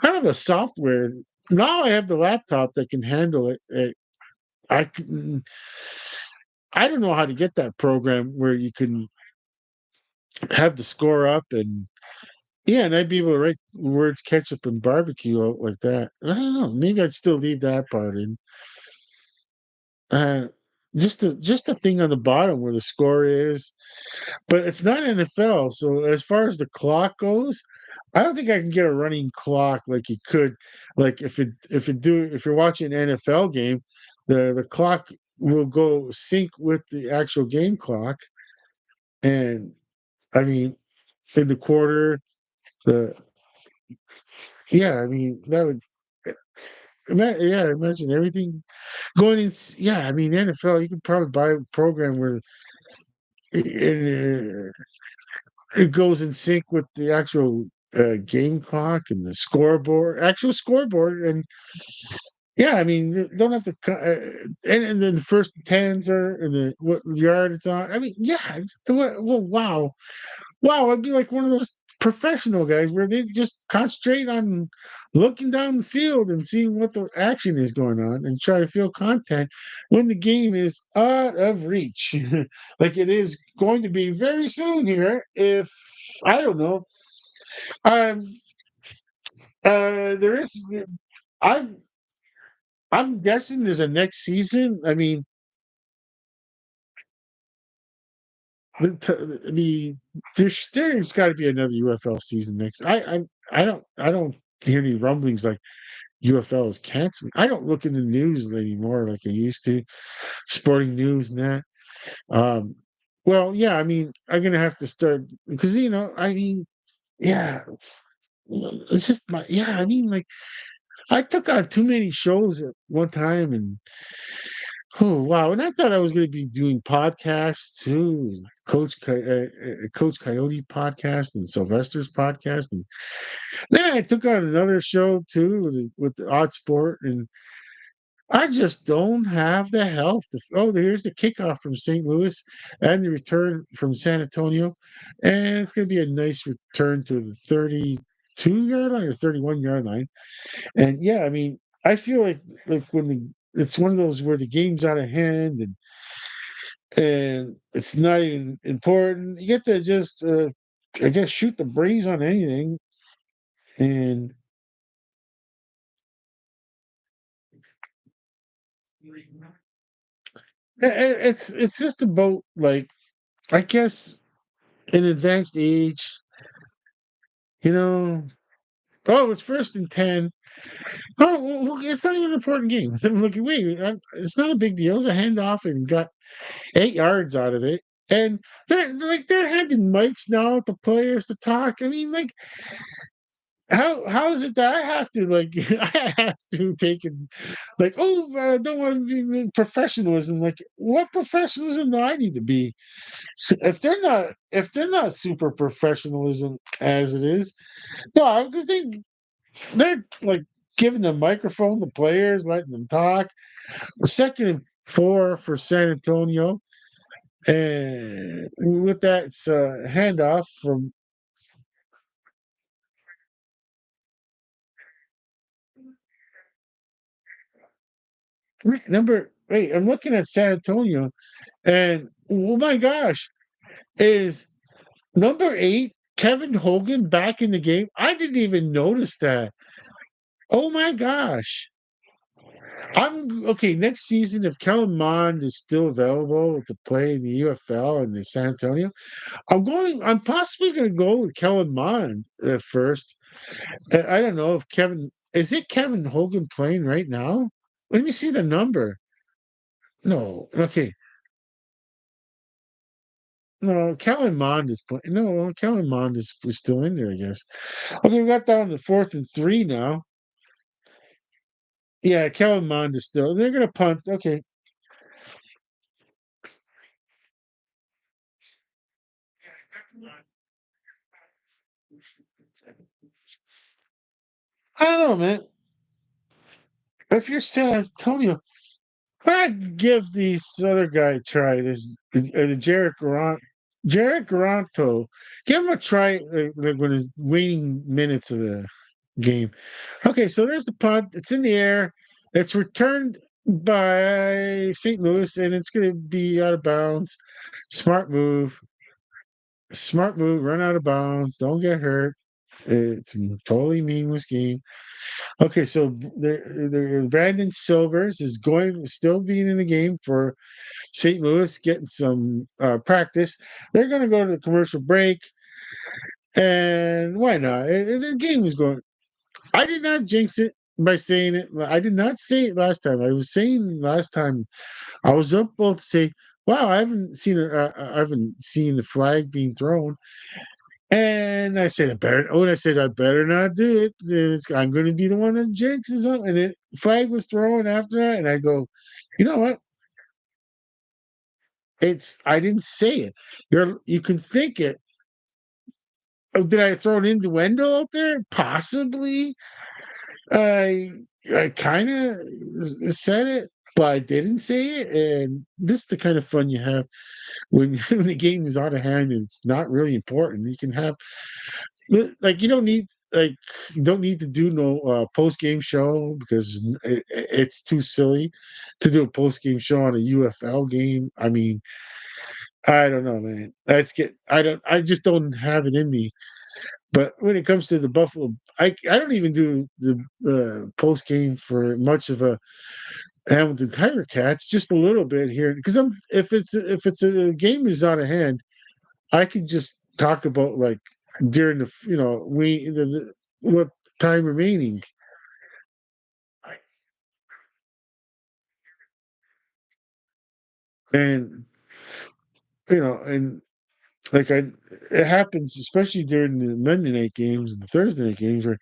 don't have the software. Now I have the laptop that can handle it. I can, I don't know how to get that program where you can have the score up and yeah, and I'd be able to write the words ketchup and barbecue out like that. I don't know. Maybe I'd still leave that part in. Uh, just the thing on the bottom where the score is, but it's not NFL. So as far as the clock goes, I don't think I can get a running clock like you could, like if you're watching an NFL game, the clock will go sync with the actual game clock, and I mean in the quarter, the yeah, I mean that would. Yeah, imagine everything going in. Yeah, I mean NFL, you could probably buy a program where it, it goes in sync with the actual game clock and the scoreboard, actual scoreboard, and yeah, I mean don't have to. And then the first tens are and the what yard it's on. I mean, yeah, well, wow. Wow, I'd be like one of those professional guys where they just concentrate on looking down the field and seeing what the action is going on and try to feel content when the game is out of reach. Like it is going to be very soon here. If I don't know, um, there is. I'm I'm guessing there's a next season. I mean, there's got to be another UFL season next. I don't hear any rumblings like UFL is canceling. I don't look in the news anymore like I used to, sporting news and that. Um, well, yeah, I mean, I'm gonna have to start because I mean, yeah, it's just yeah. I mean, like I took on too many shows at one time, and oh wow, and I thought I was gonna be doing podcasts too, and Coach Coyote podcast and Sylvester's podcast, and then I took on another show too with the Odd Sport, and I just don't have the health to. Oh, here's the kickoff from St. Louis and the return from San Antonio. And it's going to be a nice return to the 32-yard line or 31-yard line. And yeah, I mean, I feel like when it's one of those where the game's out of hand and it's not even important. You get to just, I guess, shoot the breeze on anything. And it's just about like, I guess, an advanced age. You know, oh, it's 1st and 10. Oh, well, it's not even an important game. I'm looking, wait, it's not a big deal. It's a handoff and got 8 yards out of it. And they're handing mics now to players to talk. I mean, like, how is it that I have to like I have to take it like, oh, I don't want to be professionalism. Like, what professionalism do I need to be? So if they're not super professionalism as it is, no, because they're like giving the microphone to players, letting them talk. Second and 4 for San Antonio, and with that, it's a handoff from number. Wait, I'm looking at San Antonio, and oh my gosh, is number 8 Kevin Hogan back in the game? I didn't even notice that. Oh my gosh. I'm okay. Next season, if Kellen Mond is still available to play in the UFL and the San Antonio, I'm possibly going to go with Kellen Mond first. I don't know if Kevin is it Kevin Hogan playing right now? Let me see the number. No, okay, no, Kellen Mond is playing. No, Kellen Mond is still in there, I guess. Okay, we got down to 4th and 3 now. Yeah, Kellen Mond is still. They're going to punt. Okay, I don't know, man. If you're San Antonio, why not give this other guy a try? This Jarrett Garanto. Give him a try like when his waning minutes of the game. Okay, so there's the punt. It's in the air. It's returned by St. Louis, and it's going to be out of bounds. Smart move. Smart move. Run out of bounds. Don't get hurt. It's a totally meaningless game. Okay, so Brandon Silvers is going still being in the game for St. Louis, getting some practice. They're going to go to the commercial break, and why not? The game is going. I did not jinx it by saying it. I did not say it last time. I was saying last time I was up both to say, "Wow, I haven't seen the flag being thrown." And I said, I better not do it. I'm going to be the one that jinxes them. And it flag was thrown after that, and I go, you know what? I didn't say it. You can think it. Oh, did I throw an innuendo out there? Possibly. I I kind of said it, but I didn't say it. And this is the kind of fun you have when, when the game is out of hand and it's not really important. You can have like you don't need to do no post game show because it's too silly to do a post game show on a UFL game. I mean, I don't know, man. I just don't have it in me. But when it comes to the Buffalo, I don't even do the post game for much of a Hamilton Tiger Cats, just a little bit here because I'm if it's a game is out of hand, I could just talk about like during what time remaining, and and like it happens especially during the Monday night games and the Thursday night games where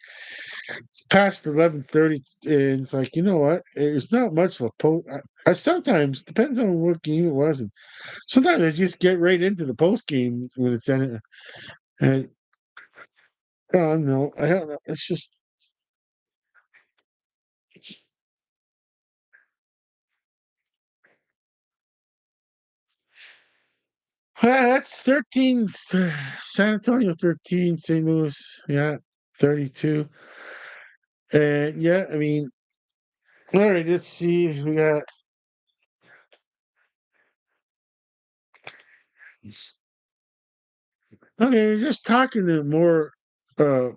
it's past 11:30, and it's like what, there's not much of a post. I sometimes depends on what game it was, and sometimes I just get right into the post game when it's in it, and oh no, I don't know. It's just that's 13. San Antonio 13, St. Louis, yeah, 32. And yeah, I mean, all right, let's see. We got okay, just talking to more uh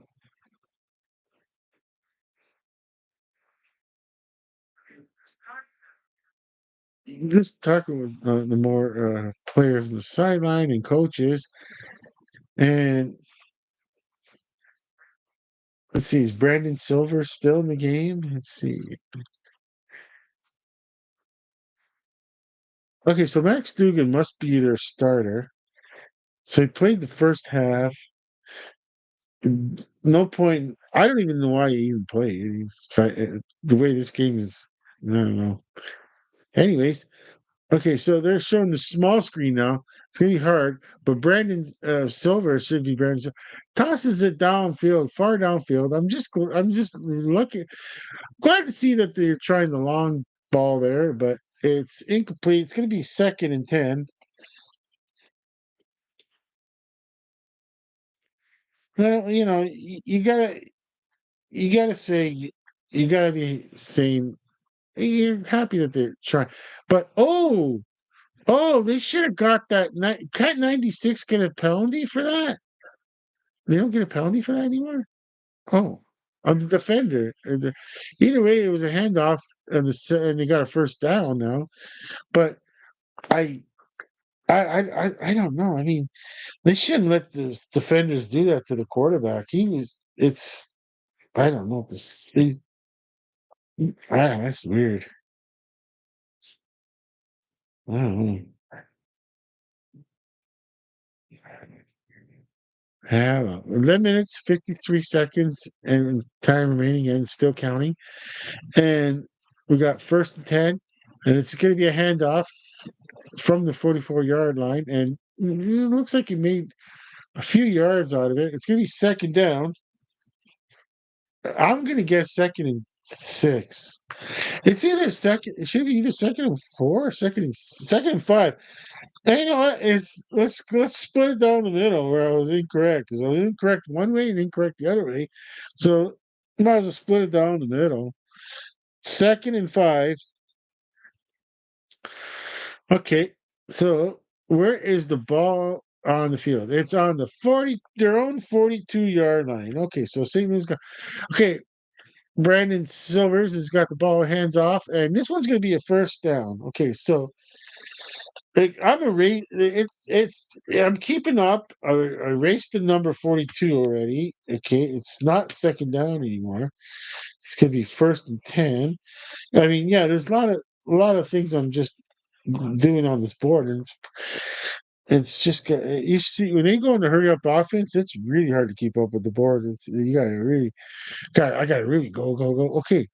just talking with the more players on the sideline and coaches. And let's see, is Brandon Silver still in the game? Let's see. Okay, so Max Dugan must be their starter. So he played the first half. no point. I don't even know why you even play. The way this game is, I don't know. Anyways, okay, so they're showing the small screen now. It's gonna be hard, but Brandon Silver should be Brandon. Tosses it downfield, far downfield. I'm just looking, glad to see that they're trying the long ball there, but it's incomplete. It's gonna be 2nd and 10. Well, you gotta say, you gotta be saying you're happy that they're trying, but they should have got that. Cat 96 get a penalty for that. They don't get a penalty for that anymore. Oh, on the defender. Either way, it was a handoff, and they got a first down now. But I, I don't know. I mean, they shouldn't let the defenders do that to the quarterback. He was. It's. I don't know. That's weird. I don't know. Yeah, well, 11 minutes, 53 seconds, and time remaining, and still counting. And we got 1st and 10, and it's going to be a handoff from the 44-yard line. And it looks like he made a few yards out of it. It's going to be 2nd down. I'm going to guess 2nd and 6. It's either second. It should be either 2nd and 4, or second and 5. And you know what? Let's split it down the middle where I was incorrect, because I was incorrect one way and incorrect the other way. So you might as well split it down the middle. 2nd and 5. Okay, so where is the ball on the field? It's on their own 42-yard line. Okay, so St. Louis got, okay. Brandon Silvers has got the ball hands off, and this one's going to be a first down. Okay, so like, I'm keeping up. I erased the number 42 already. Okay, it's not 2nd down anymore. It's gonna be 1st and 10. I mean, yeah, there's a lot of things I'm just doing on this board, and it's just you see when they go into hurry up offense, it's really hard to keep up with the board. You gotta really, I gotta really go. Okay,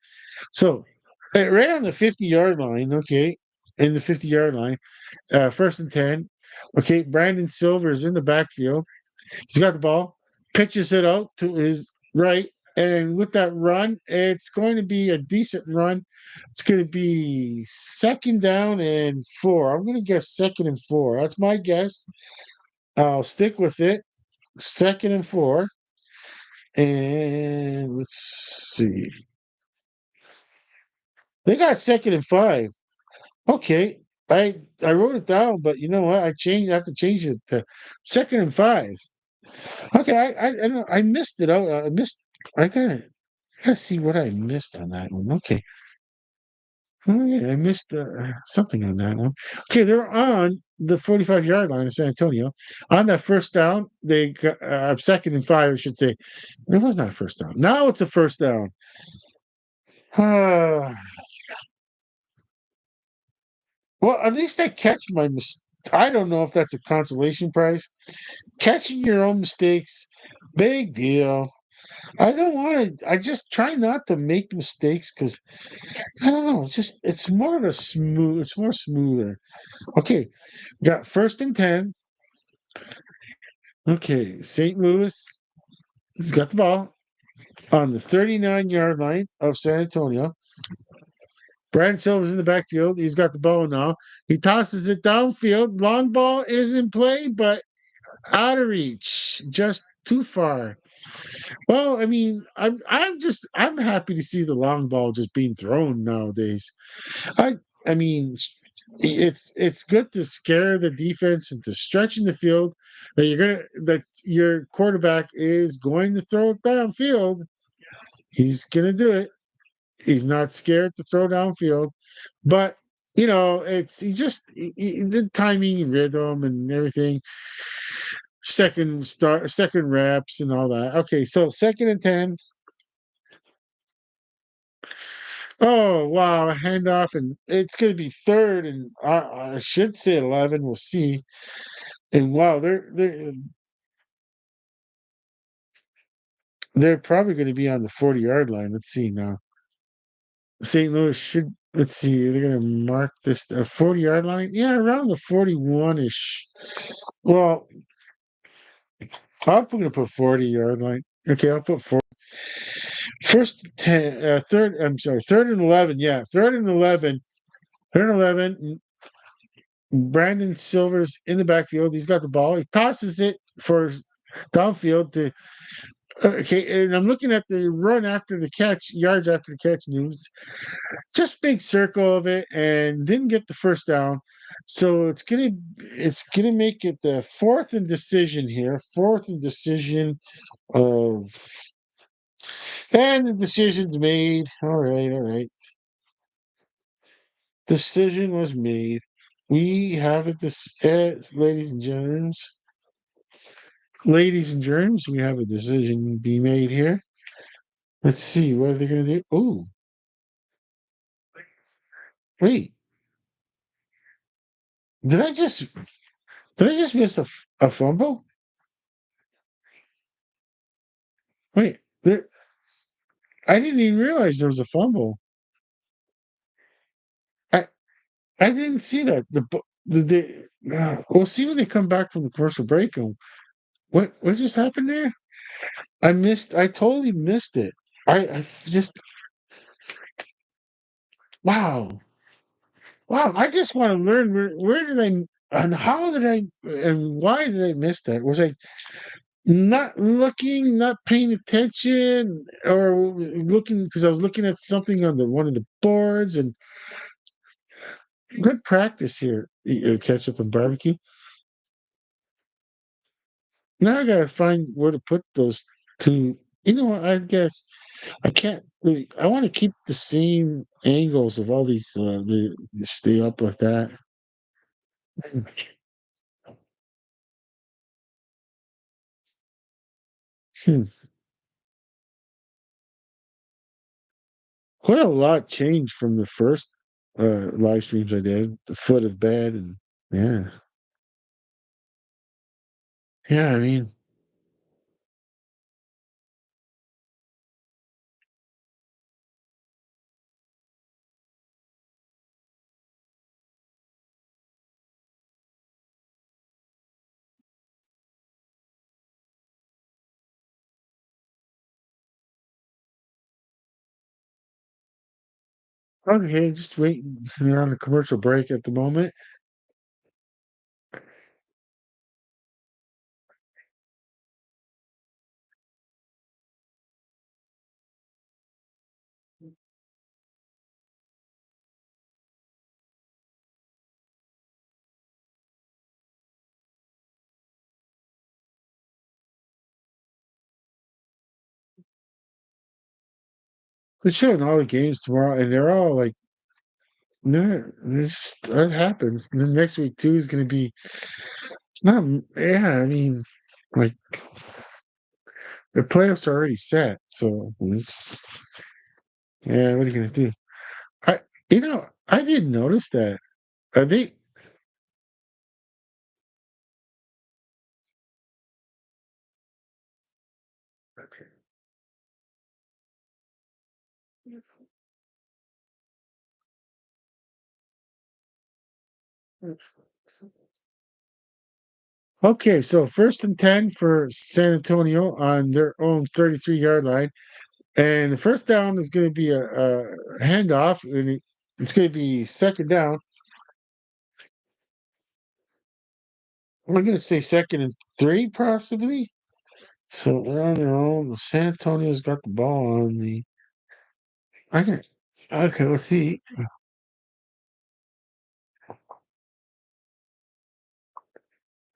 so right on the 50-yard line. Okay, in the 50-yard line. 1st and 10. Okay, Brandon Silver is in the backfield. He's got the ball, pitches it out to his right, and with that run, it's going to be a decent run. It's going to be 2nd down and 4. I'm going to guess 2nd and 4. That's my guess. I'll stick with it. 2nd and 4. And let's see. They got 2nd and 5. Okay. I wrote it down, but you know what? I have to change it to 2nd and 5. Okay, I missed it out. I gotta see what I missed on that one. Okay. Oh, yeah, I missed something on that one. Okay, they're on the 45-yard line of San Antonio. On that first down, they got 2nd and 5, I should say. It was not a first down. Now it's a first down. Uh, well, at least I catch my mis I don't know if that's a consolation prize. Catching your own mistakes, big deal. I don't want to. I just try not to make mistakes because I don't know. It's more of a smooth. It's more smoother. Okay, got 1st and 10. Okay, St. Louis has got the ball on the 39-yard line of San Antonio. Brandon Silva's in the backfield. He's got the ball now. He tosses it downfield. Long ball is in play, but out of reach, just too far. Well, I mean, I'm happy to see the long ball just being thrown nowadays. I I mean, it's good to scare the defense into stretching the field that your quarterback is going to throw it downfield. He's gonna do it. He's not scared to throw downfield, but it's the timing and rhythm and everything. Second reps and all that. Okay, so 2nd and 10. Oh wow, a handoff, and it's going to be third, and I should say 11. We'll see. And wow, they're they're probably going to be on the 40-yard line. Let's see now. St. Louis should. Let's see. They're going to mark this 40-yard line. Yeah, around the 41 ish. Well, I'm going to put 40-yard line. Okay, I'll put four. First 10, third. I'm sorry, 3rd and 11. Yeah, 3rd and 11. 3rd and 11. Brandon Silver's in the backfield. He's got the ball. He tosses it for downfield to. Okay, and I'm looking at the run after the catch, yards after the catch news. Just big circle of it, and didn't get the first down. So it's gonna make it the fourth and decision here. Fourth and decision of, and the decision's made. All right. Decision was made. We have it. This, ladies and germs. Ladies and germs, we have a decision to be made here. Let's see what are they going to do. Oh, wait! Did I just did I just miss a fumble? Wait, there. I didn't even realize there was a fumble. I I didn't see that. We'll see when they come back from the commercial break. And what just happened there? I missed. I totally missed it. I just wow. Wow, I just want to learn where did and how did and why did I miss that? Was I not looking, not paying attention, or looking because I was looking at something on the one of the boards and good practice here, ketchup and barbecue. Now I gotta find where to put those two. You know what? I guess I can't really. I want to keep the same angles of all these. Stay up like that. Hmm. Quite a lot changed from the first live streams I did. The foot is bad, and yeah, yeah. I mean, okay, just waiting. They're on a commercial break at the moment. They're showing all the games tomorrow, and they're all like, no, this that happens. The next week too is going to be not. Yeah, I mean, like the playoffs are already set, so it's yeah. What are you going to do? I, I didn't notice that. Are they? Okay, so 1st and 10 for San Antonio on their own 33-yard line. And the first down is going to be a handoff, and it's going to be second down. I'm going to say 2nd and 3, possibly. So they're on their own. San Antonio's got the ball on the. I can. Okay, let's see.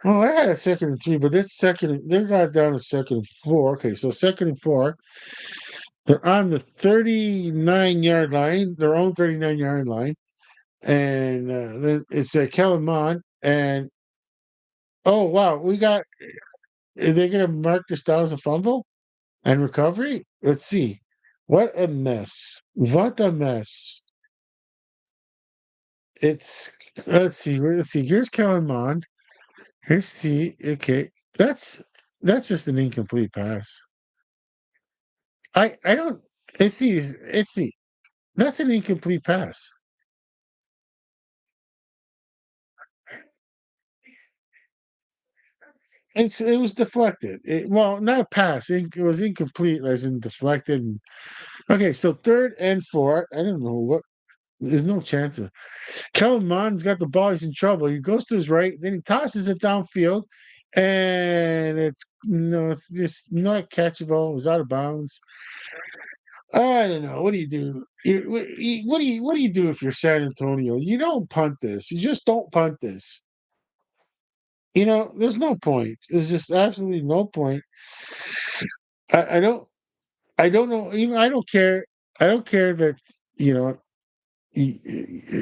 Oh, I had a 2nd and 3, but that's second. They're got down to 2nd and 4. Okay, so 2nd and 4. They're on the 39-yard line, their own 39-yard line. And then it's Kellen Mond. And oh, wow, we got. Are they going to mark this down as a fumble and recovery? Let's see. What a mess. What a mess. It's, let's see. Let's see. Here's Kellen Mond. Here's C. Okay. That's just an incomplete pass. I don't. It's that's an incomplete pass. It was deflected. Well, not a pass. It was incomplete, as in deflected. Okay, so third and four. I don't know what. There's no chance of. Kellen Mond's got the ball. He's in trouble. He goes to his right, then he tosses it downfield, and it's no, it's just not catchable. It was out of bounds. I don't know. What do you do? What do you do if you're San Antonio? You don't punt this. You just don't punt this. There's no point. There's just absolutely no point. I don't. I don't know. Even I don't care. I don't care that you know. You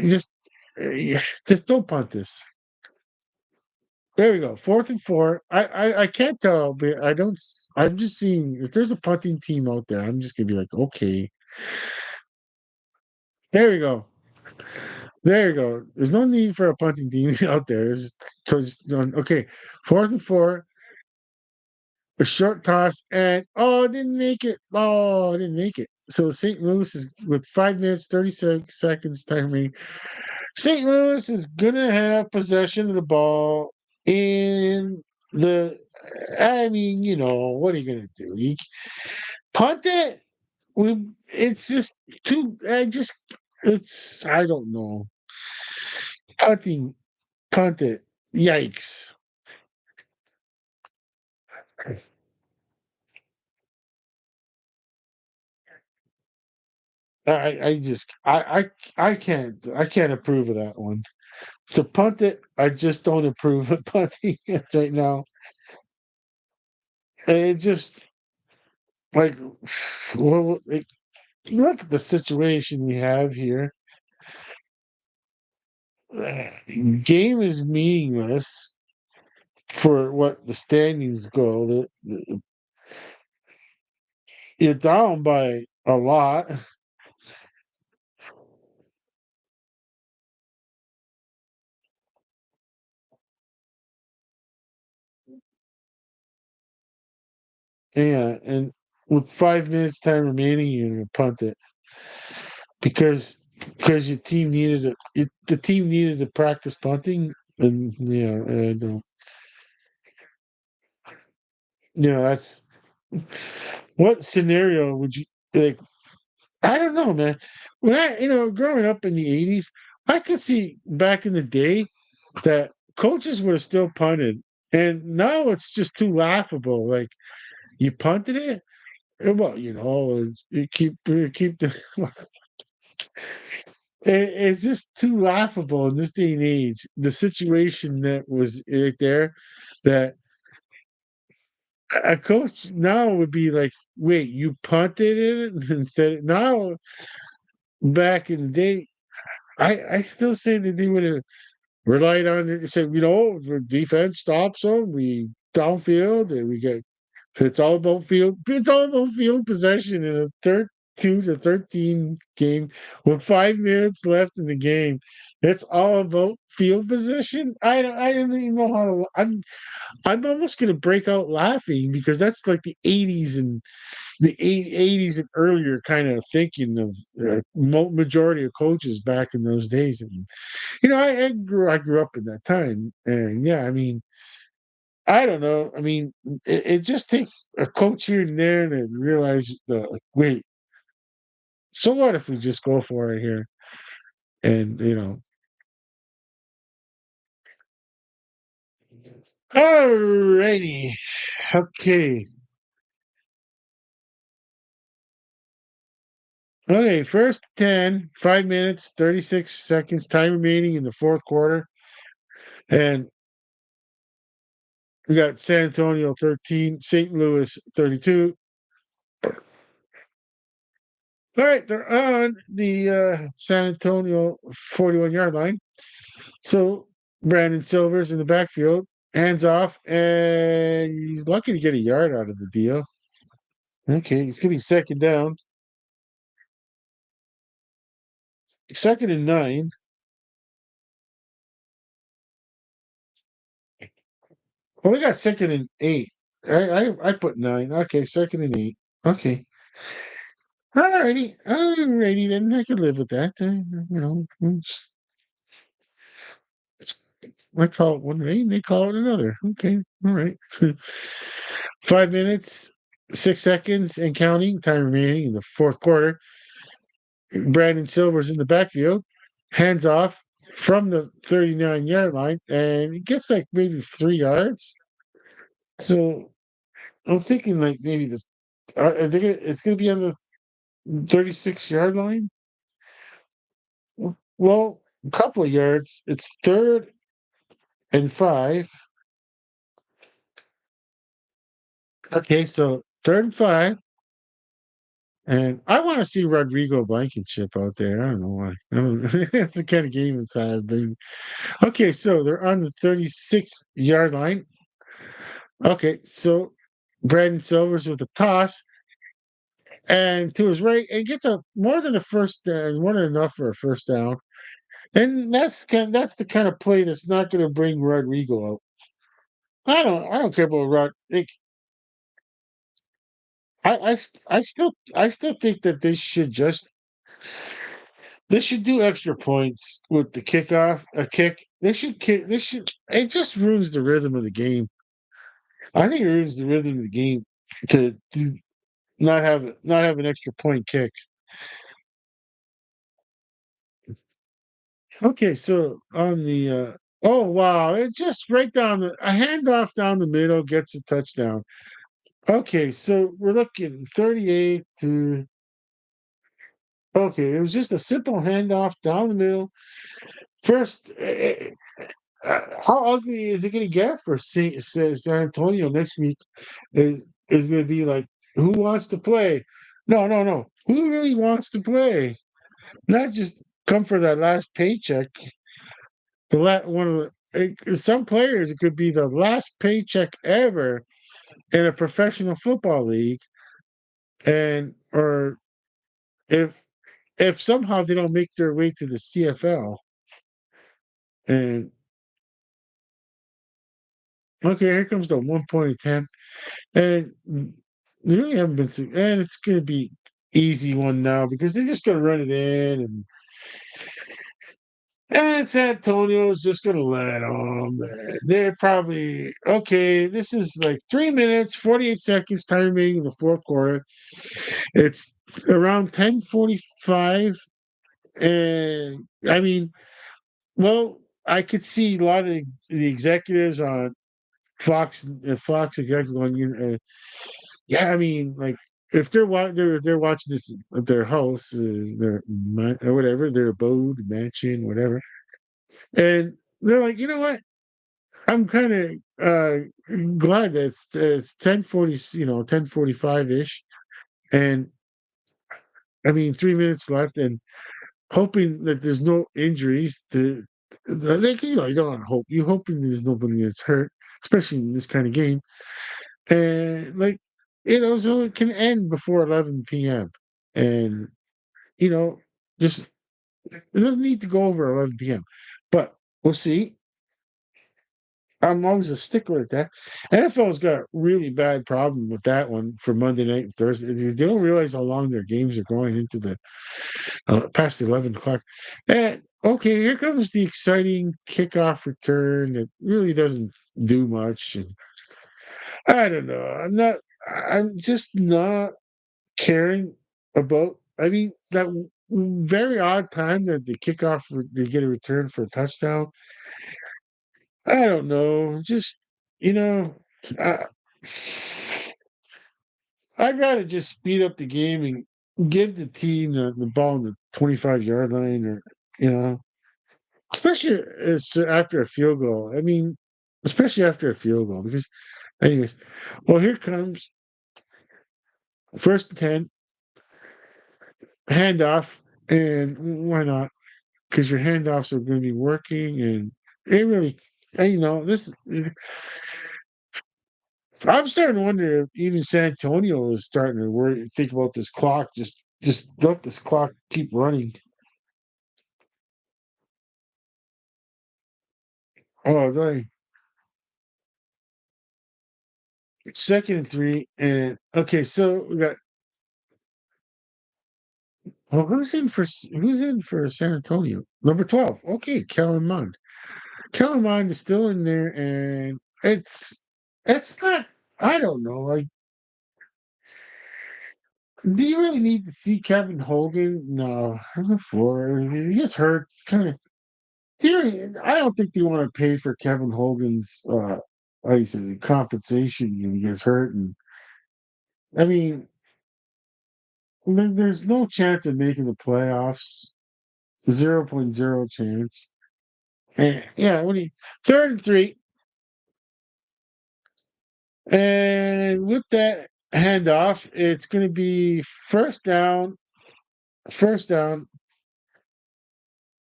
just don't punt this. There we go. Fourth and four. I can't tell, but I don't. I'm just seeing if there's a punting team out there. I'm just gonna be like, okay, there we go. There you go. There's no need for a punting team out there. Okay. Fourth and four, a short toss, and didn't make it. Oh, didn't make it. So St. Louis is with 5 minutes, 36 seconds time remaining. St. Louis is gonna have possession of the ball in the. I mean, what are you gonna do? You punt it. It's just too. It's. I don't know. Punting, punt it. Yikes! I just I can't approve of that one. To punt it, I just don't approve of punting it right now. It just like well, look at the situation we have here. Game is meaningless for what the standings go. You're down by a lot. Yeah, and with 5 minutes time remaining, you're gonna punt it because your team needed the team needed to practice punting, and I don't, that's what scenario would you like? I don't know, man. When growing up in the '80s, I could see back in the day that coaches would have still punted, and now it's just too laughable. Like you punted it, well, you keep the. It's just too laughable in this day and age. The situation that was right there, that a coach now would be like, "Wait, you punted it instead." Now, back in the day, I still say that they would have relied on it. Said, the defense stops them, we downfield, and we get. It's all about field. It's all about field possession in a 2-13 game with 5 minutes left in the game. It's all about field position. I don't even know how to. I'm almost gonna break out laughing because that's like the '80s and the '80s and earlier kind of thinking of majority of coaches back in those days. And I grew up in that time, and yeah, I mean, I don't know. I mean, it just takes a coach here and there to realize like, wait, so what if we just go for it here? And alrighty, okay, okay. First 10, 5 minutes, 36 seconds, time remaining in the fourth quarter, and we got San Antonio 13, St. Louis 32. All right, they're on the San Antonio 41-yard line. So Brandon Silver's in the backfield, hands off, and he's lucky to get a yard out of the deal. Okay, it's gonna be second down, second and 9. Well, they got second and 8. I put 9. Okay, second and 8. Okay. Alrighty then. I can live with that. I call it one way, and they call it another. Okay, all right. 5 minutes, 6 seconds, and counting. Time remaining in the fourth quarter. Brandon Silver's in the backfield, hands off from the 39-yard line, and he gets like maybe 3 yards. So I'm thinking like maybe this. I think it's going to be on the 36-yard line. Well, a couple of yards. It's 3rd and 5. Okay, so 3rd and 5. And I want to see Rodrigo Blankenship out there. I don't know why. I don't, that's the kind of game it's been. Okay, so they're on the 36-yard line. Okay, so Brandon Silvers with a toss and to his right, and gets a more than a first down, more than enough for a first down. And that's the kind of play that's not going to bring Rodrigo out. I don't care about Rod. Like, I still think that they should do extra points with the kickoff, a kick. They should kick. They should. It just ruins the rhythm of the game. I think it ruins the rhythm of the game to not have an extra point kick. Okay, so on the oh wow, it's just right down a handoff down the middle gets a touchdown. Okay, so we're looking 38 to okay, it was just a simple handoff down the middle. First, how ugly is it going to get for San Antonio next week? Is going to be like, who wants to play? No, no, no. Who really wants to play? Not just come for that last paycheck. One of some players, it could be the last paycheck ever in a professional football league, and or if somehow they don't make their way to the CFL, and okay, here comes the 1 point attempt. And they really haven't been and it's gonna be easy one now because they're just gonna run it in and San Antonio's just gonna let them. They're probably okay. This is like 3 minutes, 48 seconds time remaining in the fourth quarter. It's around 10:45, and I mean, well, I could see a lot of the executives on Fox executives going, yeah, I mean, like if they're watching this at their house, or whatever, their abode, mansion, whatever, and they're like, you know what? I'm kind of glad that it's 10:40, 10:45 ish, and I mean 3 minutes left, and hoping that there's no injuries. Like you don't want to hope. You hoping there's nobody that's hurt, especially in this kind of game, and like so it can end before 11 p.m. And you know, just it doesn't need to go over 11 p.m. But we'll see. I'm always a stickler at that. NFL's got a really bad problem with that one for Monday night and Thursday. They don't realize how long their games are going into the past 11 o'clock. And okay, here comes the exciting kickoff return that really doesn't do much. And I don't know. I'm just not caring about. I mean, that very odd time that the kickoff they get a return for a touchdown. I don't know. Just you know, I, I'd rather just speed up the game and give the team the ball on the 25-yard line, or you know, especially after a field goal. I mean, especially after a field goal, because, anyways, well, here comes 1st and 10 handoff, and why not? Because your handoffs are going to be working, and it really, this. I'm starting to wonder if even San Antonio is starting to think about this clock. Just let this clock keep running. Oh, right. 2nd and 3, and okay, so we got Well, who's in for San Antonio? Number 12. Okay, Kellen Mond. Kellen Mond is still in there, and it's not. I don't know. Like, do you really need to see Kevin Hogan? No, for he gets hurt. Kind of. I don't think they want to pay for Kevin Hogan's how you say compensation when he gets hurt, and I mean, there's no chance of making the playoffs. 0.0 chance. And yeah, when he third and three, and with that handoff, it's going to be first down. First down.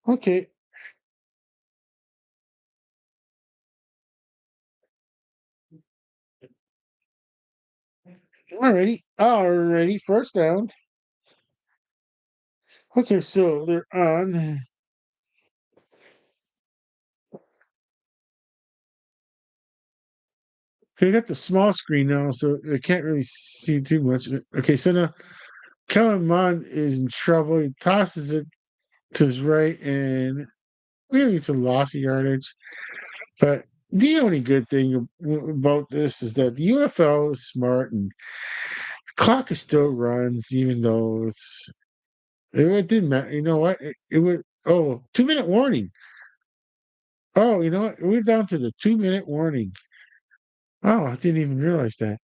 Okay, alrighty. First down. Okay, so they're on. They got the small screen now, so I can't really see too much. Okay, so now Kellen Mond is in trouble. He tosses it to his right, and really it's a loss of yardage. But the only good thing about this is that the UFL is smart and the clock is still runs, even though it didn't matter. You know what? It would 2 minute warning. Oh, you know what? We're down to the 2 minute warning. Oh, I didn't even realize that.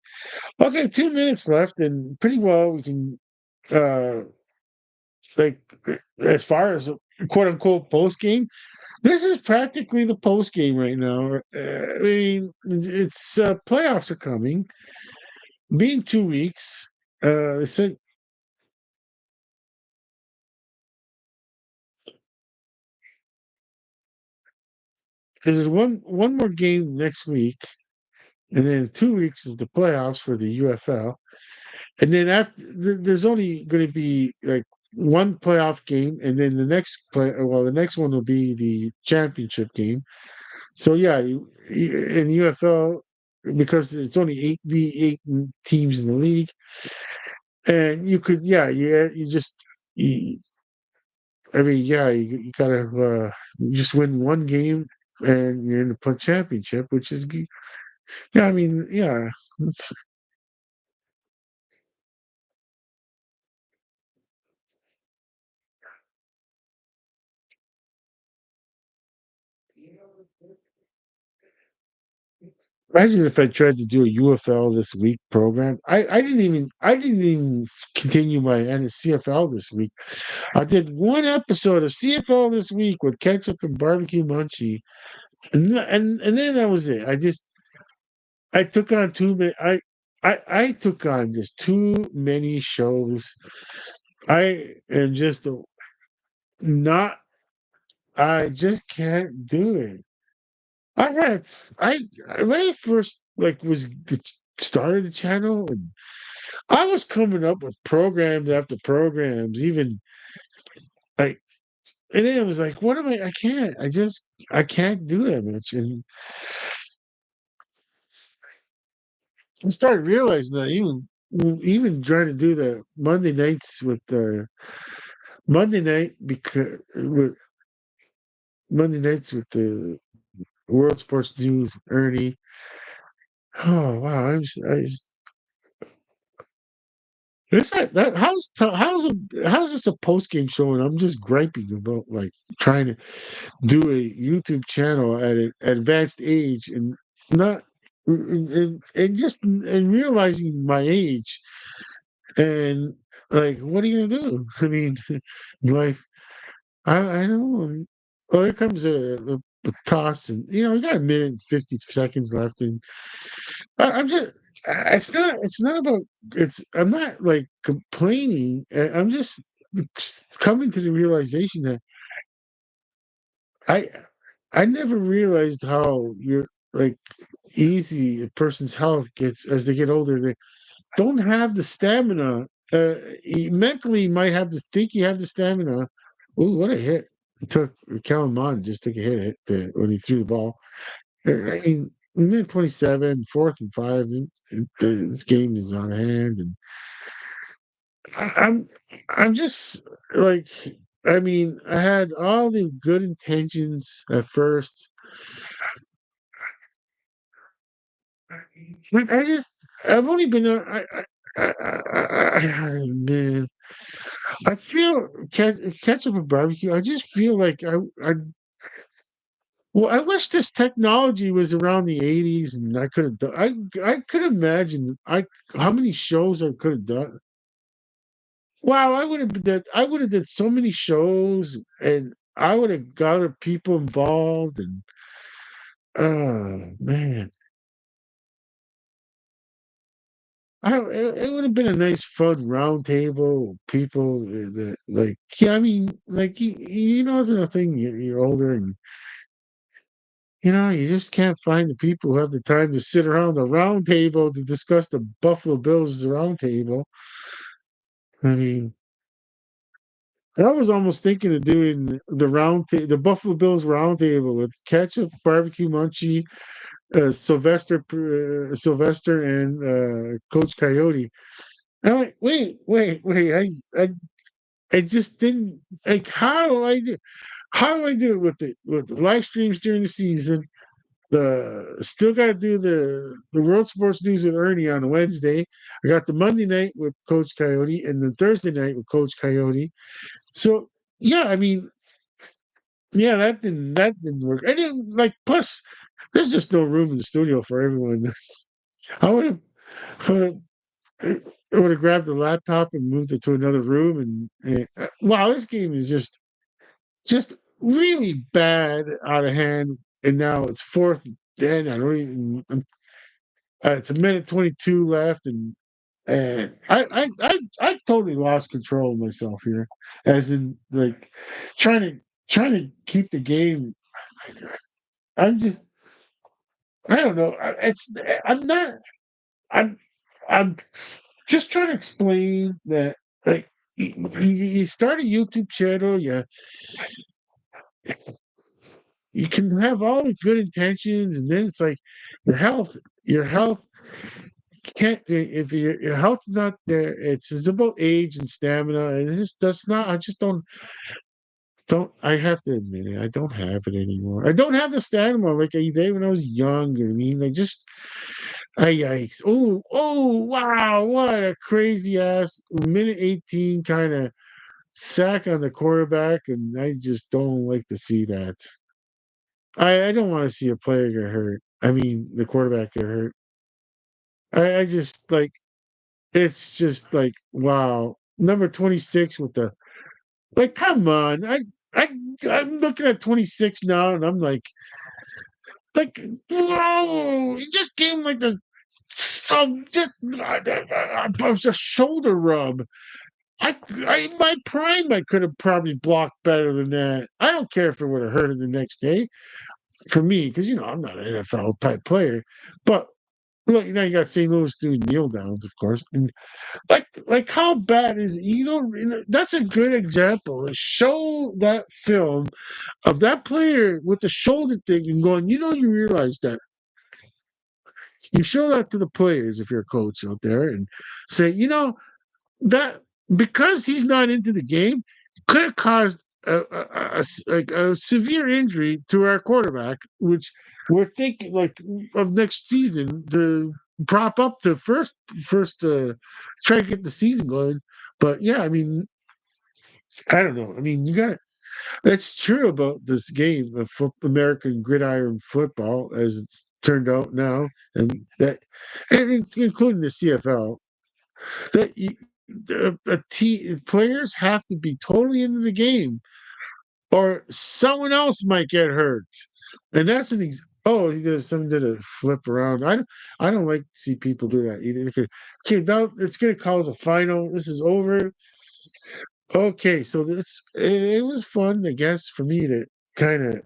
Okay, 2 minutes left, and pretty well we can uh like as far as quote unquote post game. This is practically the post game right now. I mean, it's playoffs are coming. Being 2 weeks, so there's one more game next week, and then 2 weeks is the playoffs for the UFL, and then after there's only going to be like one playoff game, and then the next one will be the championship game. So yeah, in UFL because it's only eight teams in the league, and you could you just you, I mean you gotta you just win one game and you're in the championship, which is yeah. I mean yeah, it's, imagine if I tried to do a UFL this week program. I didn't even continue my CFL this week. I did one episode of CFL this week with ketchup and barbecue munchie. And then that was it. I took on too many. I took on just too many shows. I am just not. I just can't do it. I had when I first was started the channel, and I was coming up with programs after programs, even like, and then it was like, what am I? I can't. I can't do that much, and I started realizing that even trying to do the Monday nights with the Monday night because with Monday nights with the World Sports News Ernie. Oh wow! Is that how's this a post game show? And I'm just griping about like trying to do a YouTube channel at an advanced age and not and realizing my age and like what are you gonna do? I mean, life. I know. Well, here comes a toss, and we got a minute and 50 seconds left, and I'm just. It's not. It's not about. It's. I'm not like complaining. I'm just coming to the realization that I. I never realized how you're like easy a person's health gets as they get older. They don't have the stamina. Mentally, you might have to think you have the stamina. Ooh, what a hit! It took Kellen Mond just took a when he threw the ball. I mean, minute 27, 4th and 5. This game is on hand, and I'm I'm just like I mean, I had all the good intentions at first. Like I just I've only been man, I feel ketchup and barbecue. I just feel like I well, I wish this technology was around the '80s and I could have done. I could imagine how many shows I could have done. Wow, I would have did so many shows and I would have got other people involved and oh man. It would have been a nice fun round table, people that like yeah, I mean, like you know, it's another thing. You're older, and you just can't find the people who have the time to sit around the round table to discuss the Buffalo Bills round table. I mean, I was almost thinking of doing the Buffalo Bills round table with ketchup, barbecue munchie, Sylvester, and Coach Coyote. And I'm like, wait, I just didn't like. How do I do it with the live streams during the season? The still got to do the World Sports News with Ernie on a Wednesday. I got the Monday night with Coach Coyote and the Thursday night with Coach Coyote. So yeah, I mean, yeah, that didn't work. I didn't like. Plus, there's just no room in the studio for everyone. I would have grabbed the laptop and moved it to another room. And wow, this game is just really bad out of hand. And now it's fourth and 10. I don't even. It's a minute 22 left, and I totally lost control of myself here, as in like trying to trying to keep the game. I'm just I don't know. I'm not. I'm I'm just trying to explain that like you start a YouTube channel, you can have all the good intentions, and then it's like your health, your health can't do if your health is not there. It's about age and stamina, and it just does not. I just don't. I have to admit it. I don't have it anymore. I don't have the stamina like I did when I was young. I mean, like just. Yikes! Wow! What a crazy ass minute 18 kind of sack on the quarterback, and I just don't like to see that. I don't want to see a player get hurt. I mean, the quarterback get hurt. I just like it's just like wow. Number 26 with the like, come on. I I'm looking at 26 now, and I'm like, whoa! He just gave him like the just shoulder rub. My prime, I could have probably blocked better than that. I don't care if it would have hurt it the next day for me, because I'm not an NFL type player. But look, now you got St. Louis doing kneel downs, of course, and like how bad is it? That's a good example. Show that film of that player with the shoulder thing and going. You realize that you show that to the players if you're a coach out there and say, that because he's not into the game could have caused like a severe injury to our quarterback, which we're thinking like of next season to prop up to first try to get the season going. But yeah, I mean, I don't know. I mean, you got that's true about this game of American gridiron football as it's turned out now, and it's including the CFL that players have to be totally into the game, or someone else might get hurt, and that's someone did a flip around. I don't like to see people do that either. Okay, now it's going to cause a final. This is over. Okay, so it was fun, I guess, for me to kind of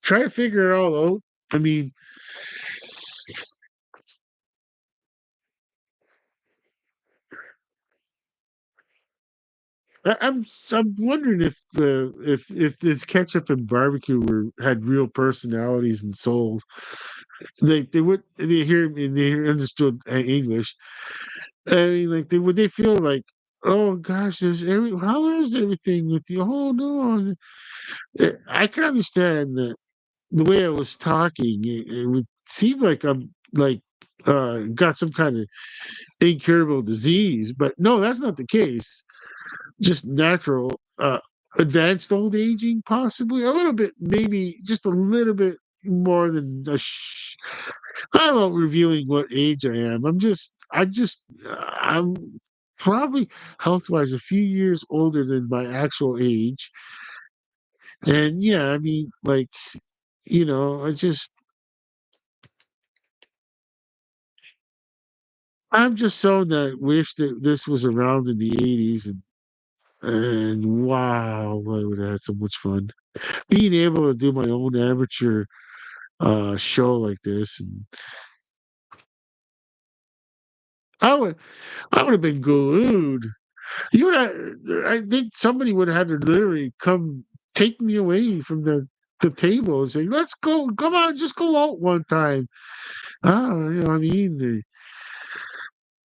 try to figure it all out. I mean, I'm wondering if ketchup and barbecue had real personalities and souls. They hear me and they understood English. I mean, like would they feel like oh gosh, there's how is everything with you? Oh no, I can understand that the way I was talking, it would seem like I'm like got some kind of incurable disease, but no, that's not the case. Just natural, advanced old aging, possibly a little bit, maybe just a little bit more than I don't know, revealing what age I am. I'm probably health wise a few years older than my actual age. And yeah, I mean, like, I'm just so that wish that this was around in the 80s and wow, I would have had so much fun. Being able to do my own amateur show like this, and I would I would have been glued. You would have, I think somebody would have had to literally come take me away from the table and say, "Let's go, come on, just go out one time." I mean,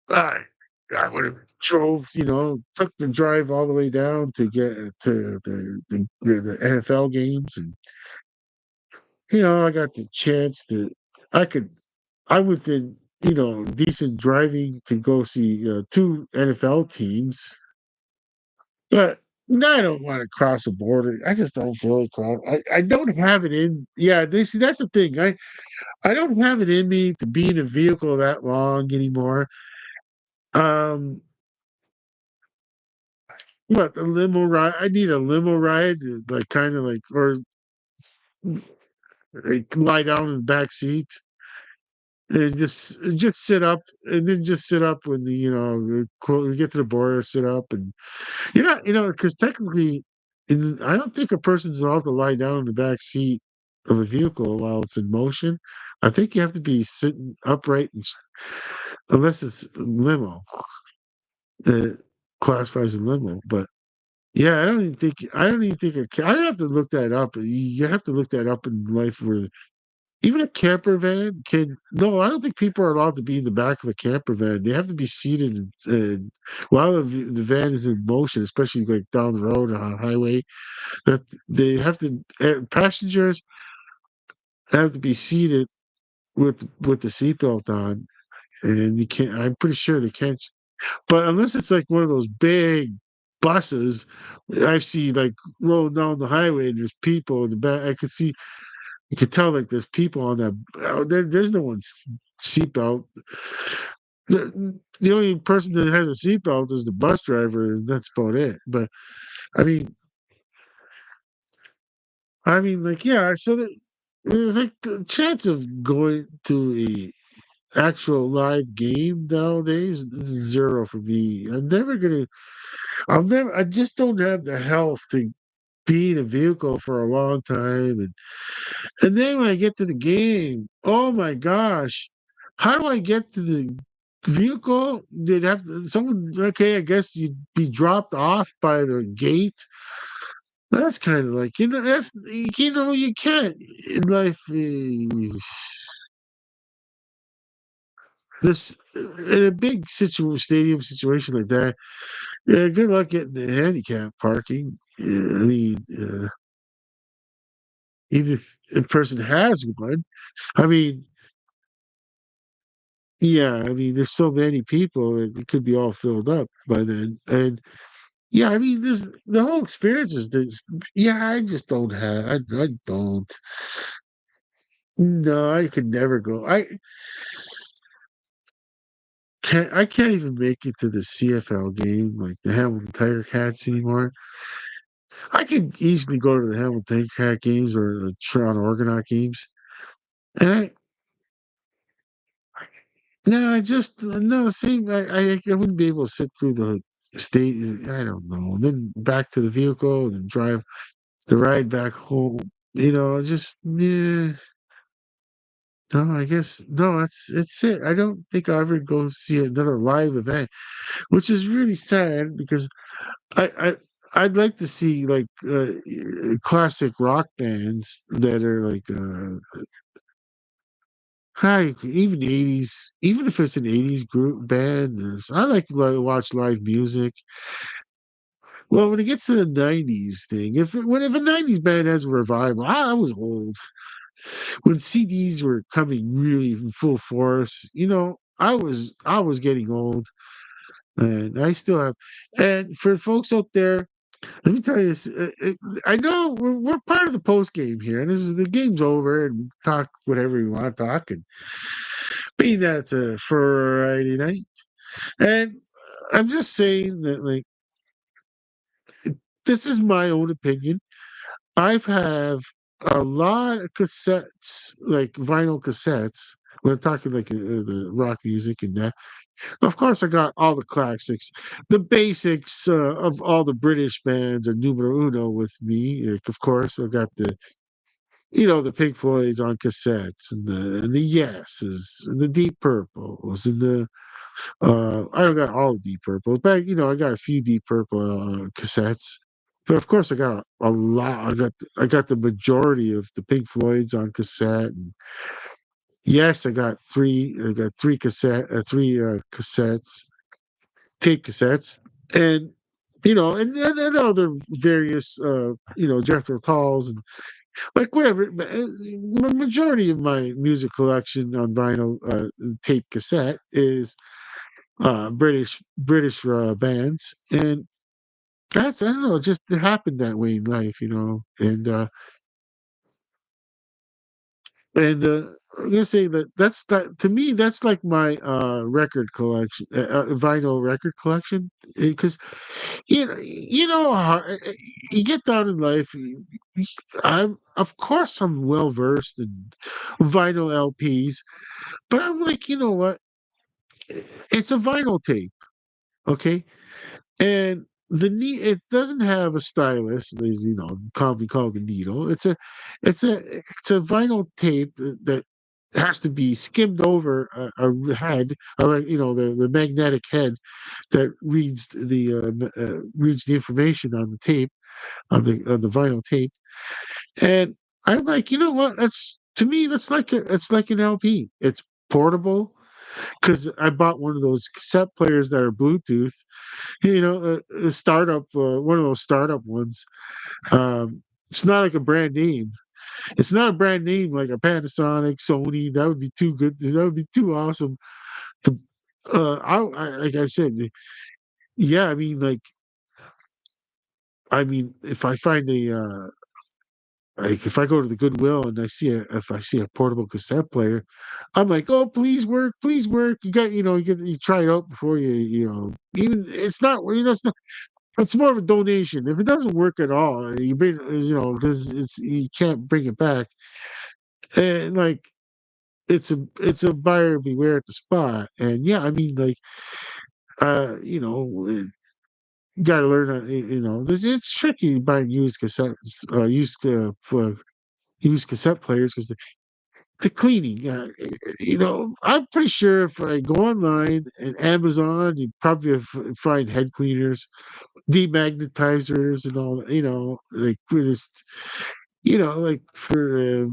I I would have drove, took the drive all the way down to get to the NFL games, and I got the chance to, I could, I within, decent driving to go see two NFL teams, but no, I don't want to cross a border. I just don't feel like cross. I don't have it in. Yeah, that's the thing. I don't have it in me to be in a vehicle that long anymore. Um, what a limo ride? I need a limo ride, like kind of like, or like, lie down in the back seat and just sit up, and then just sit up when we get to the border, sit up, and because technically, I don't think a person's allowed to lie down in the back seat of a vehicle while it's in motion. I think you have to be sitting upright, unless it's limo, uh, classifies as limo. But yeah, I don't even think I have to look that up. You have to look that up in life where even a camper van can. No, I don't think people are allowed to be in the back of a camper van. They have to be seated while the van is in motion, especially like down the road on a highway. That they have to passengers have to be seated with the seatbelt on, and you can't. I'm pretty sure they can't. But unless it's like one of those big buses, I've seen like rolling down the highway and there's people in the back. You could tell like there's people on that. There's no one's seatbelt. The only person that has a seatbelt is the bus driver, and that's about it. But I mean, like, yeah. So there's like the chance of going to a actual live game nowadays is zero for me. I'm never gonna. I'll never. I just don't have the health to be in a vehicle for a long time, and then when I get to the game, oh my gosh, how do I get to the vehicle? They'd have someone. Okay, I guess you'd be dropped off by the gate. That's kind of like that's you can't in life. This in a big stadium situation like that. Yeah, good luck getting the handicap parking. I mean, even if a person has one, I mean, yeah, I mean, there's so many people that it could be all filled up by then. And yeah, I mean, there's the whole experience is this. Yeah, I just don't have. I don't. No, I could never go. I can't even make it to the CFL game, like the Hamilton Tiger Cats anymore. I could easily go to the Hamilton Tiger Cat games or the Toronto Argonaut games, and no, I just no. Same. I wouldn't be able to sit through the state. I don't know. Then back to the vehicle, then drive the ride back home. Just yeah. No, I guess no. It's it. I don't think I'll ever go see another live event, which is really sad because I I'd like to see like classic rock bands that are like Hi, even 80s, even if it's an 80s group band, I like to watch live music. Well, when it gets to the 90s thing, if a 90s band has a revival, I was old. When CDs were coming really in full force, I was getting old, and I still have. And for folks out there, let me tell you this. I know we're part of the post game here, and this is the game's over, and we talk whatever we want to talk. And being that it's a Friday night, and I'm just saying that, like, this is my own opinion. I've have a lot of cassettes, like vinyl cassettes. We're talking like the rock music and that. Of course, I got all the classics, the basics of all the British bands and numero uno with me. Like, of course, I got the Pink Floyds on cassettes and the Yeses and the Deep Purples and the I don't got all the Deep Purple, but I got a few Deep Purple cassettes. But of course, I got a lot. I got the majority of the Pink Floyds on cassette. And yes, I got three. I got three cassettes, tape cassettes, and and other various Jethro Tulls and like whatever. But, the majority of my music collection on vinyl tape cassette is British bands, and that's I don't know, it happened that way in life, and I'm gonna say that to me that's like my record collection, vinyl record collection, because how you get down in life. I'm of course I'm well versed in vinyl LPs, but I'm like, you know what? It's a vinyl tape, okay? And it doesn't have a stylus. There's commonly called a needle. It's a vinyl tape that has to be skimmed over a head, like the magnetic head that reads the information on the tape on the vinyl tape. And I'm like, you know what? That's to me it's like an LP. It's portable because I bought one of those cassette players that are Bluetooth, a startup, one of those startup ones. It's not like a brand name. It's not a brand name like a Panasonic, Sony. That would be too good. That would be too awesome. To, like I said, yeah. If I find if I go to the Goodwill and if I see a portable cassette player, I'm like, oh, please work, please work. You try it out before even it's not, it's more of a donation. If it doesn't work at all, because you can't bring it back. And like it's a buyer beware at the spot. And yeah, you got to learn. It's tricky buying used cassettes, used cassette players because the cleaning. I'm pretty sure if I go online and Amazon, you probably find head cleaners, demagnetizers, and all. Like for this, like for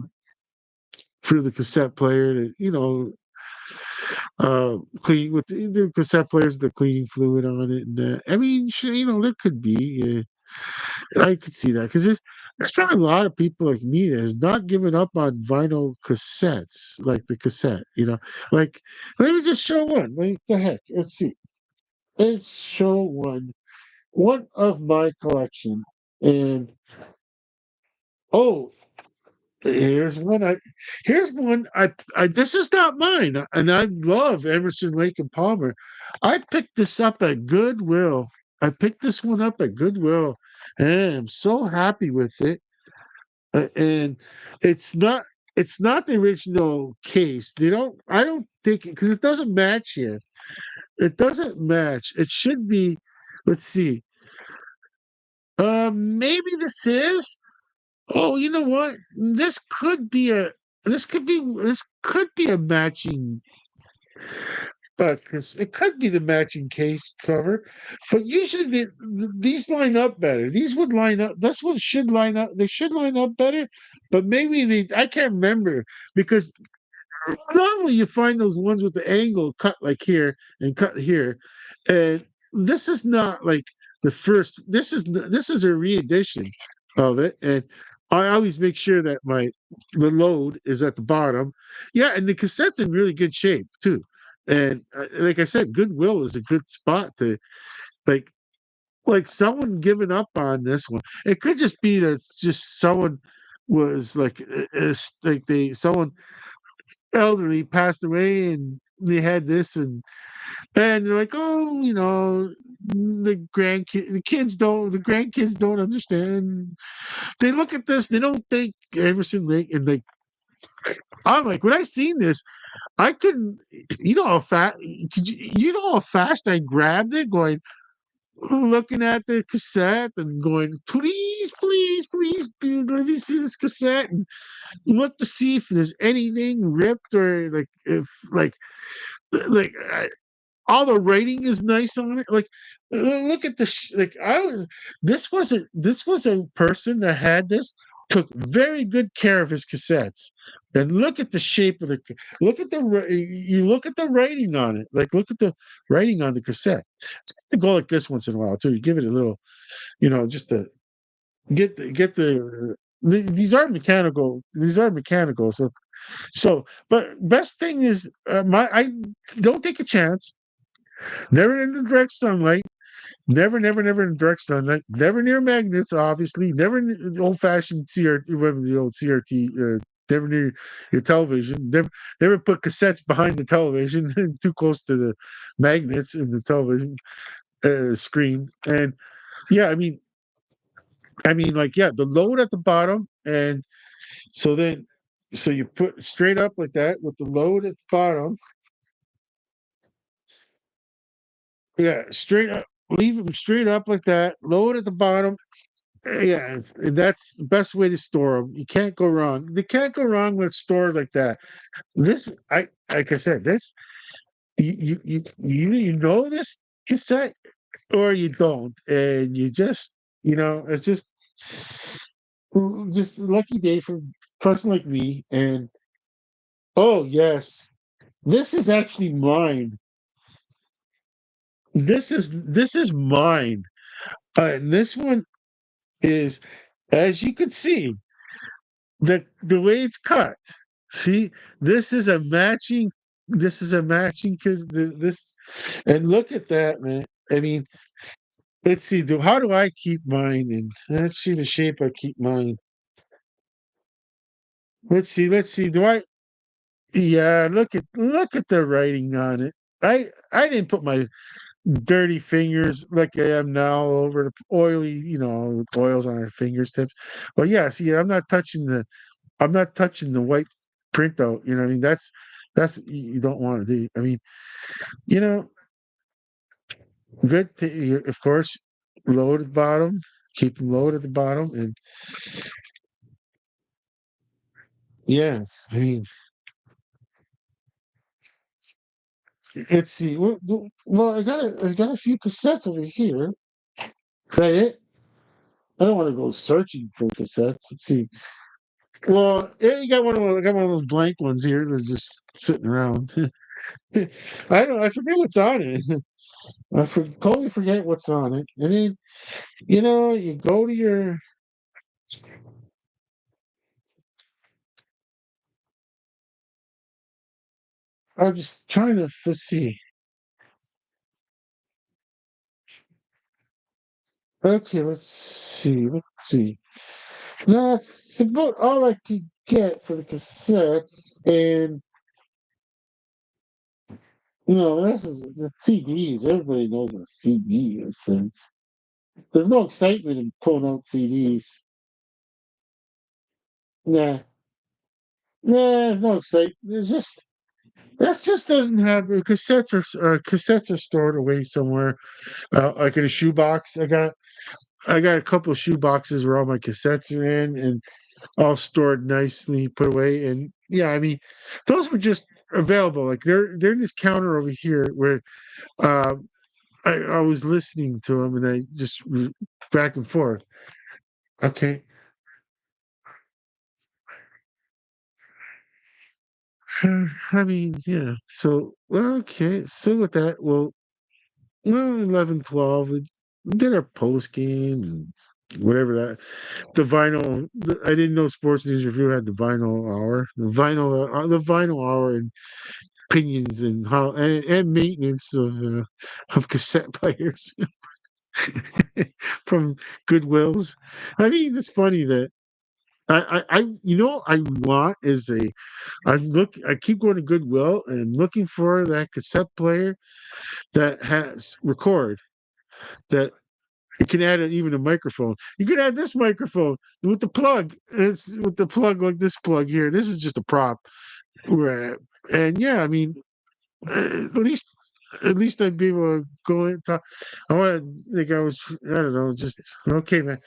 the cassette player to clean with the cassette players, the cleaning fluid on it. And sure, there could be. I could see that because there's probably a lot of people like me that's not giving up on vinyl cassettes, like the cassette. Like let me just show one. Like the heck, let's see. Let's show one of my collection. And oh, here's one I this is not mine, and I love Emerson, Lake and Palmer. I picked this up at Goodwill. I picked this one up at Goodwill, and I'm so happy with it. And it's not it's not the original case. I don't think because it doesn't match here. It doesn't match. It should be. Let's see. Maybe this is. Oh, you know what? This could be a matching, but it could be the matching case cover. But usually these line up better. These would line up. This one should line up. They should line up better. But maybe I can't remember because normally you find those ones with the angle cut like here and cut here, and this is not like the first. This is a re-edition of it, and I always make sure that the load is at the bottom. Yeah, and the cassette's in really good shape too. And like I said, Goodwill is a good spot to like someone giving up on this one. It could just be that just someone was like is like they someone elderly passed away and they had this and they're like, oh, the grandkids don't understand. They look at this, they don't think Emerson Lake, and like I'm like, when I seen this, I couldn't, you know how fast, you know how fast I grabbed it, going looking at the cassette and going, please, please, please, dude, let me see this cassette and look to see if there's anything ripped or like if like all the writing is nice on it. Like, look at the like. This was a person that had this took very good care of his cassettes. And look at the shape of look at you look at the writing on it. Like, look at the writing on the cassette. To go like this once in a while too. You give it a little, just to get these are mechanical. These are mechanical. But best thing is I don't take a chance. Never in the direct sunlight. Never in direct sunlight. Never near magnets, obviously. Never the old-fashioned CRT, whatever the old CRT. Never near your television. Never put cassettes behind the television, too close to the magnets in the television screen. And yeah, like yeah, the load at the bottom, and so then, so you put straight up like that with the load at the bottom. Yeah, straight up. Leave them straight up like that. Load at the bottom. Yeah, that's the best way to store them. You can't go wrong. They can't go wrong with stored like that. This, like I said, this you know this cassette or you don't, and you just it's just a lucky day for a person like me. And oh yes, this is actually mine. This is mine. And this one is, as you can see, the way it's cut. See, this is a matching. This is a matching because this, and look at that, man. I mean, let's see. How do I keep mine? And let's see the shape I keep mine. Let's see. Let's see. Do I? Yeah. Look at the writing on it. I didn't put my dirty fingers like I am now over the oily, oils on our fingers tips. Well, yeah. See, I'm not touching the white printout. You know, what I mean, that's you don't want to do. I mean, you know, of course, load at the bottom, keep them low at the bottom, and yeah, I mean, let's see. Well, I got a few cassettes over here. Is that it? I don't want to go searching for cassettes. Let's see. Well, yeah, you got I got one of those blank ones here that's just sitting around. I don't. I forget what's on it. Totally forget what's on it. I mean, you go to your. I'm just trying to see. Okay, let's see. Let's see. That's about all I could get for the cassettes, and this is the CDs. Everybody knows what a CD is, since there's no excitement in pulling out CDs. Nah, nah, there's no excitement. There's just that just doesn't have the cassettes are stored away somewhere, like in a shoebox. I got a couple of shoe boxes where all my cassettes are in, and all stored nicely, put away. And yeah, I mean, those were just available. Like they're in this counter over here where uh, I was listening to them, and I just back and forth. Okay, I mean, yeah. So, well, okay. So with that, well, 11, 12, we did our post game and whatever that. The vinyl. I didn't know Sports News Review had the vinyl hour. The vinyl hour and opinions and how and maintenance of cassette players from Goodwills. I mean, it's funny that I want is I keep going to Goodwill and I'm looking for that cassette player that has record that you can add even a microphone. You could add this microphone with the plug. It's with the plug like this plug here. This is just a prop. Right. And yeah, I mean, at least I'd be able to go and talk. I want to think I was. I don't know. Just okay, man.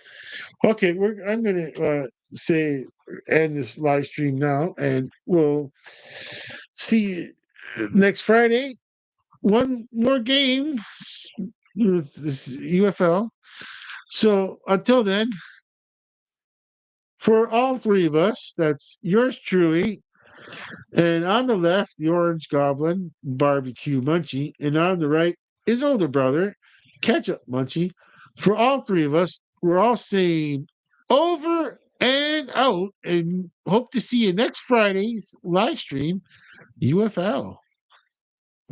Okay, I'm gonna say end this live stream now, and we'll see you next Friday. One more game with this UFL. So until then, for all three of us, that's yours truly. And on the left, the Orange Goblin, Barbecue Munchie. And on the right, his older brother, Ketchup Munchie. For all three of us, we're all saying over and out. And hope to see you next Friday's live stream, UFL.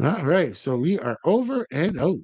All right. So we are over and out.